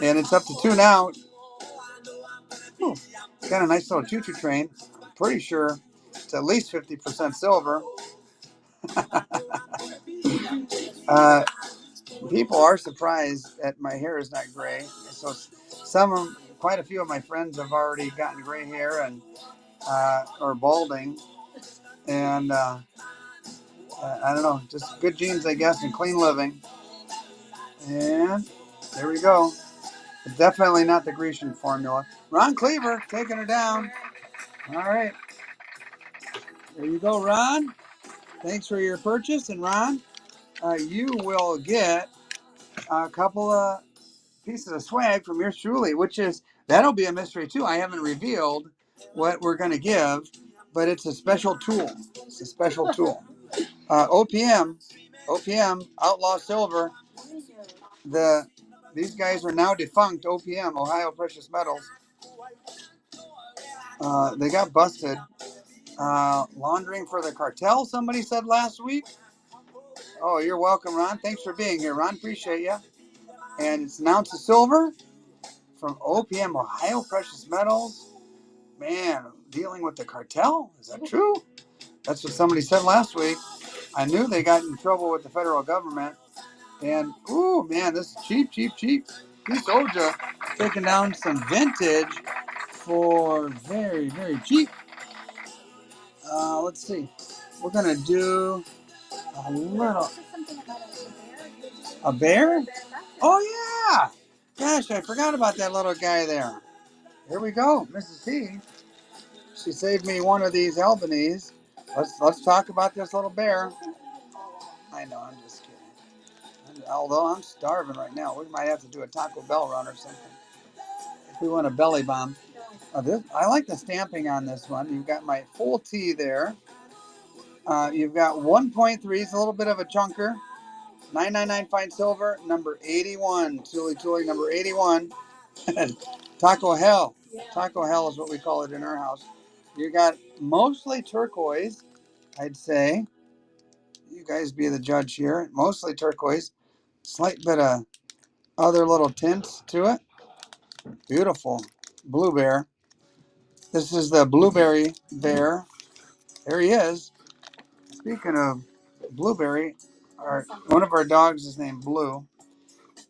And it's up to 2 now. Ooh, got a nice little choo-choo train. I'm pretty sure it's at least 50% silver. People are surprised that my hair is not gray. So quite a few of my friends have already gotten gray hair and or balding. And I don't know, just good genes, I guess, and clean living. And there we go. Definitely not the Grecian formula. Ron Cleaver taking her down. All right. There you go, Ron. Thanks for your purchase. And Ron, you will get a couple of pieces of swag from yours truly, that'll be a mystery too. I haven't revealed what we're going to give, but it's a special tool. It's a special tool. OPM OPM, Outlaw Silver. These guys are now defunct. OPM, Ohio Precious Metals. They got busted. Laundering for the cartel, somebody said last week. Oh, you're welcome, Ron. Thanks for being here, Ron. Appreciate you. And it's an ounce of silver from OPM, Ohio Precious Metals. Man, dealing with the cartel? Is that true? That's what somebody said last week. I knew they got in trouble with the federal government. And, ooh, man, this is cheap, cheap, cheap. He told you, taking down some vintage for very, very cheap. Let's see. We're going to do a little. A bear? Oh, yeah. Gosh, I forgot about that little guy there. Here we go, Mrs. T. She saved me one of these Albanese. Let's talk about this little bear. I know, I'm just kidding. Although I'm starving right now, we might have to do a Taco Bell run or something. If we want a belly bomb. I like the stamping on this one. You've got my full T there. You've got 1.3. It's a little bit of a chunker. 999 fine silver, number 81. Tuli, number 81. Taco Hell. Taco Hell is what we call it in our house. You got mostly turquoise, I'd say. You guys be the judge here. Mostly turquoise. Slight bit of other little tints to it. Beautiful. Blue bear. This is the blueberry bear. There he is. Speaking of blueberry, one of our dogs is named Blue.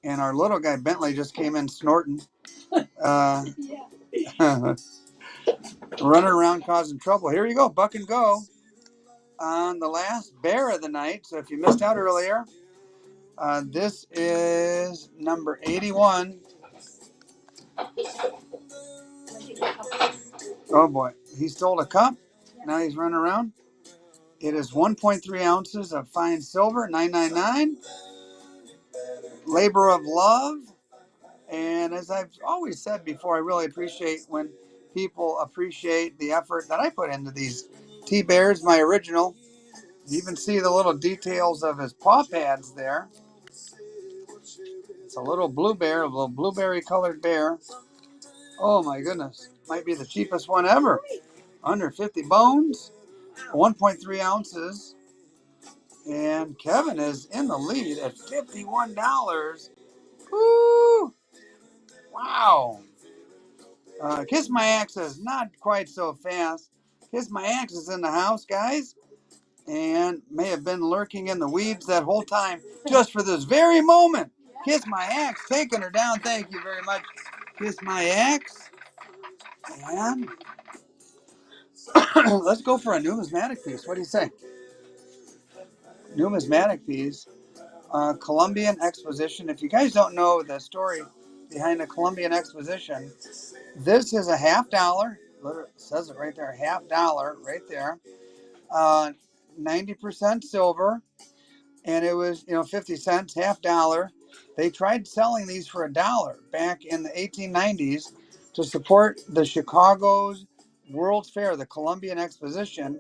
And our little guy, Bentley, just came in snorting. Running around causing trouble. Here you go, buck and go on the last bear of the night. So if you missed out earlier, this is number 81. Oh boy, he stole a cup. Now he's running around. It is 1.3 ounces of fine silver, 999. Labor of love. And as I've always said before, I really appreciate when people appreciate the effort that I put into these T-Bears, my original. You even see the little details of his paw pads there. It's a little blue bear, a little blueberry colored bear. Oh my goodness. Might be the cheapest one ever. Under 50 bones, 1.3 ounces. And Kevin is in the lead at $51. Woo! Wow. Kiss My Axe is not quite so fast. Kiss My Axe is in the house, guys. And may have been lurking in the weeds that whole time just for this very moment. Kiss My Axe, taking her down. Thank you very much. Kiss My Axe. And let's go for a numismatic piece. What do you say? Numismatic piece. Columbian Exposition. If you guys don't know the story behind the Columbian Exposition, this is a $50. It says it right there, $50 right there. 90% silver. And it was, 50 cents, $50. They tried selling these for $1 back in the 1890s to support the Chicago's World's Fair, the Columbian Exposition.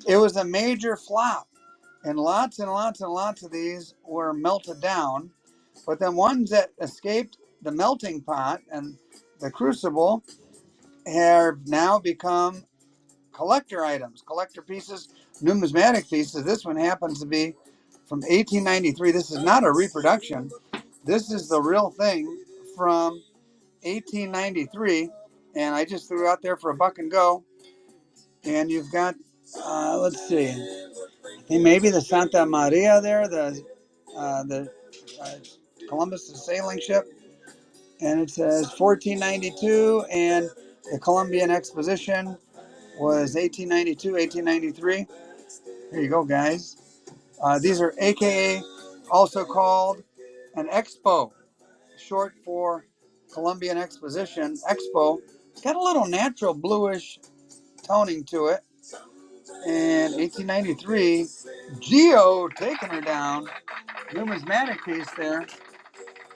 It was a major flop, and lots and lots and lots of these were melted down. But then ones that escaped the melting pot and the crucible have now become collector items, collector pieces, numismatic pieces. This one happens to be from 1893. This is not a reproduction. This is the real thing from 1893. And I just threw out there for a buck and go. And you've got, let's see, I think maybe the Santa Maria there, the Columbus sailing ship. And it says 1492, and the Columbian Exposition was 1892, 1893. Here you go, guys. These are AKA, also called an Expo, short for Columbian Exposition. Expo. It's got a little natural bluish toning to it. And 1893, Geo taking her down. Numismatic piece there.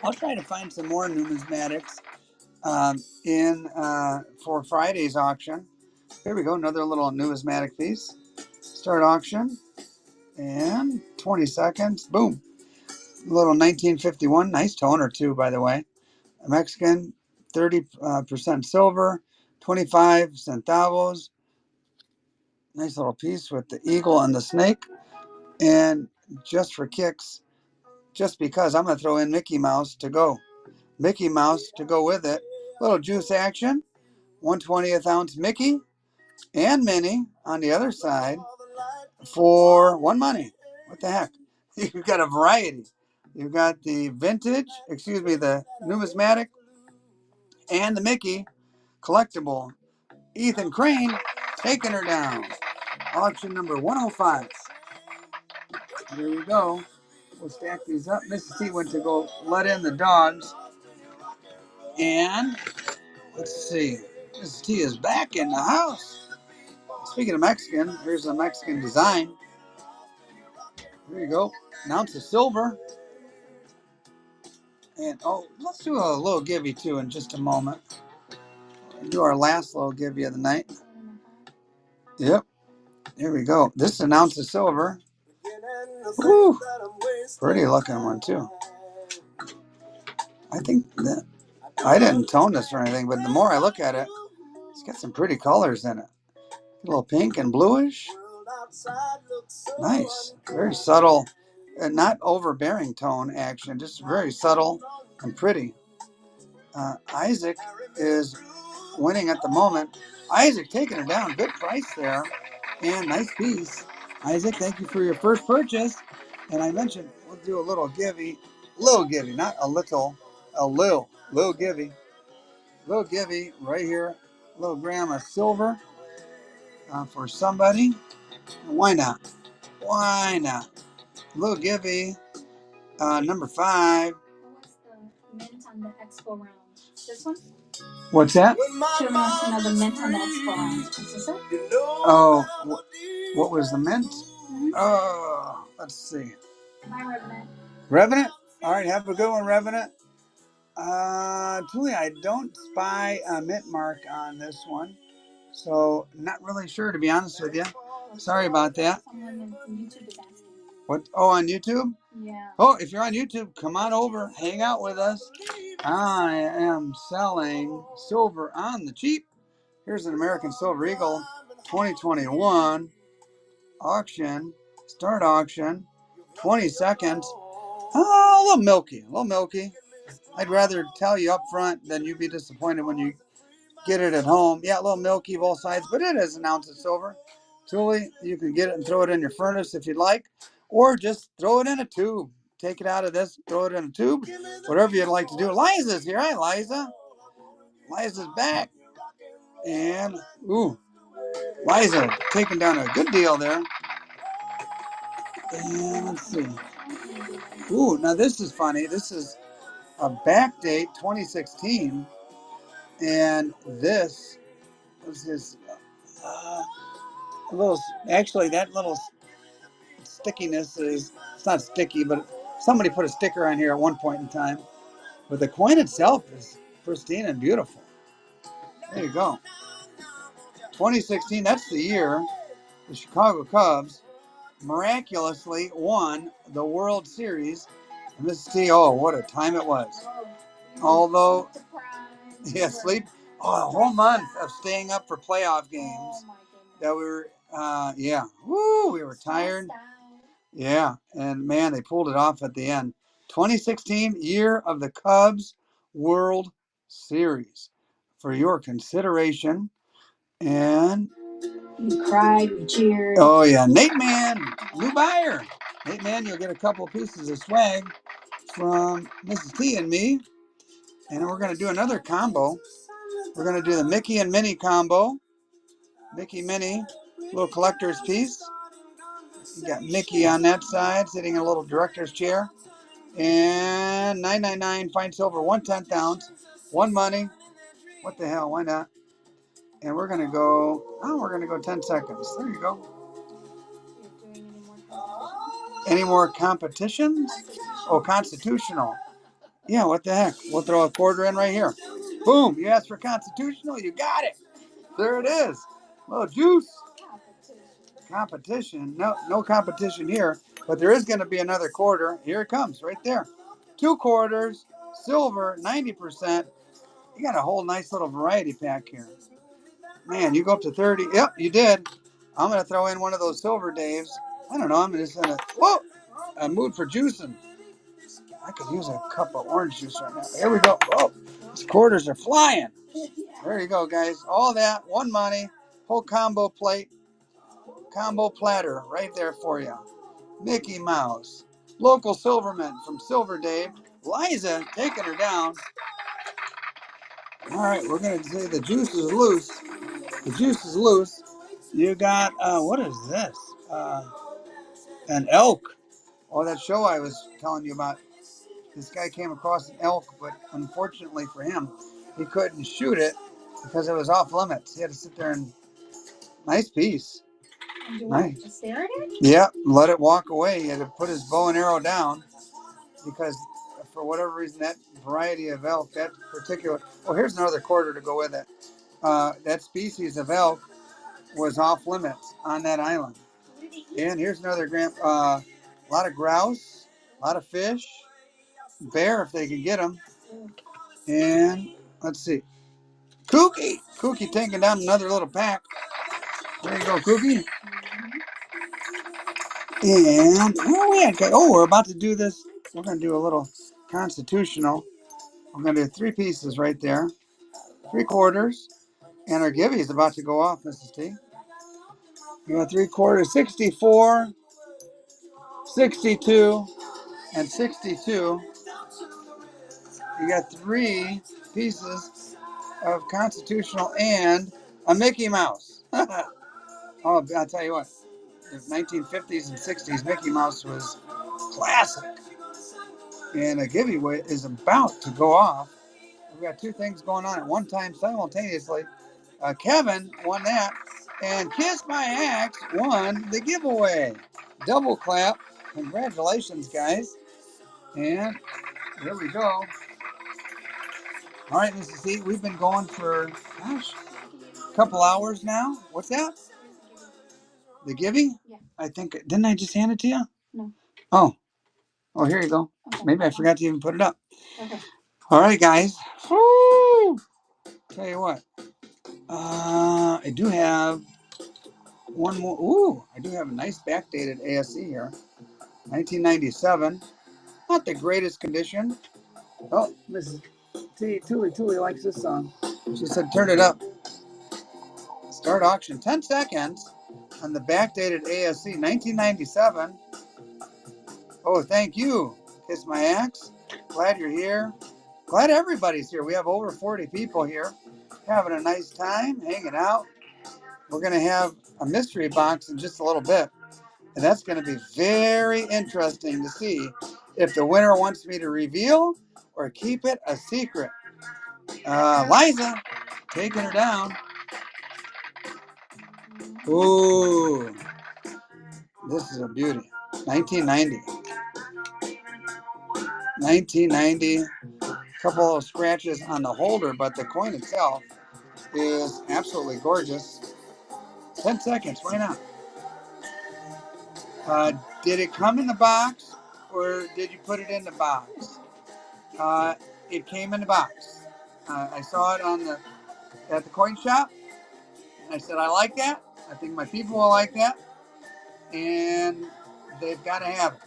I'll try to find some more numismatics for Friday's auction. Here we go, another little numismatic piece. Start auction. And 20 seconds. Boom. A little 1951. Nice toner, too, by the way. A Mexican, 30% silver, 25 centavos. Nice little piece with the eagle and the snake. And just for kicks, just because, I'm going to throw in Mickey Mouse to go. Mickey Mouse to go with it. Little juice action. 1/20th ounce Mickey and Minnie on the other side for one money. What the heck? You've got a variety. You've got the vintage, the numismatic, and the Mickey collectible. Ethan Crane taking her down. Auction number 105. There we go. We'll stack these up. Mrs. T went to go let in the dogs. And let's see. Mrs. T is back in the house. Speaking of Mexican, here's a Mexican design. There you go. An ounce of silver. And let's do a little givey too in just a moment. Do our last little givey of the night. Yep. Here we go. This is an ounce of silver. Woo! Pretty looking one too. I think that I didn't tone this or anything, but the more I look at it, it's got some pretty colors in it. A little pink and bluish. Nice. Very subtle. Not overbearing tone action. Just very subtle and pretty. Isaac is winning at the moment. Isaac taking her down. Good price there. And nice piece. Isaac, thank you for your first purchase. And I mentioned we'll do a little givey. Little givey, not a little. A little givey. Little givey right here. A little gram of silver for somebody. Why not? Why not? Little givey. Number 5. What's the mint on the expo round? This one? What's that? She wants to know the mint on the expo round. Is this it? Oh, what was the mint? Mm-hmm. Oh, let's see. My Revenant. Revenant? All right, have a good one, Revenant. Truly, I don't spy a mint mark on this one. So, not really sure, to be honest with you. Sorry about that. Someone on YouTube is asking. What? Oh, on YouTube? Yeah. Oh, if you're on YouTube, come on over. Hang out with us. I am selling silver on the cheap. Here's an American Silver Eagle 2021 auction. Start auction. 20 seconds. Oh, a little milky. I'd rather tell you up front than you be disappointed when you get it at home. Yeah, a little milky both sides, but it is an ounce of silver. Truly, you can get it and throw it in your furnace if you'd like, or just throw it in a tube. Take it out of this, throw it in a tube, whatever you'd like to do. Liza's here. Hi, Liza. Liza's back. And, Liza taking down a good deal there. And let's see. Now this is funny. This is a back date 2016. And this was his that little stickiness it's not sticky, but somebody put a sticker on here at one point in time. But the coin itself is pristine and beautiful. There you go. 2016, that's the year the Chicago Cubs miraculously won the World Series. And this is what a time it was. Although, sleep. A whole month of staying up for playoff games that we were, we were tired. Yeah, and man, they pulled it off at the end. 2016, year of the Cubs World Series. For your consideration. And we cried, we cheered. Oh, yeah. Nate Mann, new buyer. Nate Mann, you'll get a couple pieces of swag from Mrs. T and me. And we're going to do another combo. We're going to do the Mickey and Minnie combo. Mickey, Minnie, little collector's piece. You got Mickey on that side, sitting in a little director's chair. And $9.99 fine silver, 1/10 ounce, one money. What the hell? Why not? And we're going to go 10 seconds. There you go. Any more competitions? Oh, constitutional. Yeah, what the heck? We'll throw a quarter in right here. Boom. You asked for constitutional, you got it. There it is. A little juice. competition. No, no competition here, but there is going to be another quarter. Here it comes, right there. 2 quarters, silver, 90%. You got a whole nice little variety pack here. Man, you go up to 30. Yep, you did. I'm going to throw in one of those silver Daves. I don't know. I'm just in a mood for juicing. I could use a cup of orange juice right now. Here we go. Oh, these quarters are flying. There you go, guys. All that, one money, whole combo plate, combo platter right there for you. Mickey Mouse, local Silverman from Silver Dave. Liza taking her down. All right, we're going to say the juice is loose. The juice is loose. You got, what is this? An elk. Oh, that show I was telling you about. This guy came across an elk, but unfortunately for him, he couldn't shoot it because it was off limits. He had to sit there and nice piece. Nice. Just stare at it? Yeah, let it walk away. He had to put his bow and arrow down because for whatever reason, that variety of elk, that particular. Oh, here's another quarter to go with it. That species of elk was off limits on that island. And here's another a lot of grouse, a lot of fish, bear if they can get them. And let's see, Kooky taking down another little pack. There you go, Kooky. And where are we at? Oh, we're about to do this. We're going to do a little constitutional. We're going to do 3 pieces right there, 3 quarters, and our Gibby is about to go off, Mrs. T. You got 3 quarters, 64, 62, and 62. You got 3 pieces of constitutional and a Mickey Mouse. Oh, I'll tell you what, the 1950s and 60s Mickey Mouse was classic. And a giveaway is about to go off. We've got 2 things going on at one time simultaneously. Kevin won that, and Kiss My Axe won the giveaway. Double clap. Congratulations, guys. And here we go. All right, Mrs. C, we've been going for, gosh, a couple hours now. What's that? The giving? Yeah. I think, didn't I just hand it to you? No. Oh, here you go. Okay. Maybe I forgot to even put it up. Okay. All right, guys. Woo! Tell you what. I do have one more. Ooh, I do have a nice backdated ASE here. 1997. Not the greatest condition. Oh, Mrs. T. Tuli likes this song. She said, turn it up. Start auction. 10 seconds on the backdated ASC 1997. Oh, thank you. Kiss My Axe. Glad you're here. Glad everybody's here. We have over 40 people here having a nice time, hanging out. We're going to have a mystery box in just a little bit. And that's going to be very interesting to see if the winner wants me to reveal or keep it a secret. Liza, taking her down. Ooh, this is a beauty. 1990. 1990. A couple of scratches on the holder, but the coin itself is absolutely gorgeous. 10 seconds, why not? Did it come in the box or did you put it in the box? It came in the box. I saw it at the coin shop. And I said, I like that. I think my people will like that. And they've got to have it.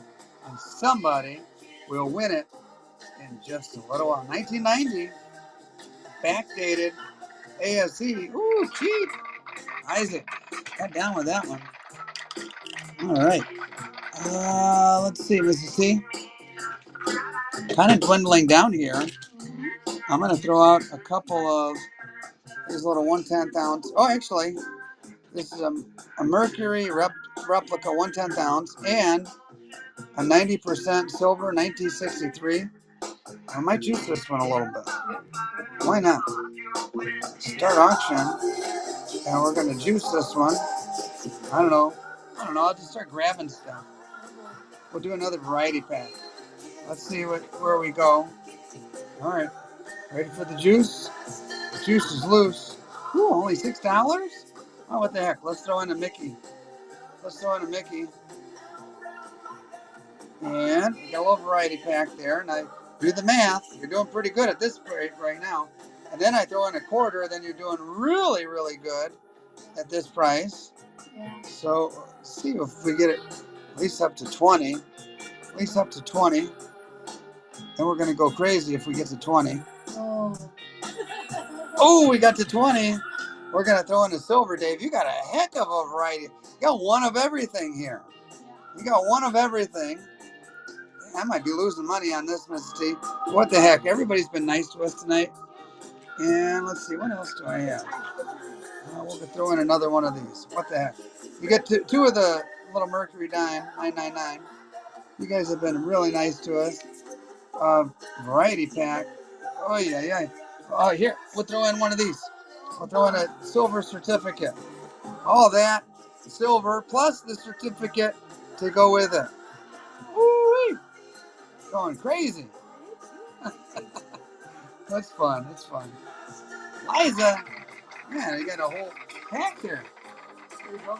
And somebody will win it in just a little while. 1990, backdated ASC. Ooh, cheap. Isaac, got down with that one. All right. Let's see, Mrs. C. Kind of dwindling down here. I'm going to throw out a couple of these little 1/10 ounce. Oh, actually, this is a Mercury replica 1/10 ounce and a 90% silver 1963. I might juice this one a little bit. Why not? Start auction, and we're going to juice this one. I don't know. I'll just start grabbing stuff. We'll do another variety pack. Let's see where we go. All right. Ready for the juice? The juice is loose. Ooh, only $6? Oh, what the heck? Let's throw in a Mickey. Let's throw in a Mickey. And we got a little variety pack there. And I do the math. You're doing pretty good at this rate right now. And then I throw in a quarter. Then you're doing really, really good at this price. Yeah. So let's see if we get it at least up to 20. At least up to 20. Then we're going to go crazy if we get to 20. Oh. Oh, we got to 20. We're going to throw in a silver, Dave. You got a heck of a variety. You got one of everything here. You got one of everything. I might be losing money on this, Mrs. T. What the heck? Everybody's been nice to us tonight. And let's see, what else do I have? We'll throw in another one of these. What the heck? You get two of the little Mercury dime, 999. You guys have been really nice to us. Variety pack. Oh, yeah. Oh, here, we'll throw in one of these. We'll throw in a silver certificate. All that, silver, plus the certificate to go with it. Woo-wee. Going crazy. That's fun. That's fun. Liza, man, you got a whole pack here. There you go.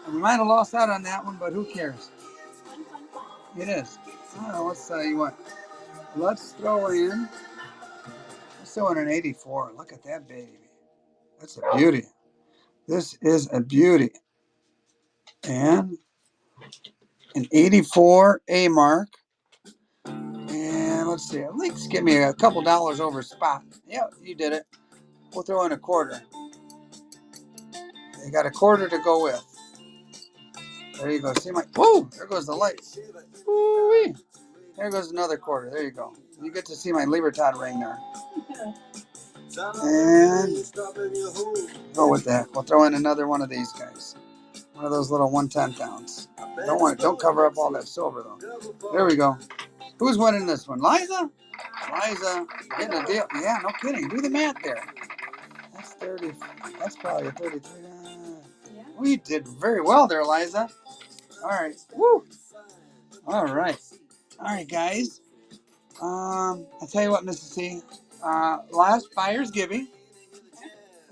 We might have lost out on that one, but who cares? It is. Oh, let's tell you what. Let's throw in an 84. Look at that baby. That's a beauty. This is a beauty. And an 84 A mark. And let's see. At least give me a couple dollars over spot. Yep, you did it. We'll throw in a quarter. You got a quarter to go with. There you go. See my. Whoa! There goes the light. Woo-wee. There goes another quarter. There you go. You get to see my Libertad ring there. And oh, what the heck? We'll throw in another one of these guys. One of those little 1/10 ounce. Don't cover up all that silver though. There we go. Who's winning this one? Liza? Liza getting a deal. Yeah, no kidding. Do the math there. That's 30. That's probably a 33. Yeah. We did very well there, Liza. All right. Woo. All right. All right, guys. I'll tell you what, Mrs. C. Last buyer's giving.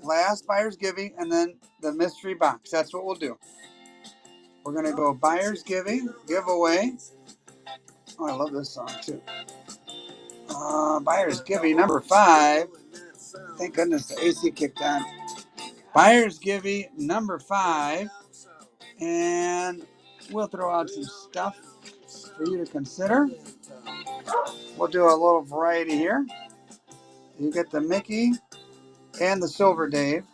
Last buyer's giving, and then the mystery box. That's what we'll do. We're going to go buyer's giving, giveaway. Oh, I love this song, too. Buyer's giving, number 5. Thank goodness the AC kicked on. Buyer's giving, number 5. And we'll throw out some stuff for you to consider. We'll do a little variety here. You get the Mickey and the Silver Dave.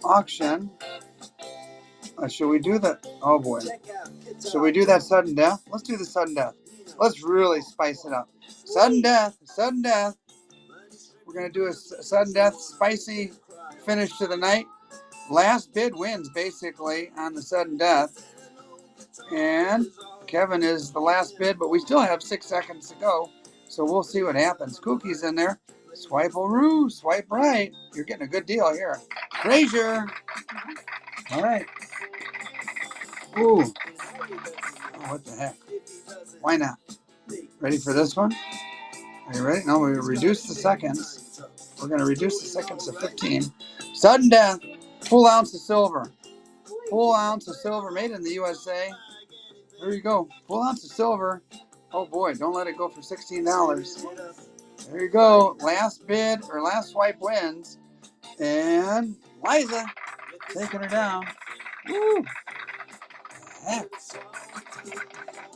Auction. Should we do that? Oh boy. Should we do that sudden death? Let's do the sudden death. Let's really spice it up. Sudden death. Sudden death. We're going to do a sudden death, spicy finish to the night. Last bid wins, basically, on the sudden death. And Kevin is the last bid, but we still have 6 seconds to go. So we'll see what happens. Cookie's in there. Swipe-a-roo. Swipe right. You're getting a good deal here. Frazier. All right. Ooh. Oh, what the heck? Why not? Ready for this one? Are you ready? No, we reduce the seconds. We're going to reduce the seconds to 15. Sudden death. Full ounce of silver. Full ounce of silver made in the USA. There you go. Full ounce of silver. Oh boy, don't let it go for $16. There you go. Last bid or last swipe wins. And Liza taking her down. Woo! Heck.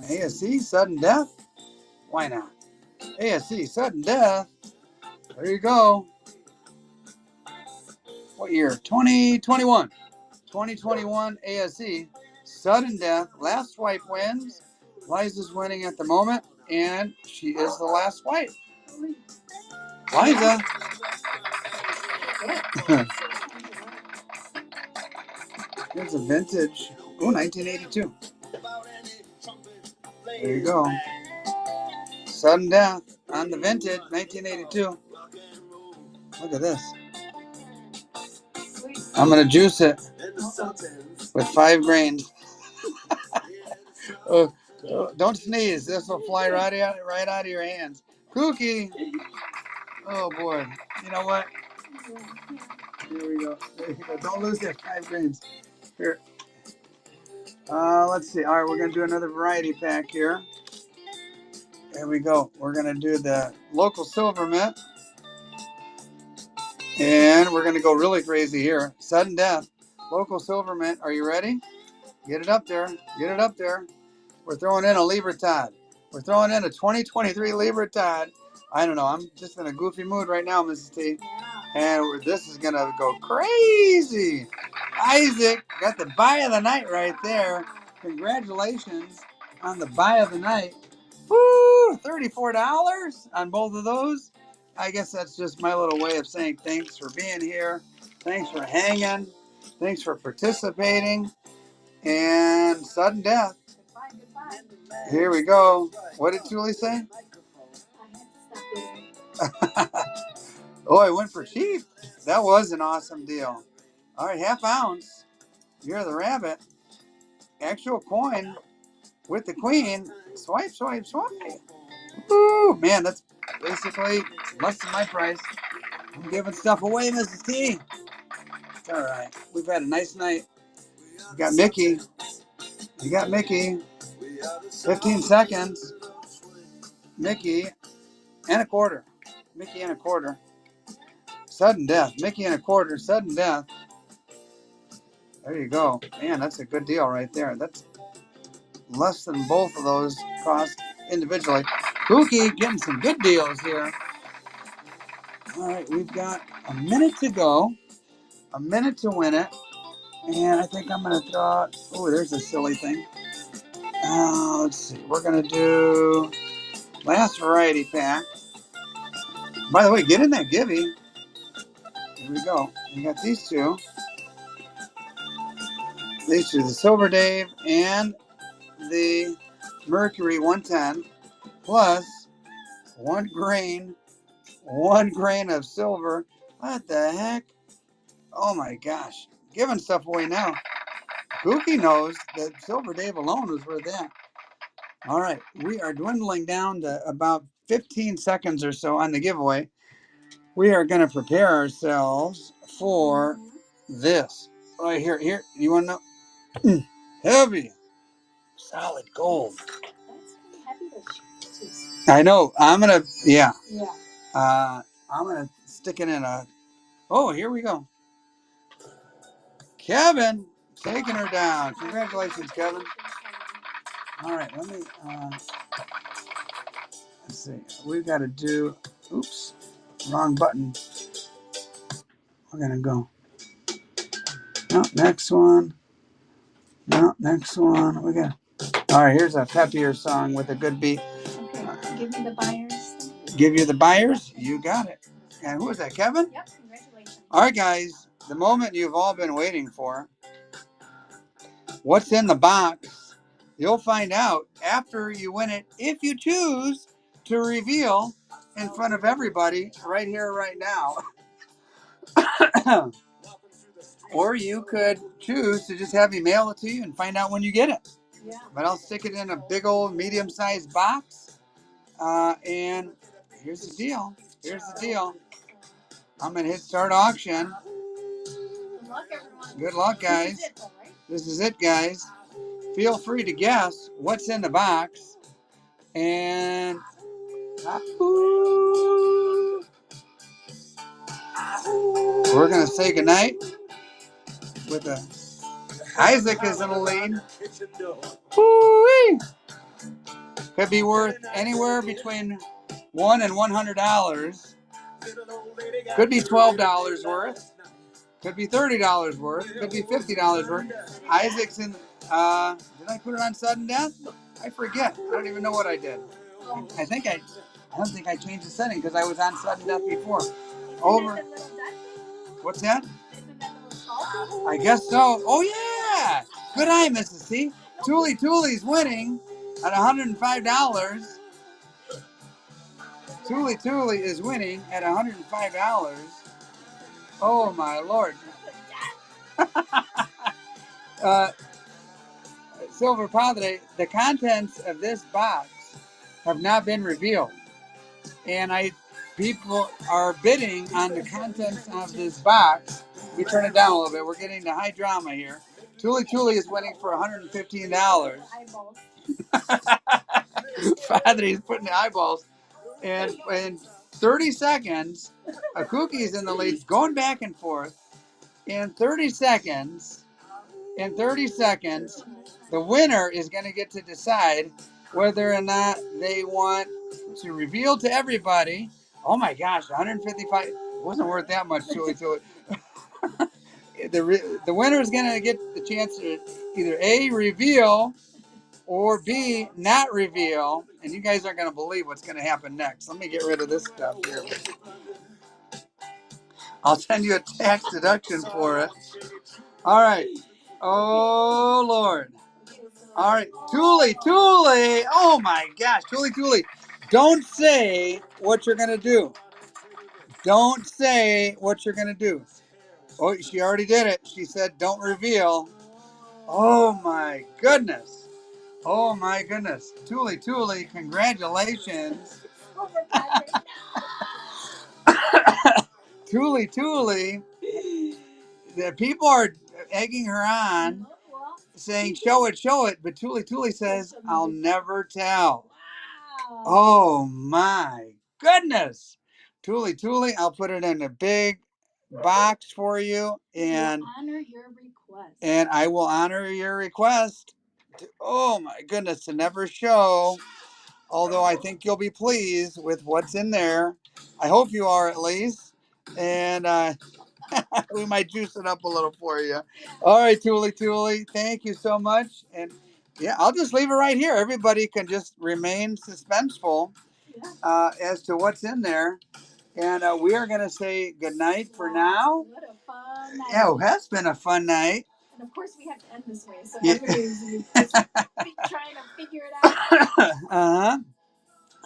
ASC, sudden death? Why not? ASC, sudden death. There you go. What year? 2021. 2021 ASC. Sudden death. Last swipe wins. Liza's winning at the moment. And she is the last swipe. Liza. Here's a vintage. Oh, 1982. There you go. Sudden death on the vintage, 1982. Look at this. I'm going to juice it with 5 grains. Don't sneeze. This will fly right out of your hands. Cookie. Oh, boy. You know what? Here we go. There you go. Don't lose that 5 grains. Here. Let's see. All right, we're going to do another variety pack here. There we go. We're going to do the local silver mint. And we're going to go really crazy here. Sudden death. Local silver mint. Are you ready? Get it up there. Get it up there. We're throwing in a Libertad. We're throwing in a 2023 Libertad. I don't know. I'm just in a goofy mood right now, Mrs. T. And this is going to go crazy. Isaac got the buy of the night right there. Congratulations on the buy of the night. Woo! $34 on both of those. I guess that's just my little way of saying thanks for being here. Thanks for hanging. Thanks for participating. And sudden death. Goodbye. Here we go. What did Julie say? Oh, I went for cheap. That was an awesome deal. All right, half ounce. You're the rabbit. Actual coin with the queen. Swipe, swipe, swipe. Ooh, man, that's basically less than my price. I'm giving stuff away, Mrs. T. It's all right. We've had a nice night. We got Mickey. You got Mickey. 15 seconds. Mickey and a quarter. Mickey and a quarter. Sudden death. Mickey and a quarter. Sudden death. There you go. Man, that's a good deal right there. That's less than both of those cost individually. Kooky getting some good deals here. All right, we've got a minute to go. A minute to win it. And I think I'm going to throw out... Oh, there's a silly thing. Let's see. We're going to do last variety pack. By the way, get in that Givy. Here we go. We got these two. These two, the Silver Dave and the Mercury 110, plus 1 grain of silver. What the heck? Oh my gosh. Giving stuff away now. Gookie knows that Silver Dave alone was worth that. All right, we are dwindling down to about 15 seconds or so on the giveaway. We are going to prepare ourselves for this. Right here. Here, you want to know? Heavy. Solid gold. That's heavy to I know. I'm going to, yeah. Yeah. I'm going to stick it in a, oh, here we go. Kevin, taking her down. Congratulations, Kevin. All right, let me, let's see. We've got to do, oops, wrong button. We're going to go. No, next one. No, next one. We got. All right, here's a peppier song with a good beat. Okay, give me the buyers. Give you the buyers? You got it. And who is that, Kevin? Yep, congratulations. All right, guys, the moment you've all been waiting for. What's in the box? You'll find out after you win it, if you choose to reveal in front of everybody right here, right now. Or you could choose to just have me mail it to you and find out when you get it. Yeah. But I'll stick it in a big old medium-sized box. And here's the deal. Here's the deal. I'm going to hit start auction. Good luck, everyone. Good luck, guys. This is it, though, right? This is it, guys. Feel free to guess what's in the box. And we're going to say goodnight with a Isaac is in the lead. Woo-wee. Could be worth anywhere between $1 and $100. Could be $12 worth. Could be $30 worth. Could be $50 worth. Isaac's in. Did I put it on sudden death? I forget. I don't even know what I did. I don't think I changed the setting because I was on sudden death before. Over. What's that? I guess so. Oh yeah. Good eye, Mrs. C. Tully's winning at $105. Tully is winning at $105. Oh my Lord. Silver Padre, the contents of this box have not been revealed. And I people are bidding on the contents of this box. We turn it down a little bit. We're getting to high drama here. Tuli Tuli is winning for $115. Padre's putting the eyeballs. And in 30 seconds, a Cookie's in the lead, going back and forth. In 30 seconds, the winner is going to get to decide whether or not they want to reveal to everybody. Oh my gosh, 155 wasn't worth that much, Tuli Tuli. The winner is going to get the chance to either A, reveal, or B, not reveal. And you guys aren't going to believe what's going to happen next. Let me get rid of this stuff here. I'll send you a tax deduction for it. All right. Oh, Lord. All right. Tuli, Tuli. Oh, my gosh. Tuli, Tuli. Don't say what you're going to do. Don't say what you're going to do. Oh, she already did it. She said, don't reveal. Oh, my goodness. Oh, my goodness. Tuli, Tuli, congratulations. Tuli, Tuli. The people are egging her on, saying, show it. But Tuli Tuli says, I'll never tell. Wow. Oh, my goodness. Tuli Tuli, I'll put it in a big box for you. And honor your request. And I will honor your request. Oh, my goodness, to never show. Although I think you'll be pleased with what's in there. I hope you are at least. And we might juice it up a little for you. All right, Tuli Tuli, thank you so much. And yeah, I'll just leave it right here. Everybody can just remain suspenseful as to what's in there. And we are going to say good night for now. What a fun night. Yeah, it has been a fun night. And of course, we have to end this way. So everybody's just trying to figure it out.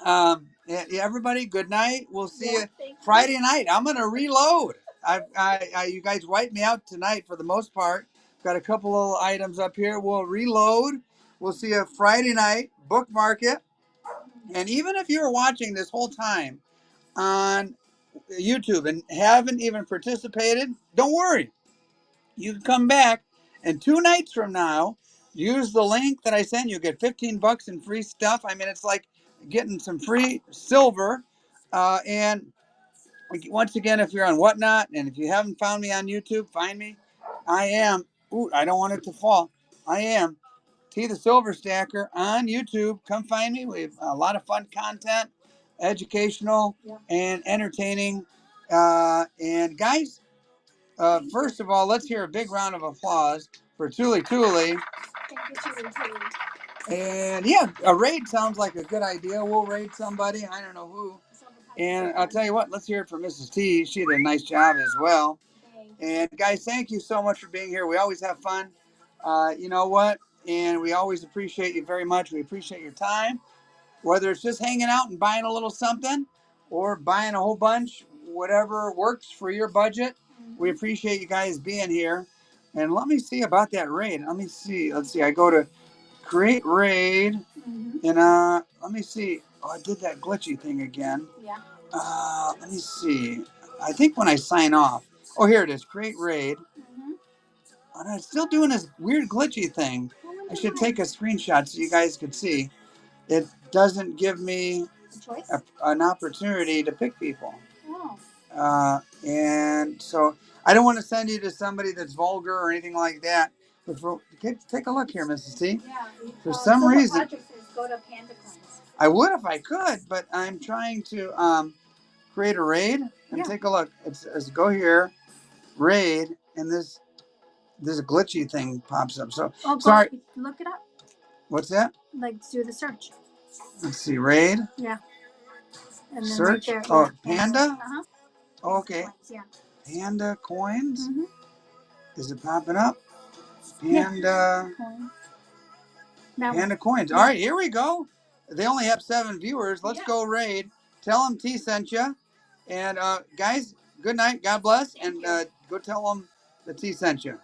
Uh-huh. Yeah, everybody, good night. We'll see you Friday night. I'm gonna reload. You guys wiped me out tonight for the most part. Got a couple little items up here. We'll reload. We'll see you Friday night. Bookmark it. And even if you're watching this whole time on YouTube and haven't even participated, don't worry. You can come back, and 2 nights from now, use the link that I sent you. Get $15 in free stuff. I mean, it's like getting some free silver. And once again, if you're on Whatnot, and if you haven't found me on YouTube, find me. I am. Ooh, I don't want it to fall. I am T the Silver Stacker on YouTube. Come find me. We have a lot of fun content, educational and entertaining. And guys, first of all, let's hear a big round of applause for Tuli Tuli. Thank you, Tuli Tuli. And yeah, a raid sounds like a good idea. We'll raid somebody. I don't know who. And I'll tell you what, let's hear it from Mrs. T. She did a nice job as well. And guys, thank you so much for being here. We always have fun. You know what? And we always appreciate you very much. We appreciate your time. Whether it's just hanging out and buying a little something or buying a whole bunch, whatever works for your budget. We appreciate you guys being here. And let me see about that raid. Let me see. Let's see. I go to create raid. And let me see. Oh, I did that glitchy thing again. Yeah. Let me see. I think when I sign off. Oh, here it is. Create raid. And I'm still doing this weird glitchy thing. I should take a screenshot so you guys could see. It doesn't give me an opportunity to pick people. Oh. And so I don't want to send you to somebody that's vulgar or anything like that. But take a look here, Mrs. T. Yeah. For some reason, go to Panda Coins. I would if I could, but I'm trying to create a raid and take a look. It's go here, raid, and this glitchy thing pops up. So sorry. Look it up. What's that? Like do the search. Let's see, raid. Yeah. And then search. Right there, oh, Panda. Okay. Coins, yeah. Panda Coins. Is it popping up? Panda. Panda Coins. All right, here we go. They only have 7 viewers. Let's go raid. Tell them T sent you. And guys, good night. God bless. And go tell them that T sent you.